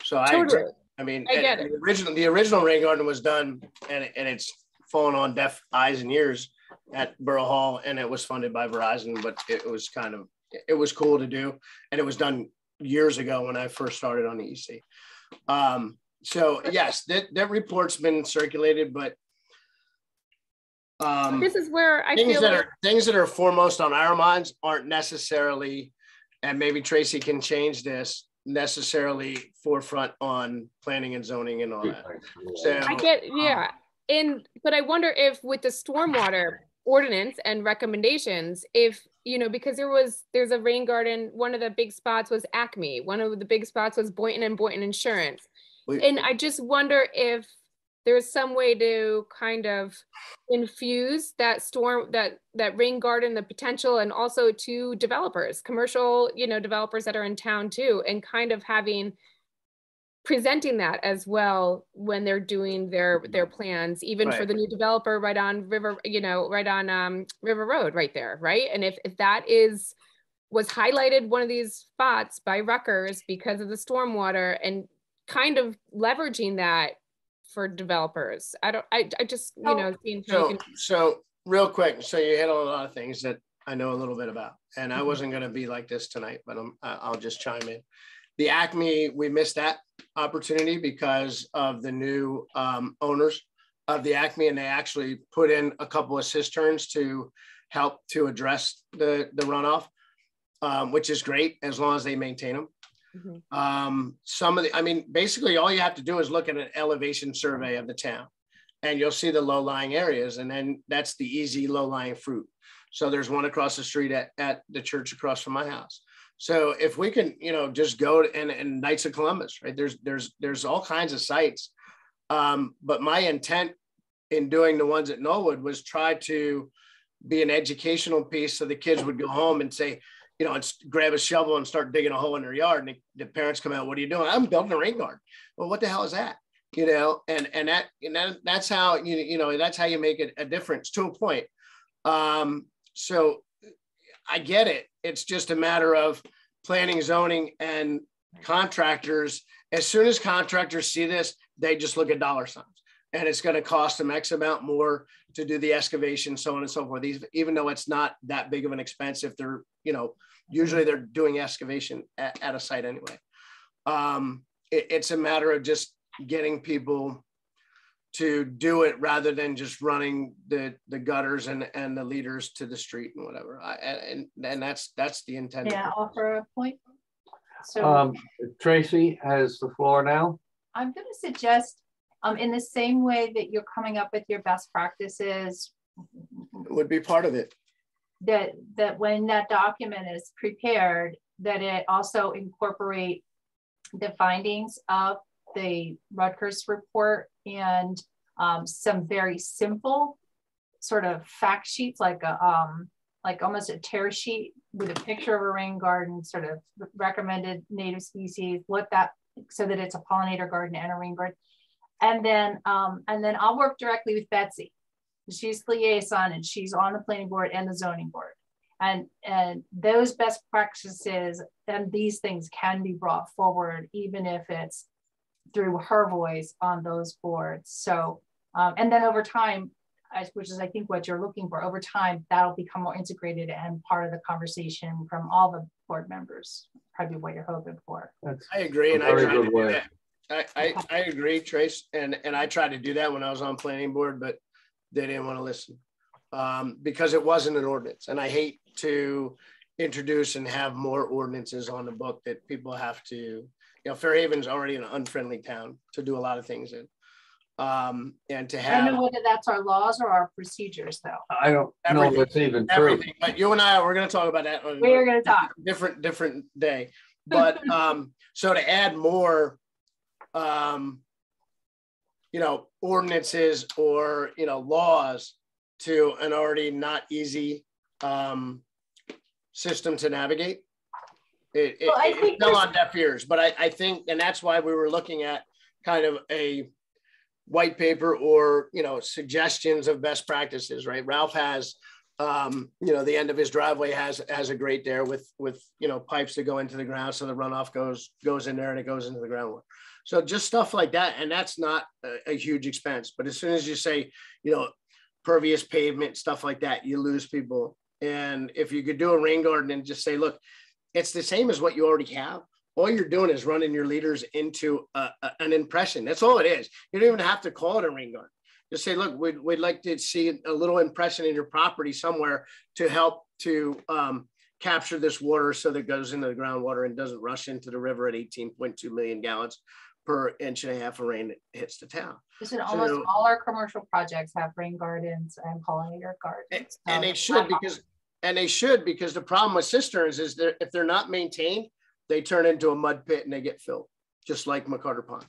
So totally. I mean, I get it. The original rain garden was done, and it's fallen on deaf eyes and ears at Borough Hall, and it was funded by Verizon, but it was cool to do, and it was done years ago when I first started on the EC. So yes, that report's been circulated, but this is where I things feel things that are foremost on our minds aren't necessarily, and maybe Tracy can change this, necessarily forefront on planning and zoning and all that. So I get, yeah. But I wonder if with the stormwater ordinance and recommendations, if, you know, because there's a rain garden, one of the big spots was Acme, one of the big spots was Boynton and Boynton Insurance. And I just wonder if there's some way to kind of infuse that that rain garden, the potential, and also to developers, commercial, you know, developers that are in town too, and kind of having presenting that as well when they're doing their plans, even for the new developer right on River, right on River Road right there, right? And if that was highlighted one of these spots by Rutgers because of the stormwater, and kind of leveraging that for developers. I just, seeing how you can. So real quick, so you hit on a lot of things that I know a little bit about, and I wasn't going to be like this tonight, but I'll just chime in. The Acme, we missed that opportunity because of the new owners of the Acme, and they actually put in a couple of cisterns to help to address the runoff, which is great as long as they maintain them. Basically all you have to do is look at an elevation survey of the town, and you'll see the low-lying areas, and then that's the easy low-lying fruit. So there's one across the street at the church across from my house. So if we can, just go to, and Knights of Columbus, right? There's all kinds of sites. But my intent in doing the ones at Knollwood was try to be an educational piece, so the kids would go home and say, and grab a shovel and start digging a hole in their yard. And the parents come out, "What are you doing?" "I'm building a rain garden." "Well, what the hell is that?" That's how, that's how you make it a difference to a point. So I get it. It's just a matter of planning, zoning, and contractors. As soon as contractors see this, they just look at dollar signs, and it's going to cost them X amount more to do the excavation, so on and so forth. Even though it's not that big of an expense, if they're, usually they're doing excavation at a site anyway. It's a matter of just getting people to do it rather than just running the gutters and the leaders to the street and whatever. And that's the intent. Yeah, offer a point. So Tracy has the floor now. I'm going to suggest, in the same way that you're coming up with your best practices, would be part of it. That when that document is prepared, that it also incorporate the findings of the Rutgers report and some very simple sort of fact sheets, like almost a tear sheet with a picture of a rain garden, sort of recommended native species, so that it's a pollinator garden and a rain garden. And then I'll work directly with Betsy. She's the liaison, and she's on the planning board and the zoning board. And those best practices and these things can be brought forward, even if it's through her voice on those boards. So, and then over time, which is I think what you're looking for, over time, that'll become more integrated and part of the conversation from all the board members, probably what you're hoping for. I agree. And I agree, Trace. And I tried to do that when I was on planning board, but they didn't want to listen because it wasn't an ordinance. And I hate to introduce and have more ordinances on the book that people have to, Fairhaven's already an unfriendly town to do a lot of things in. And to have, I don't know whether that's our laws or our procedures, though. I don't know if it's even true. But you and I, we're going to talk about that. We're going to talk different day. But so to add more, ordinances or laws to an already not easy system to navigate, it fell on deaf ears. But I think, and that's why we were looking at kind of a white paper or, suggestions of best practices, right? Ralph has, the end of his driveway has a grate there with pipes that go into the ground. So the runoff goes in there and it goes into the groundwater. So just stuff like that. And that's not a huge expense, but as soon as you say, pervious pavement, stuff like that, you lose people. And if you could do a rain garden and just say, look, it's the same as what you already have. All you're doing is running your leaders into an impression. That's all it is. You don't even have to call it a rain garden. Just say, look, we'd like to see a little impression in your property somewhere to help to capture this water so that it goes into the groundwater and doesn't rush into the river at 18.2 million gallons per inch and a half of rain that hits the town. Listen, almost all our commercial projects have rain gardens and pollinator gardens. And they should because the problem with cisterns is that if they're not maintained, they turn into a mud pit and they get filled, just like Bacardi Pond.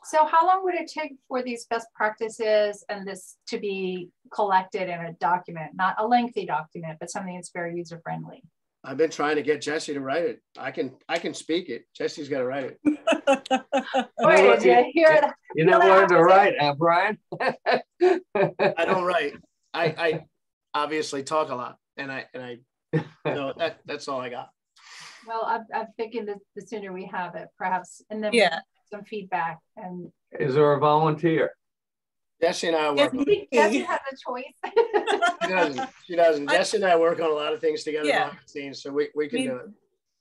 So how long would it take for these best practices and this to be collected in a document, not a lengthy document, but something that's very user-friendly? I've been trying to get Jesse to write it. I can speak it. Jesse's got to write it. Wait, did you hear that? You know what to write, Brian? I don't write. I obviously talk a lot, and I so that's all I got. Well, I'm thinking that the sooner we have it, perhaps, and then some feedback. And is there a volunteer? Jesse and I work. Jesse has a choice. She doesn't. Jesse and I work on a lot of things together behind the scenes, so we can do it.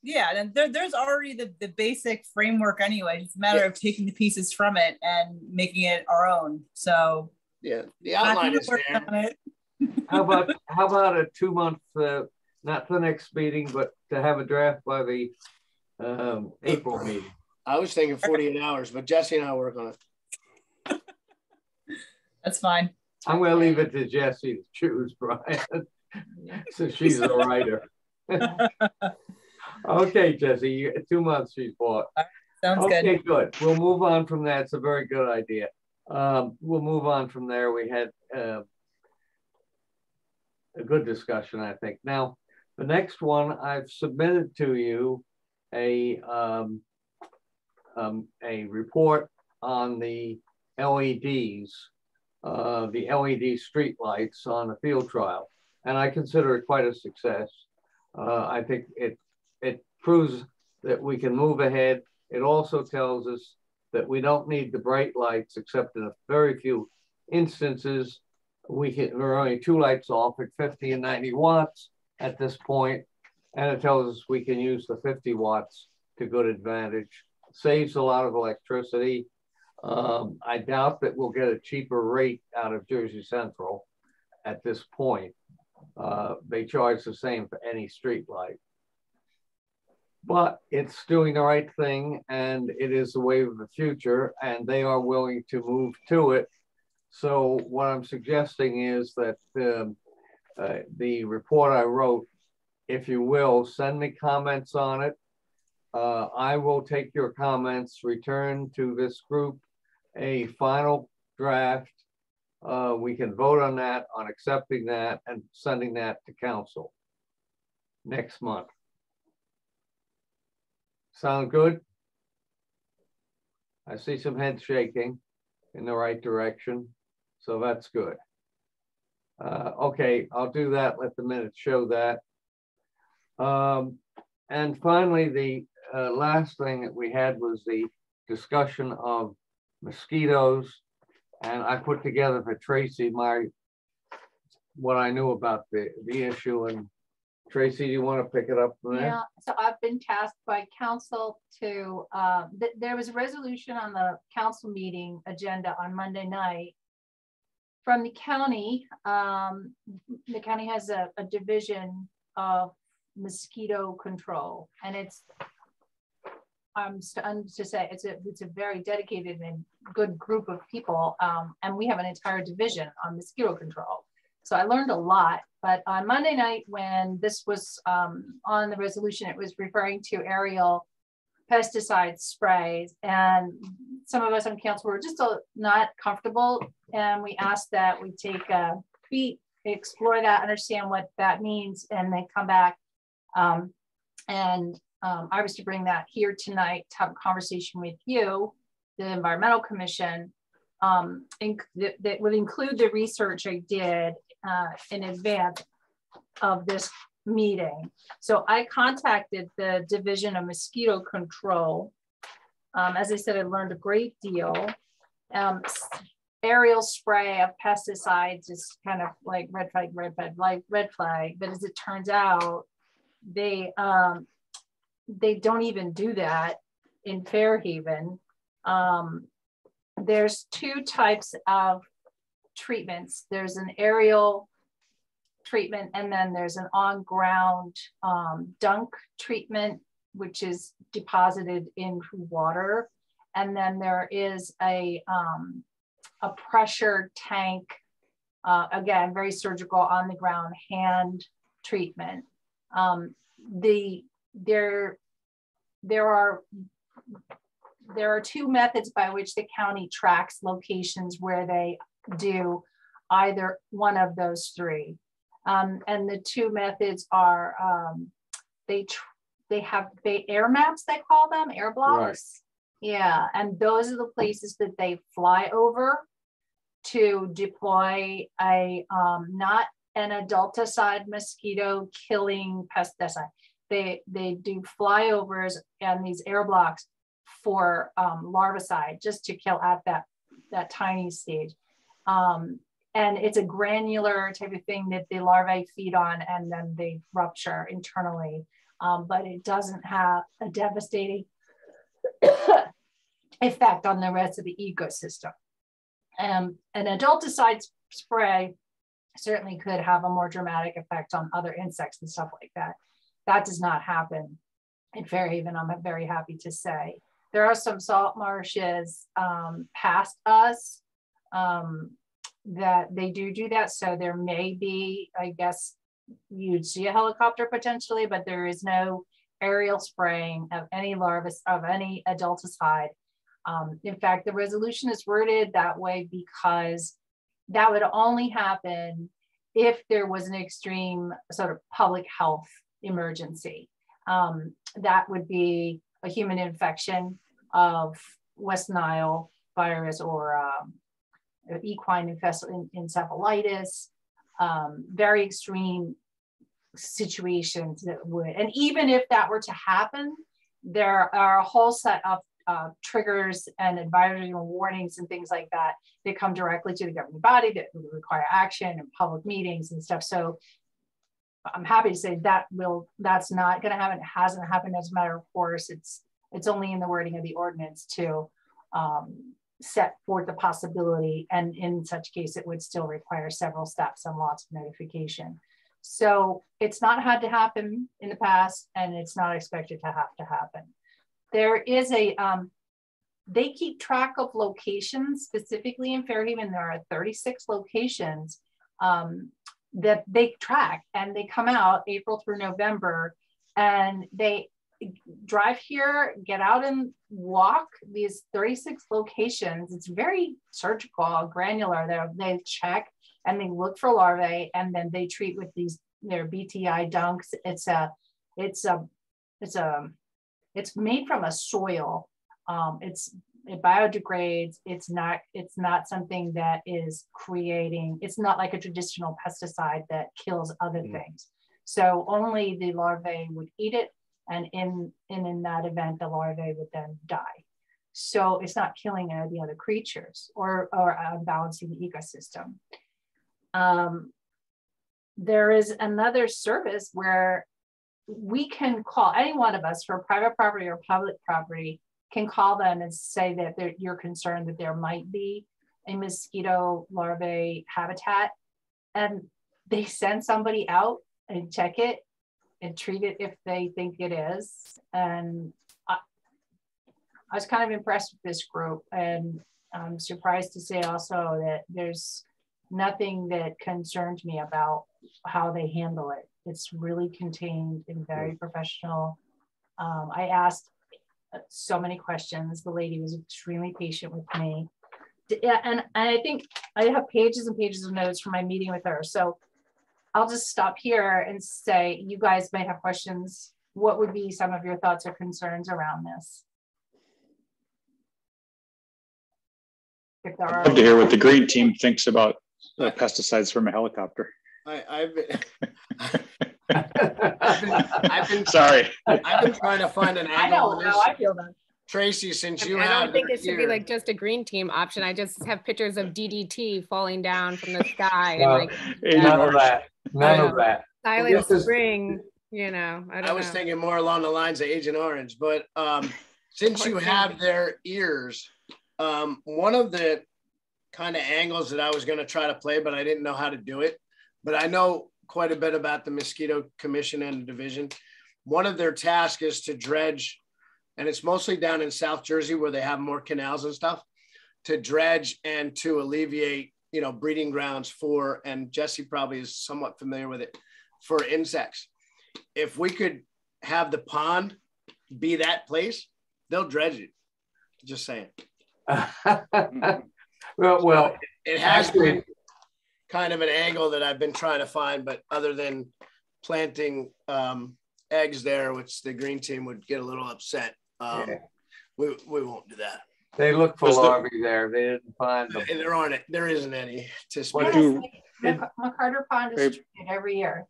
Yeah, and there's already the basic framework anyway. It's a matter of taking the pieces from it and making it our own. So yeah, the outline is there. How about a 2-month, not the next meeting, but to have a draft by the April meeting? I was thinking 48 hours, but Jesse and I work on it. That's fine. I'm going to leave it to Jesse to choose, Brian, so she's a writer. Okay, Jesse, 2 months she's bought. Sounds good. Okay, good. We'll move on from that. It's a very good idea. We'll move on from there. We had a good discussion, I think. Now, the next one, I've submitted to you a report on the LEDs, the LED street lights on the field trial, and I consider it quite a success. I think it proves that we can move ahead. It also tells us that we don't need the bright lights, except in a very few instances. We're only 2 lights off at 50 and 90 watts at this point, and it tells us we can use the 50 watts to good advantage. Saves a lot of electricity. I doubt that we'll get a cheaper rate out of Jersey Central at this point. They charge the same for any street light. But it's doing the right thing, and it is the wave of the future, and they are willing to move to it. So what I'm suggesting is that the report I wrote, if you will, send me comments on it. I will take your comments, return to this group a final draft. We can vote on that, on accepting that and sending that to council next month. Sound good? I see some head shaking in the right direction, so that's good. Okay, I'll do that, let the minutes show that. And finally, the last thing that we had was the discussion of mosquitoes, and I put together for Tracy what I knew about the issue. And Tracy, do you want to pick it up from there? Yeah, so I've been tasked by council to, there was a resolution on the council meeting agenda on Monday night from the county. The county has a division of mosquito control, and it's, I'm to say it's a very dedicated and good group of people, and we have an entire division on mosquito control. So I learned a lot. But on Monday night, when this was on the resolution, it was referring to aerial pesticide sprays, and some of us on council were just not comfortable, and we asked that we take explore that, understand what that means, and then come back. I was to bring that here tonight to have a conversation with you, the Environmental Commission, that would include the research I did in advance of this meeting. So I contacted the Division of Mosquito Control. As I said, I learned a great deal. Aerial spray of pesticides is kind of like red flag, but as it turns out, they don't even do that in Fairhaven. There's 2 types of treatments. There's an aerial treatment, and then there's an on-ground dunk treatment, which is deposited into water. And then there is a pressure tank, again, very surgical, on the ground hand treatment. There are 2 methods by which the county tracks locations where they do either one of those 3. And the 2 methods are they have air maps, they call them air blocks. Right. Yeah, and those are the places that they fly over to deploy a not an adulticide mosquito killing pesticide. They do flyovers and these air blocks for larvicide, just to kill at that tiny stage. And it's a granular type of thing that the larvae feed on, and then they rupture internally. But it doesn't have a devastating effect on the rest of the ecosystem. An adulticide spray certainly could have a more dramatic effect on other insects and stuff like that. That does not happen in Fairhaven, I'm very happy to say. There are some salt marshes past us that they do that. So there may be, I guess, you'd see a helicopter potentially, but there is no aerial spraying of any larvae, of any adulticide. In fact, the resolution is worded that way because that would only happen if there was an extreme sort of public health emergency. That would be a human infection of West Nile virus or equine encephalitis, very extreme situations that would, and even if that were to happen, there are a whole set of triggers and advisory and warnings and things like that that come directly to the governing body that would require action and public meetings and stuff. So I'm happy to say that's not going to happen. It hasn't happened as a matter of course. It's only in the wording of the ordinance to set forth the possibility, and in such case it would still require several steps and lots of notification. So it's not had to happen in the past, and it's not expected to have to happen. There is they keep track of locations, specifically in Fairhaven. There are 36 locations that they track, and they come out April through November, and they drive here, get out and walk these 36 locations. It's very surgical, granular. They check and they look for larvae, and then they treat with their BTI dunks. It's made from a soil. It biodegrades. It's not something that is creating. It's not like a traditional pesticide that kills other things. So only the larvae would eat it, and in that event, the larvae would then die. So it's not killing any of the other creatures or balancing the ecosystem. There is another service where we can call, any one of us, for private property or public property, can call them and say that you're concerned that there might be a mosquito larvae habitat, and they send somebody out and check it and treat it if they think it is. And I was kind of impressed with this group, and I'm surprised to say also that there's nothing that concerns me about how they handle it. It's really contained and very professional. I asked so many questions. The lady was extremely patient with me. And I think I have pages and pages of notes from my meeting with her. So I'll just stop here and say, you guys might have questions. What would be some of your thoughts or concerns around this? If there are. I'd love to hear what the green team thinks about pesticides from a helicopter. I've been Sorry. I've been trying to find an angle on this. I feel that. Tracy, since you I have don't think it should here, be like just a green team option. I just have pictures of DDT falling down from the sky No, and like none of that. None of that. silent This is- spring, you know. I was know. thinking more along the lines of Agent Orange, but since you have their ears, one of the kind of angles that I was going to try to play, but I didn't know how to do it. But I know quite a bit about the Mosquito Commission and the division. One of their tasks is to dredge, and it's mostly down in South Jersey where they have more canals and stuff, to dredge and to alleviate, breeding grounds for, and Jesse probably is somewhat familiar with it, for insects. If we could have the pond be that place, they'll dredge it. Just saying. well, it has been kind of an angle that I've been trying to find, but other than planting eggs there, which the green team would get a little upset. Yeah. We won't do that. They look for larvae there. They didn't find them. And there isn't any to speak. McCarter Pond is treated every year.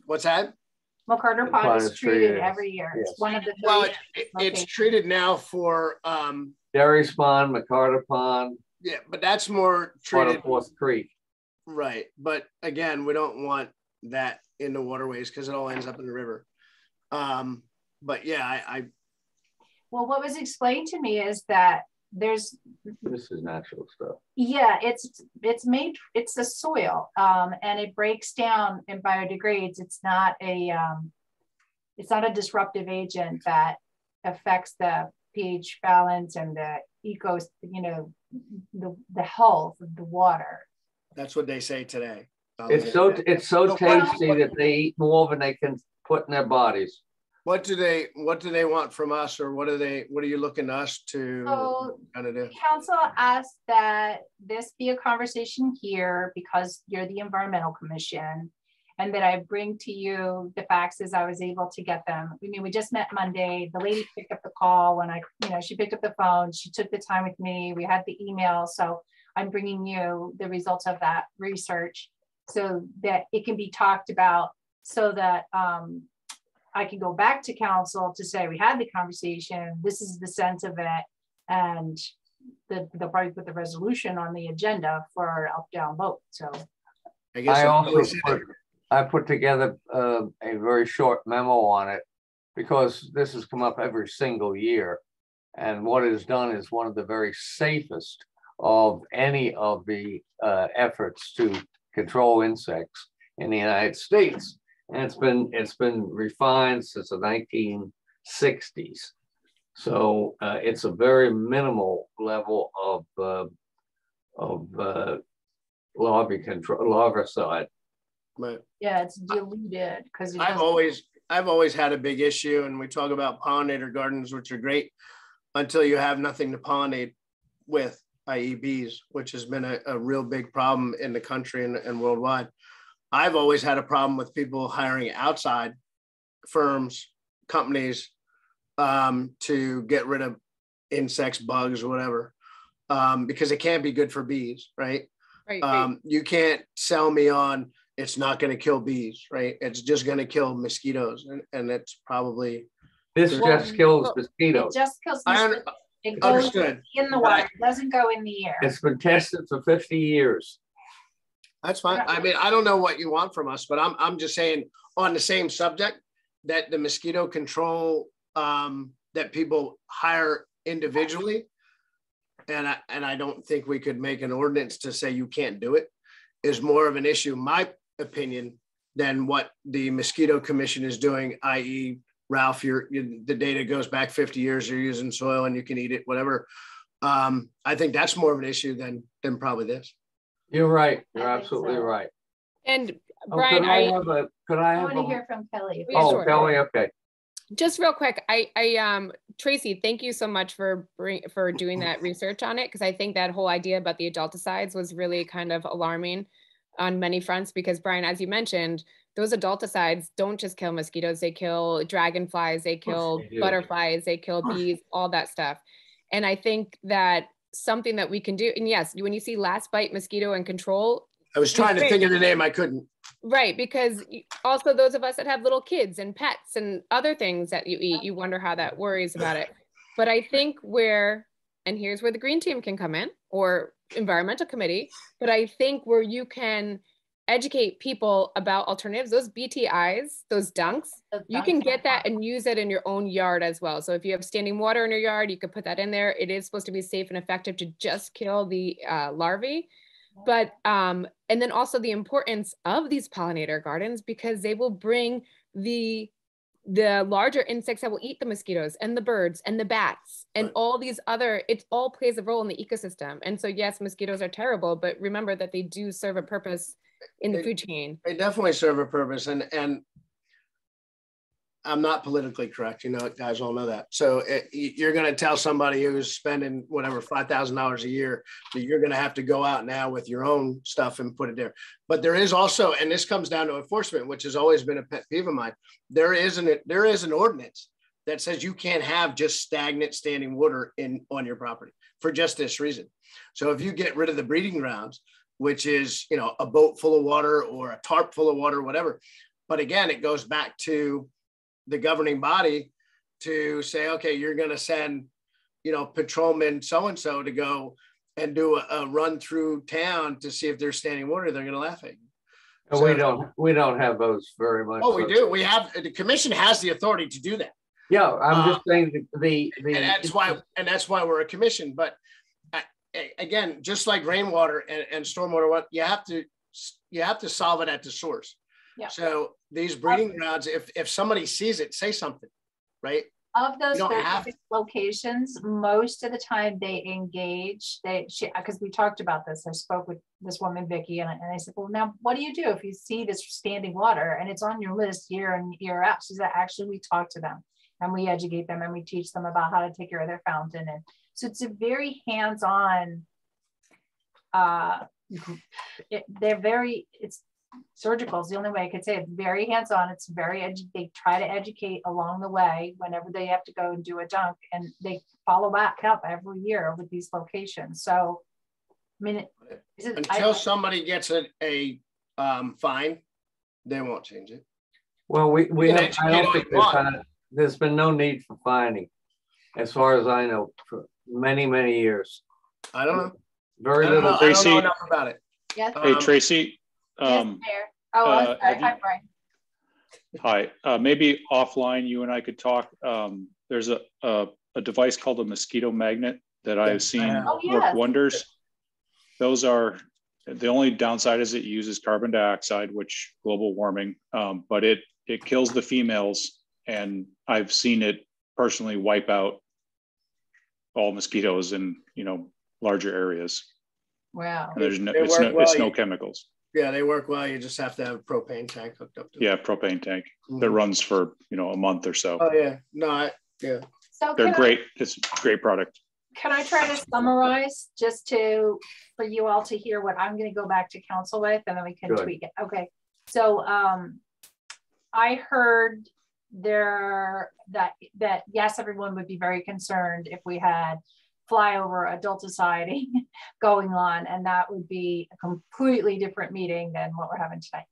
What's that? McCarter Pond is treated every year. Yes. It's one of the well, it's treated now for Dairy Pond, McCarter Pond. Yeah, but that's more treated. Fourth Creek. Right. But again, we don't want that in the waterways because it all ends up in the river. But yeah, I well, what was explained to me is that this is natural stuff. Yeah, it's the soil, and it breaks down and biodegrades. It's not a disruptive agent that affects the pH balance and the the health of the water. That's what they say today. It's so tasty that they eat more than they can put in their bodies. What do they want from us, or what are you looking to us to kind of do? Council asked that this be a conversation here because you're the Environmental Commission, and that I bring to you the facts as I was able to get them. I mean, we just met Monday. The lady picked up the call when she picked up the phone. She took the time with me. We had the email. So I'm bringing you the results of that research so that it can be talked about, so that I can go back to council to say, we had the conversation, this is the sense of it, and they'll probably put the resolution on the agenda for our up-down vote. So I guess I put together a very short memo on it because this has come up every single year. And what it has done is one of the very safest of any of the efforts to control insects in the United States. And it's been refined since the 1960s. So it's a very minimal level of larvicide. Right. Yeah, it's diluted because I've always had a big issue, and we talk about pollinator gardens, which are great until you have nothing to pollinate with, i.e. bees, which has been a real big problem in the country and worldwide. I've always had a problem with people hiring outside firms, companies to get rid of insects, bugs, or whatever, because it can't be good for bees, right? Right. You can't sell me on it's not going to kill bees, right? It's just going to kill mosquitoes, and it's probably just kills mosquitoes. It just kills mosquitoes. It goes Understood. in the water. It doesn't go in the air. It's been tested for 50 years. That's fine. I mean, I don't know what you want from us, but I'm just saying on the same subject that the mosquito control that people hire individually, and I don't think we could make an ordinance to say you can't do it, is more of an issue, my opinion, than what the Mosquito Commission is doing, i.e. Ralph, the data goes back 50 years, you're using soil and you can eat it, whatever. I think that's more of an issue than probably this. You're right. You're absolutely right. And Brian, could I want to hear from Kelly. Oh, sure. Kelly, okay. Just real quick, Tracy, thank you so much for doing that research on it, because I think that whole idea about the adulticides was really kind of alarming on many fronts, because Brian, as you mentioned, those adulticides don't just kill mosquitoes, they kill dragonflies, they kill butterflies, they kill bees, all that stuff. And I think that something that we can do, and yes, when you see last bite mosquito and control. I was trying to think of the name, I couldn't. Right, because also those of us that have little kids and pets and other things that you eat, you wonder how that worries about it. But I think and here's where the green team can come in, or environmental committee, but I think where you can educate people about alternatives, those BTIs, those dunks, you can get that and use it in your own yard as well. So if you have standing water in your yard, you could put that in there. It is supposed to be safe and effective to just kill the larvae. But, and then also the importance of these pollinator gardens, because they will bring the larger insects that will eat the mosquitoes and the birds and the bats and all these other, it all plays a role in the ecosystem. And so yes, mosquitoes are terrible, but remember that they do serve a purpose in the food chain. They definitely serve a purpose. And I'm not politically correct. You know, guys all know that. So you're going to tell somebody who's spending whatever $5,000 a year that you're going to have to go out now with your own stuff and put it there. But there is also, and this comes down to enforcement, which has always been a pet peeve of mine. There is an ordinance that says you can't have just stagnant standing water on your property for just this reason. So if you get rid of the breeding grounds, which is, you know, a boat full of water or a tarp full of water, whatever. But again, it goes back to the governing body to say, okay, you're going to send, you know, patrolman so-and-so to go and do a run through town to see if there's standing water. They're going to laugh at you. So, we don't have those very much. Oh, we do. We have, the commission has the authority to do that. Yeah, I'm just saying and that's why we're a commission. But again, just like rainwater and stormwater, you have to solve it at the source. Yeah. So these breeding grounds, if somebody sees it, say something, right? Of those locations, most of the time they engage. Because we talked about this. I spoke with this woman, Vicky, and I said, well, now what do you do if you see this standing water and it's on your list year in, year out? She said, actually, we talk to them and we educate them and we teach them about how to take care of their fountain. And so it's a very hands-on, it's surgical is the only way I could say it. It's very hands-on. It's very, they try to educate along the way whenever they have to go and do a dunk, and they follow back up every year with these locations. So, I mean, until somebody gets a fine, they won't change it. Well, we have, I don't think there's been no need for fining, as far as I know, for many, many years. I don't know. Very little. Tracy, I don't know enough about it. Yes. Hey, Tracy. Yes, Mayor. Oh, hi, Brian. Hi. Maybe offline, you and I could talk. There's a device called a mosquito magnet that I've seen work wonders. Those are, the only downside is it uses carbon dioxide, which global warming, but it kills the females, and I've seen it personally wipe out all mosquitoes in, you know, larger areas. Wow. And there's it's no chemicals. Yeah, they work well. You just have to have a propane tank hooked up to them. Yeah, propane tank that runs for, you know, a month or so. Oh yeah, no, yeah. So they're great. It's a great product. Can I try to summarize just for you all to hear what I'm going to go back to council with, and then we can tweak it. Okay. So I heard that yes, everyone would be very concerned if we had flyover adulticide going on, and that would be a completely different meeting than what we're having tonight.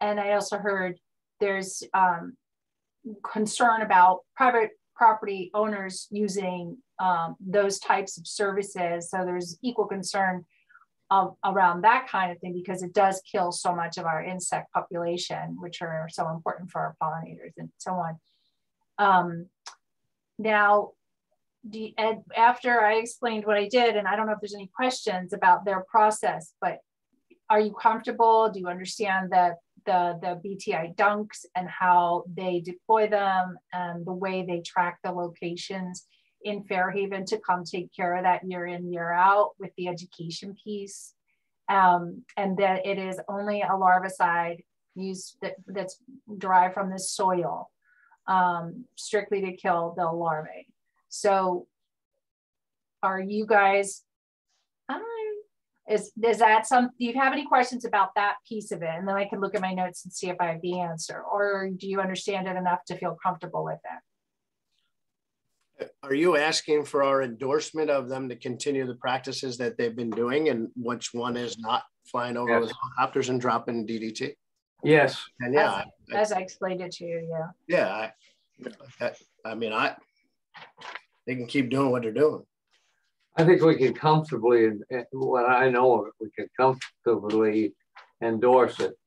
And I also heard there's concern about private property owners using those types of services. So there's equal concern around that kind of thing, because it does kill so much of our insect population, which are so important for our pollinators and so on. Now, after I explained what I did, and I don't know if there's any questions about their process, but are you comfortable? Do you understand that the BTI dunks and how they deploy them and the way they track the locations in Fairhaven to come take care of that year in, year out with the education piece, and that it is only a larvicide used that's derived from the soil, strictly to kill the larvae. So are you guys, is that some, do you have any questions about that piece of it? And then I can look at my notes and see if I have the answer, or do you understand it enough to feel comfortable with it? Are you asking for our endorsement of them to continue the practices that they've been doing, and which one is not flying over with helicopters and dropping DDT? Yes. And yeah, as I explained it to you, yeah. Yeah, I mean, they can keep doing what they're doing. I think we can comfortably, what I know of it, we can comfortably endorse it.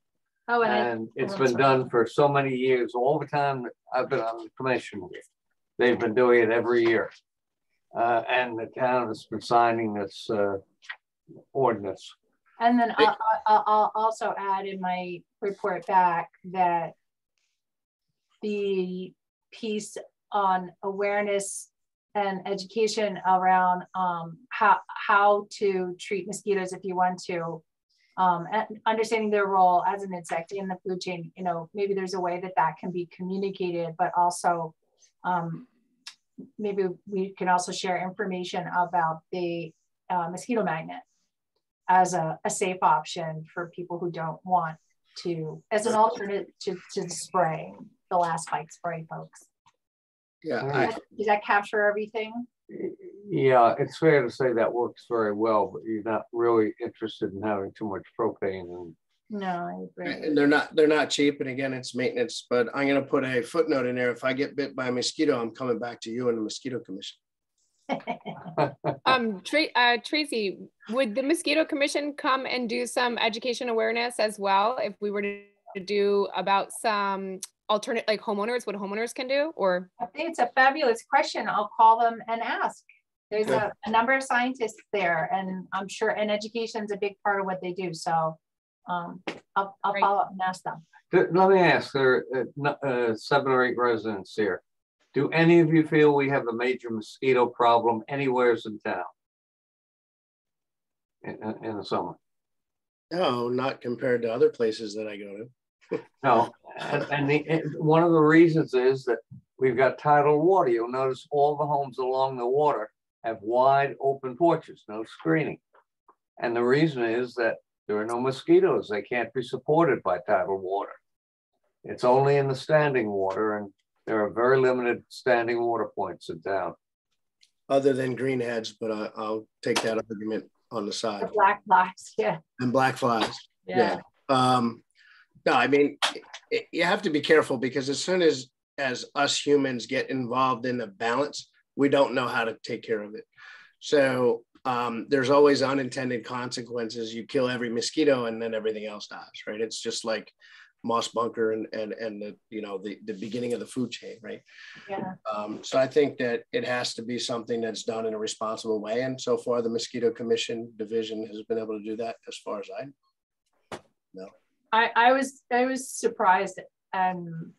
Oh, and it's been done for so many years. All the time I've been on the commission, they've been doing it every year. And the town has been signing this ordinance. And then I'll also add in my report back that the piece on awareness and education around how to treat mosquitoes if you want to and understanding their role as an insect in the food chain, you know, maybe there's a way that that can be communicated, but also maybe we can also share information about the mosquito magnet as a safe option for people who don't want to, as an alternate to spraying, the last bite spray, folks. Yeah. Does that capture everything? Yeah, it's fair to say that works very well, but you're not really interested in having too much propane. And no, I agree. And they're not cheap. And again, it's maintenance, but I'm going to put a footnote in there. If I get bit by a mosquito, I'm coming back to you and the mosquito commission. Tracy, would the mosquito commission come and do some education awareness as well if we were to do about some alternate, like homeowners, what homeowners can do? Or I think it's a fabulous question. I'll call them and ask. There's a number of scientists there, and I'm sure, and education is a big part of what they do. So I'll follow up and ask them. let me ask, there are 7 or 8 residents here. Do any of you feel we have a major mosquito problem anywhere in town in the summer? No, not compared to other places that I go to. No, and one of the reasons is that we've got tidal water. You'll notice all the homes along the water have wide open porches, no screening. And the reason is that there are no mosquitoes. They can't be supported by tidal water. It's only in the standing water, and there are very limited standing water points in town. Other than greenheads, but I'll take that argument on the side. The black flies, yeah. And black flies, yeah. No, I mean, you have to be careful, because as soon as us humans get involved in the balance, we don't know how to take care of it. So there's always unintended consequences. You kill every mosquito and then everything else dies, right? It's just like Moss Bunker and the, you know, the beginning of the food chain, right? Yeah. So I think that it has to be something that's done in a responsible way. And so far the Mosquito Commission division has been able to do that, as far as I know. I was surprised and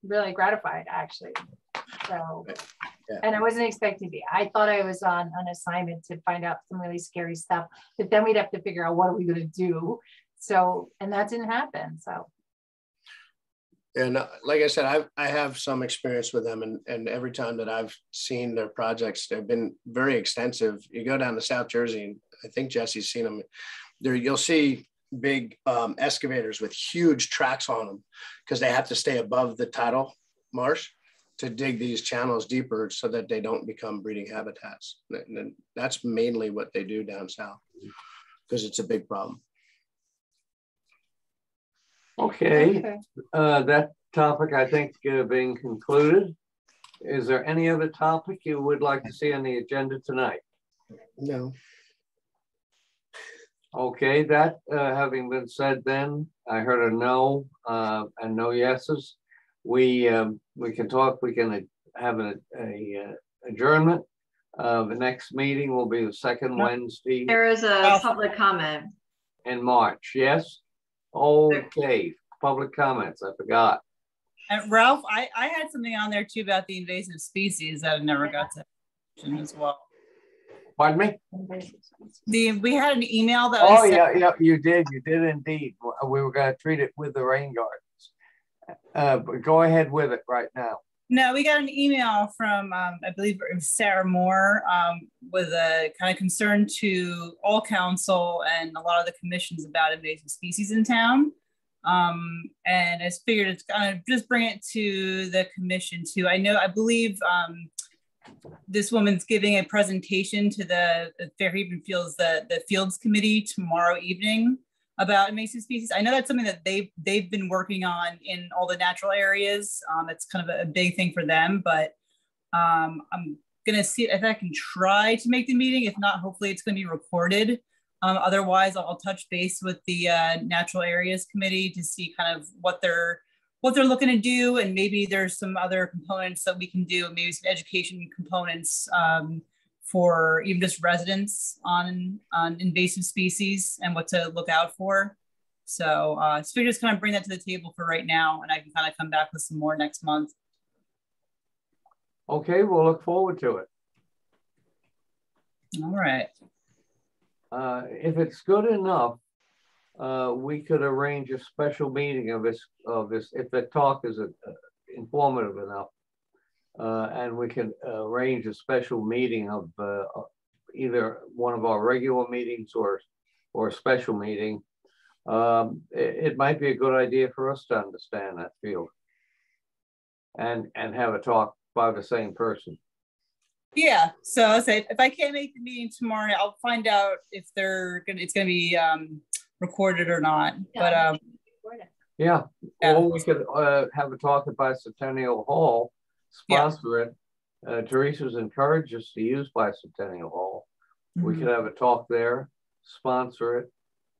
really gratified, actually. So, yeah. And I wasn't expecting to be. I thought I was on an assignment to find out some really scary stuff, but then we'd have to figure out what are we going to do. So, and that didn't happen. So, and like I said, I have some experience with them, and every time that I've seen their projects, they've been very extensive. You go down to South Jersey, and I think Jesse's seen them there. You'll see big excavators with huge tracks on them, because they have to stay above the tidal marsh to dig these channels deeper so that they don't become breeding habitats. And that's mainly what they do down south, because it's a big problem. Okay, that topic, I think, being concluded. Is there any other topic you would like to see on the agenda tonight? No. Okay, that having been said, then I heard a no and no yeses. We can talk. We can have a adjournment. The next meeting will be the second Wednesday. There is a public comment in March. Yes. Okay. Public comments. I forgot. And Ralph, I had something on there too about the invasive species that I never got to mention as well. Pardon me? We had an email that yeah, you did indeed. We were going to treat it with the rain gardens. But go ahead with it right now. No, we got an email from, I believe it was Sarah Moore, with a kind of concern to all council and a lot of the commissions about invasive species in town. And I figured it's kind of just bring it to the commission too. I believe this woman's giving a presentation to the Fairhaven Fields, the Fields Committee tomorrow evening about invasive species. I know that's something that they've been working on in all the natural areas. It's kind of a big thing for them, but I'm gonna see if I can try to make the meeting. If not, hopefully it's gonna be recorded. Otherwise, I'll touch base with the Natural Areas Committee to see kind of what they're looking to do, and maybe there's some other components that we can do, maybe some education components for even just residents on invasive species and what to look out for. So we just kind of bring that to the table for right now, and I can kind of come back with some more next month. Okay, we'll look forward to it. All right. If it's good enough, we could arrange a special meeting of this, if the talk is informative enough. And we can arrange a special meeting of either one of our regular meetings or a special meeting. It might be a good idea for us to understand that field and have a talk by the same person. Yeah, so I said, if I can't make the meeting tomorrow, I'll find out if it's gonna be recorded or not. Yeah, But yeah, or we could have a talk at Bicentennial Hall, sponsor it. Teresa's encouraged us to use Bicentennial Hall. We could have a talk there, sponsor it,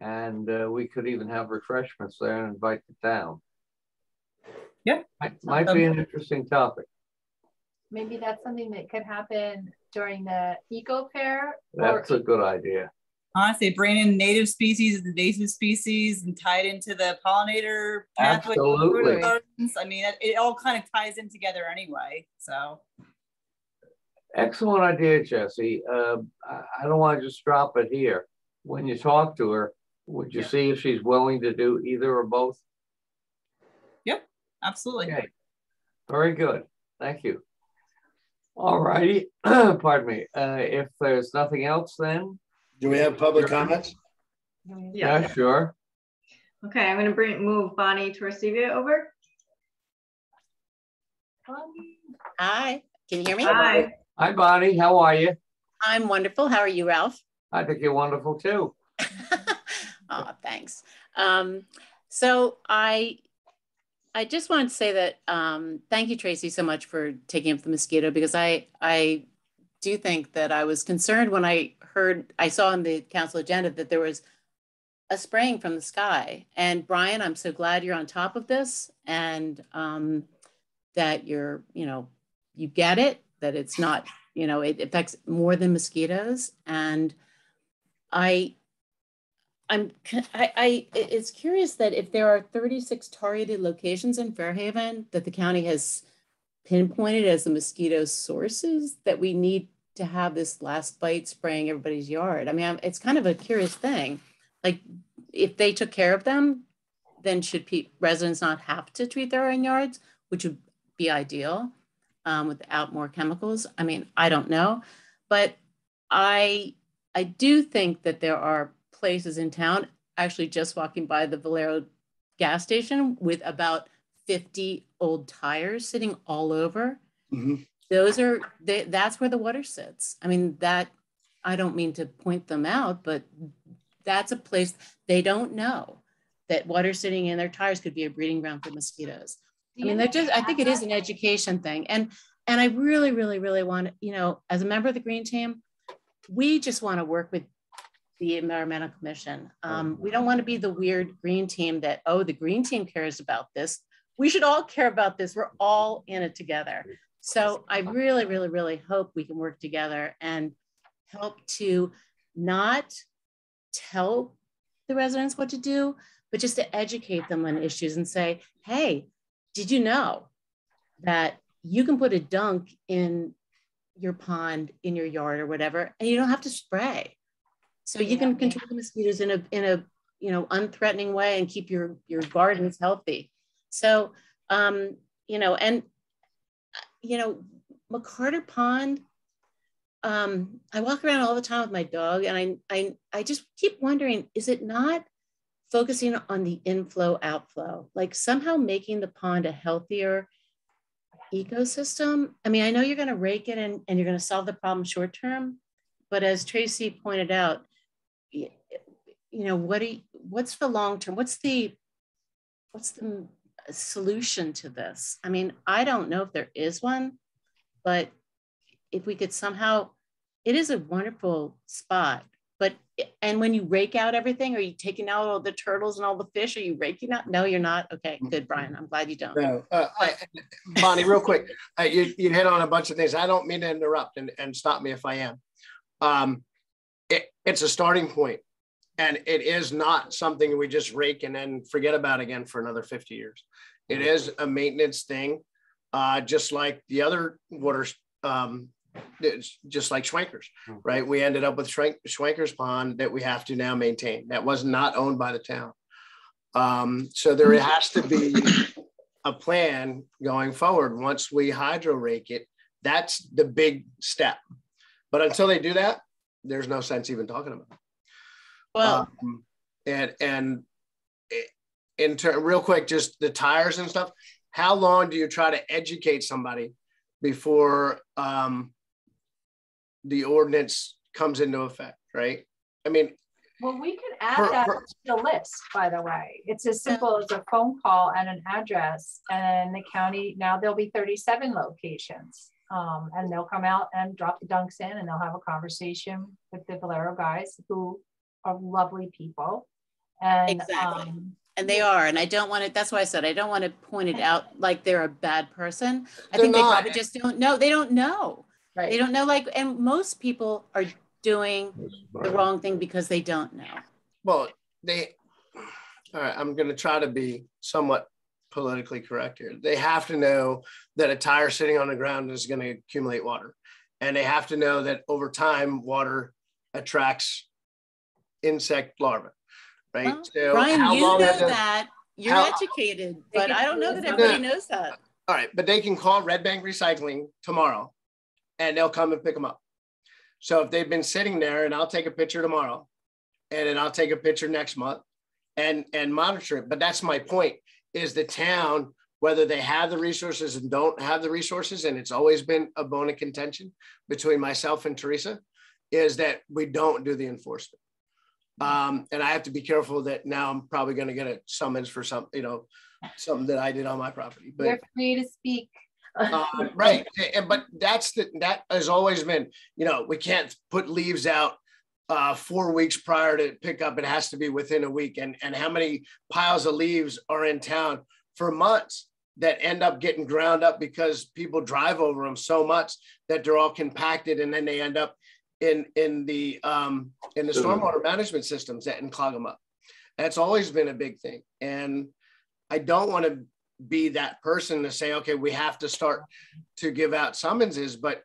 and we could even have refreshments there and invite the town. Yeah, might be an interesting topic. Maybe that's something that could happen during the eco fair. That's a good idea. Honestly, bring in native species and invasive species and tie it into the pollinator pathway. Absolutely. I mean, it all kind of ties in together anyway. So excellent idea, Jesse. I don't want to just drop it here. When you talk to her, would you see if she's willing to do either or both? Yep, absolutely. Okay. Very good. Thank you. All righty. Pardon me. If there's nothing else, then. Do we have public comments? Yeah, sure. Okay, I'm going to move Bonnie Torcivia over. Hi, can you hear me? Hi. Hi, Bonnie. How are you? I'm wonderful. How are you, Ralph? I think you're wonderful too. Oh, thanks. So I just wanted to say that thank you, Tracy, so much for taking up the mosquito, because I do think that I was concerned when I saw on the council agenda that there was a spraying from the sky. And Brian, I'm so glad you're on top of this, and that you get it, that it's not, it affects more than mosquitoes. And it's curious that if there are 36 targeted locations in Fairhaven that the county has pinpointed as the mosquito sources, that we need to have this last bite spraying everybody's yard. I mean, it's kind of a curious thing. Like, if they took care of them, then should residents not have to treat their own yards, which would be ideal without more chemicals? I mean, I don't know, but I do think that there are places in town, actually just walking by the Valero gas station with about 50 old tires sitting all over. Mm-hmm. That's where the water sits. I mean, I don't mean to point them out, but that's a place they don't know that water sitting in their tires could be a breeding ground for mosquitoes. I mean, I think it is an education thing. And I really, really, really want to, as a member of the Green Team, we just want to work with the Environmental Commission. We don't want to be the weird Green Team that, the Green Team cares about this. We should all care about this. We're all in it together. So I really, really, really hope we can work together and help to not tell the residents what to do, but just to educate them on issues and say, hey, did you know that you can put a dunk in your pond, in your yard or whatever, and you don't have to spray. So you can control the mosquitoes in a unthreatening way and keep your gardens healthy. So, Bacardi Pond, I walk around all the time with my dog, and I just keep wondering, is it not focusing on the inflow outflow, like somehow making the pond a healthier ecosystem? I mean, I know you're going to rake it and you're going to solve the problem short term, but as Tracy pointed out, what's the long term? What's the solution to this? I mean, I don't know if there is one, but if we could somehow, it is a wonderful spot. And when you rake out everything, are you taking out all the turtles and all the fish? Are you raking out? No, you're not. Okay, good, Brian. I'm glad you don't. No, Bonnie, real quick, you hit on a bunch of things. I don't mean to interrupt, and stop me if I am. It's a starting point, and it is not something we just rake and then forget about again for another 50 years. It is a maintenance thing, just like the other water It's just like Schwenker's, right? We ended up with Schwenker's Pond that we have to now maintain. That was not owned by the town. So there has to be a plan going forward. Once we hydro rake it, that's the big step. But until they do that, there's no sense even talking about it. Well, Real quick, just the tires and stuff. How long do you try to educate somebody before the ordinance comes into effect, right? I mean, well, we can add that to the list, by the way. It's as simple as a phone call and an address, and the county, now there'll be 37 locations. And they'll come out and drop the dunks in, and they'll have a conversation with the Valero guys, who are lovely people. And exactly. And they are, and I don't want to, that's why I said, I don't want to point it out like they're a bad person. I think they probably just don't know. They don't know. Right. They don't know, like, and most people are doing the wrong thing because they don't know. Well, all right, I'm going to try to be somewhat politically correct here. They have to know that a tire sitting on the ground is going to accumulate water. And they have to know that over time, water attracts insect larvae, right? Well, so Brian, you know that. You're educated, but I don't know that everybody knows that. All right, but they can call Red Bank Recycling tomorrow and they'll come and pick them up. So if they've been sitting there, and I'll take a picture tomorrow, and then I'll take a picture next month and monitor it. But that's my point, is the town, whether they have the resources and don't have the resources, and it's always been a bone of contention between myself and Teresa, is that we don't do the enforcement. And I have to be careful that now I'm probably going to get a summons for something that I did on my property. But you're free to speak. Right. But that has always been, we can't put leaves out 4 weeks prior to pickup. It has to be within a week. And how many piles of leaves are in town for months that end up getting ground up because people drive over them so much that they're all compacted, and then they end up in the stormwater management systems that clog them up. That's always been a big thing. And I don't want to be that person to say, okay, we have to start to give out summonses, but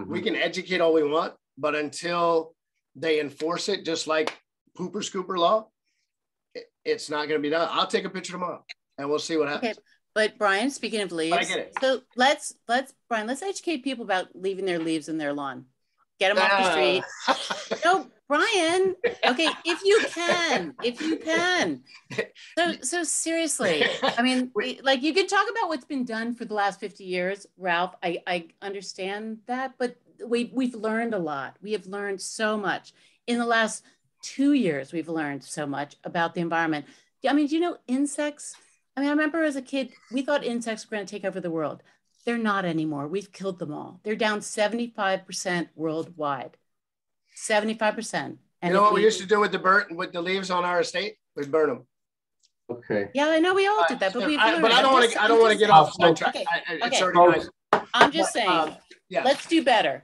we can educate all we want, but until they enforce it, just like pooper scooper law, it's not going to be done. I'll take a picture tomorrow and we'll see what happens. Okay. But Brian, speaking of leaves, I get it. So let's educate people about leaving their leaves in their lawn. Get them off the street. No, Brian. Okay, if you can. So seriously, I mean, like, you could talk about what's been done for the last 50 years, Ralph. I understand that, but we've learned a lot. We have learned so much in the last 2 years. We've learned so much about the environment. I mean, do you know insects? I mean, I remember as a kid, we thought insects were going to take over the world. They're not anymore. We've killed them all. They're down 75% worldwide. 75%. And you know what we used to do with the leaves on our estate? We'd burn them. Okay. Yeah, I know we all did that, but we've learned. But I don't want to get off track. Okay. I'm just saying. Yeah. Let's do better.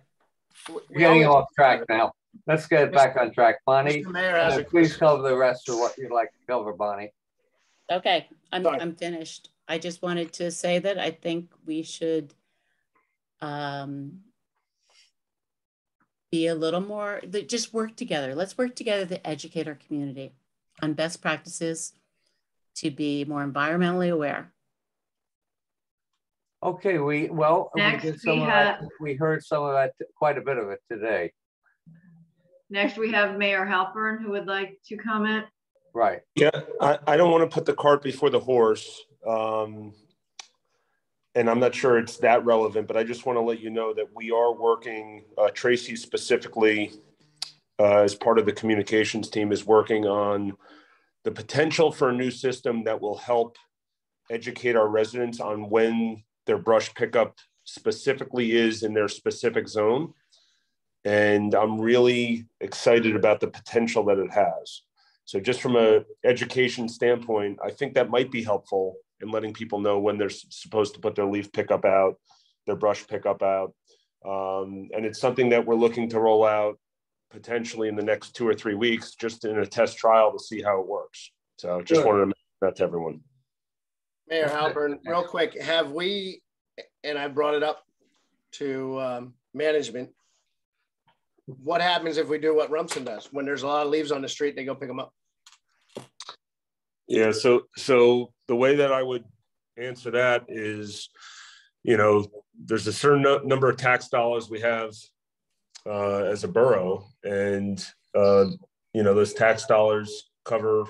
We're getting off track now. Let's get back on track, Bonnie. Mr. Mayor, please cover the rest of what you'd like to cover, Bonnie. Okay, I'm finished. I just wanted to say that I think we should be a little more, just work together. Let's work together to educate our community on best practices to be more environmentally aware. Okay, we heard some of that, quite a bit of it today. Next, we have Mayor Halpern, who would like to comment. Right. Yeah, I don't want to put the cart before the horse. And I'm not sure it's that relevant, but I just want to let you know that we are working, Tracy specifically, as part of the communications team, is working on the potential for a new system that will help educate our residents on when their brush pickup specifically is in their specific zone. And I'm really excited about the potential that it has. So just from an education standpoint, I think that might be helpful in letting people know when they're supposed to put their leaf pickup out, their brush pickup out. And it's something that we're looking to roll out potentially in the next 2 or 3 weeks, just in a test trial to see how it works. So just wanted to mention that to everyone. Mayor Halpern, real quick, have we, and I brought it up to management. What happens if we do what Rumson does? When there's a lot of leaves on the street, they go pick them up. Yeah, so the way that I would answer that is, there's a certain number of tax dollars we have as a borough, and those tax dollars cover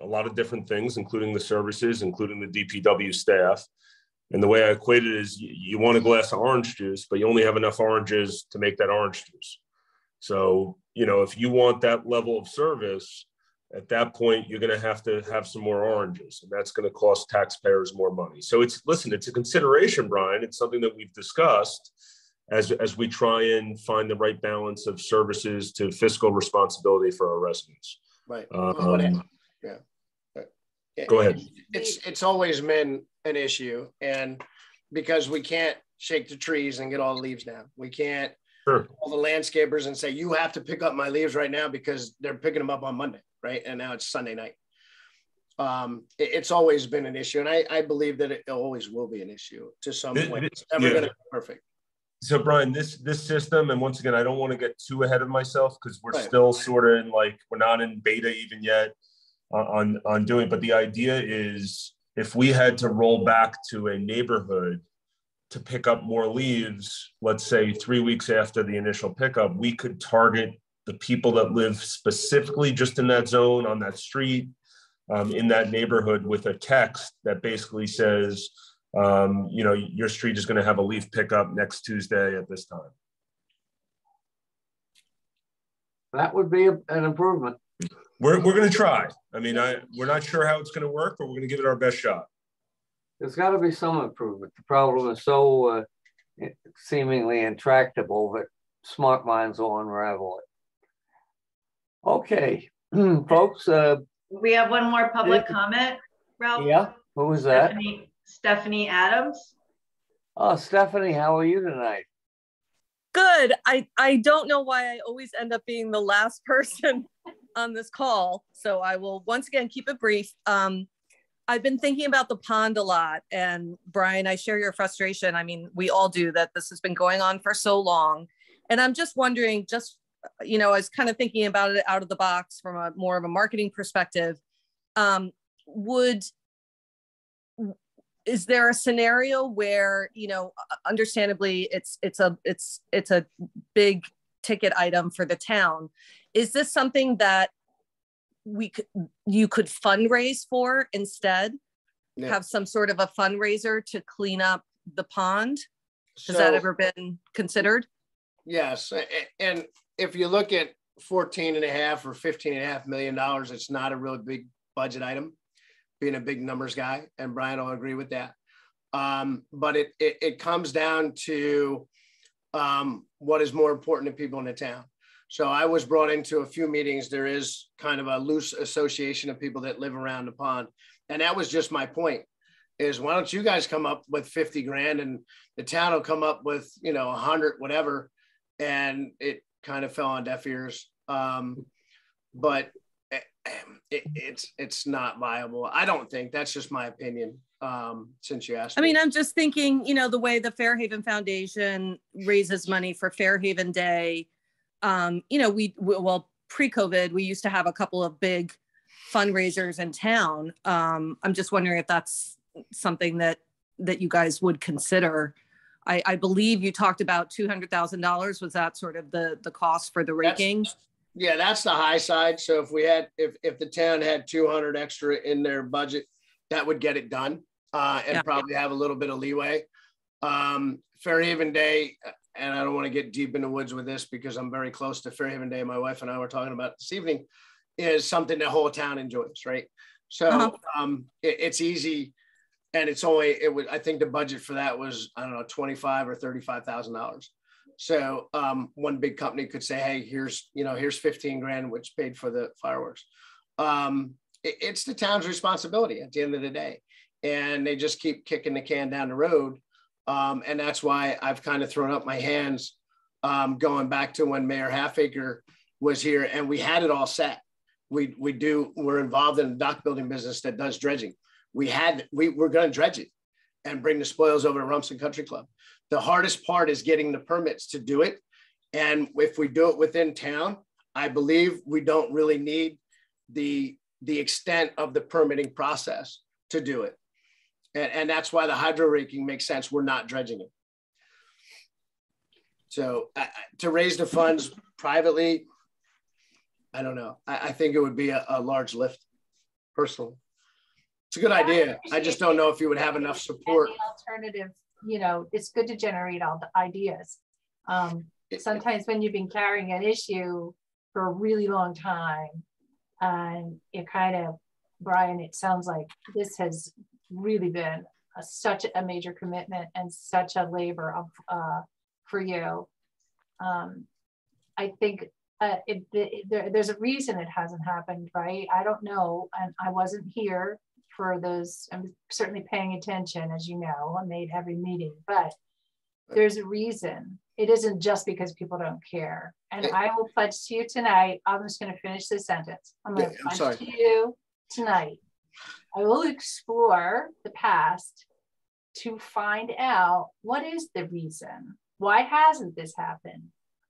a lot of different things, including the services, including the DPW staff. And the way I equate it is you want a glass of orange juice, but you only have enough oranges to make that orange juice. So, if you want that level of service, at that point, you're going to have some more oranges, and that's going to cost taxpayers more money. So it's a consideration, Brian. It's something that we've discussed as we try and find the right balance of services to fiscal responsibility for our residents. Right. Yeah. Go ahead. It's always been an issue, and because we can't shake the trees and get all the leaves down, we can't call the landscapers and say, you have to pick up my leaves right now because they're picking them up on Monday, right? And now it's Sunday night. It's always been an issue, and I believe that it always will be an issue to some point. It's never going to be perfect. So Brian, this system, and once again, I don't want to get too ahead of myself because we're still sort of in we're not in beta even yet on doing, but the idea is if we had to roll back to a neighborhood to pick up more leaves, let's say 3 weeks after the initial pickup, we could target the people that live specifically just in that zone, on that street, in that neighborhood with a text that basically says, your street is going to have a leaf pickup next Tuesday at this time. That would be an improvement. We're going to try. I mean, we're not sure how it's going to work, but we're going to give it our best shot. There's got to be some improvement. The problem is so seemingly intractable that smart minds will unravel it. Okay, folks. We have one more public comment, Ralph. Yeah, who was that? Stephanie Adams. Oh, Stephanie, how are you tonight? Good. I don't know why I always end up being the last person on this call, so I will once again keep it brief. I've been thinking about the pond a lot, and Brian, I share your frustration. I mean, we all do, that this has been going on for so long. And I'm just wondering, I was kind of thinking about it out of the box from a more of a marketing perspective. Is there a scenario where, understandably it's a big ticket item for the town? Is this something that you could fundraise for instead? Yeah. Have some sort of a fundraiser to clean up the pond? Has that ever been considered? Yes, and if you look at $14.5 or $15.5 million, it's not a really big budget item, being a big numbers guy, and Brian will agree with that. But it comes down to what is more important to people in the town. So I was brought into a few meetings. There is kind of a loose association of people that live around the pond. And that was just my point, is why don't you guys come up with 50 grand and the town will come up with, 100, whatever. And it kind of fell on deaf ears. But it's not viable. I don't think. That's just my opinion. Since you asked me. I mean, I'm just thinking, the way the Fairhaven Foundation raises money for Fairhaven Day. Pre-COVID, we used to have a couple of big fundraisers in town. I'm just wondering if that's something that you guys would consider. I believe you talked about $200,000. Was that sort of the cost for the raking? That's the high side. So if the town had 200 extra in their budget, that would get it done and probably have a little bit of leeway. Fairhaven Day, and I don't want to get deep in the woods with this because I'm very close to Fairhaven Day. My wife and I were talking about this evening, is something the whole town enjoys, right? So it's easy, and I think the budget for that was, I don't know, $25,000 or $35,000. So one big company could say, hey, here's 15 grand, which paid for the fireworks. It's the town's responsibility at the end of the day. And they just keep kicking the can down the road. And that's why I've kind of thrown up my hands going back to when Mayor Halfacre was here and we had it all set. We're involved in a dock building business that does dredging. We're going to dredge it. and bring the spoils over to Rumson Country Club. The hardest part is getting the permits to do it. And if we do it within town, I believe we don't really need the extent of the permitting process to do it. And that's why the hydro raking makes sense. We're not dredging it. So to raise the funds privately, I don't know. I think it would be a large lift, personally. It's a good idea. I just don't know if you would have enough support. And the alternative, you know, it's good to generate all the ideas. Sometimes when you've been carrying an issue for a really long time, and it kind of, Brian, it sounds like this has really been such a major commitment and such a labor of, for you. I think there's a reason it hasn't happened, right? I don't know, and I wasn't here for those. I'm certainly paying attention, as you know, I made every meeting, but there's a reason. It isn't just because people don't care. And I will pledge to you tonight, I'm just going to finish this sentence. I'm going to pledge to you tonight. I will explore the past to find out what is the reason. Why hasn't this happened?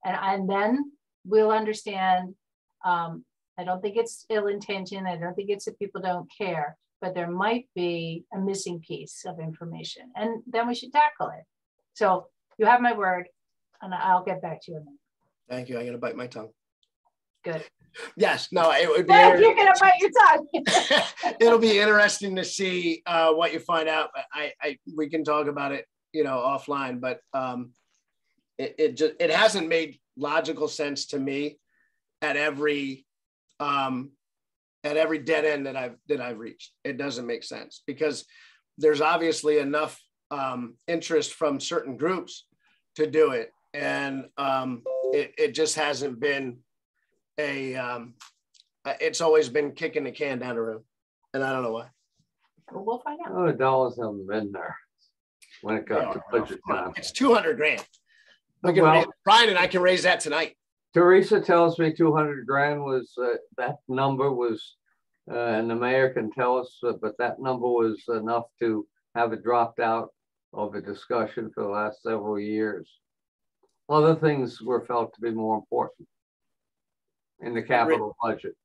And then we'll understand. I don't think it's ill intention. I don't think it's that people don't care, but there might be a missing piece of information, and then we should tackle it. So you have my word, and I'll get back to you in a minute. Thank you. I'm gonna bite my tongue. Good. Yes. No. It would be. You're gonna bite your tongue. It'll be interesting to see what you find out. We can talk about it, you know, offline. But it hasn't made logical sense to me at every dead end that I've reached. It doesn't make sense because there's obviously enough interest from certain groups to do it, and it just hasn't been it's always been kicking the can down the road, and I don't know why. Well, we'll find out. Oh, the dollars haven't been there when it got to budget time. It's $200,000. Brian and I can raise that tonight. Teresa tells me 200 grand was that number was, and the mayor can tell us, but that number was enough to have it dropped out of the discussion for the last several years. Other things were felt to be more important in the capital budget.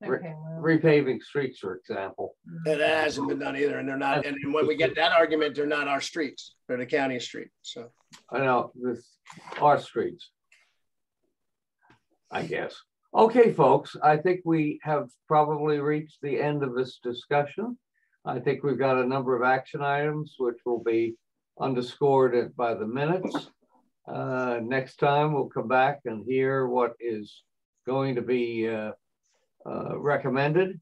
Okay, well. Repaving streets, for example. That hasn't been done either, and they're not. And when we get that argument, they're not our streets; they're the county street. So I know this our streets, I guess. Okay, folks, I think we have probably reached the end of this discussion. I think we've got a number of action items which will be underscored by the minutes. Next time we'll come back and hear what is going to be recommended,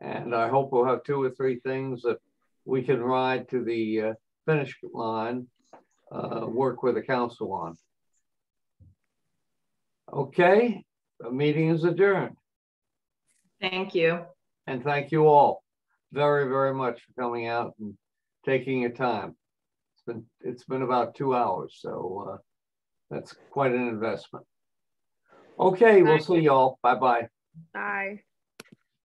and I hope we'll have 2 or 3 things that we can ride to the finish line, work with the council on. Okay, the meeting is adjourned. Thank you. And thank you all very, very much for coming out and taking your time. It's been about 2 hours, so that's quite an investment. Okay, we'll see y'all. Bye-bye. Bye.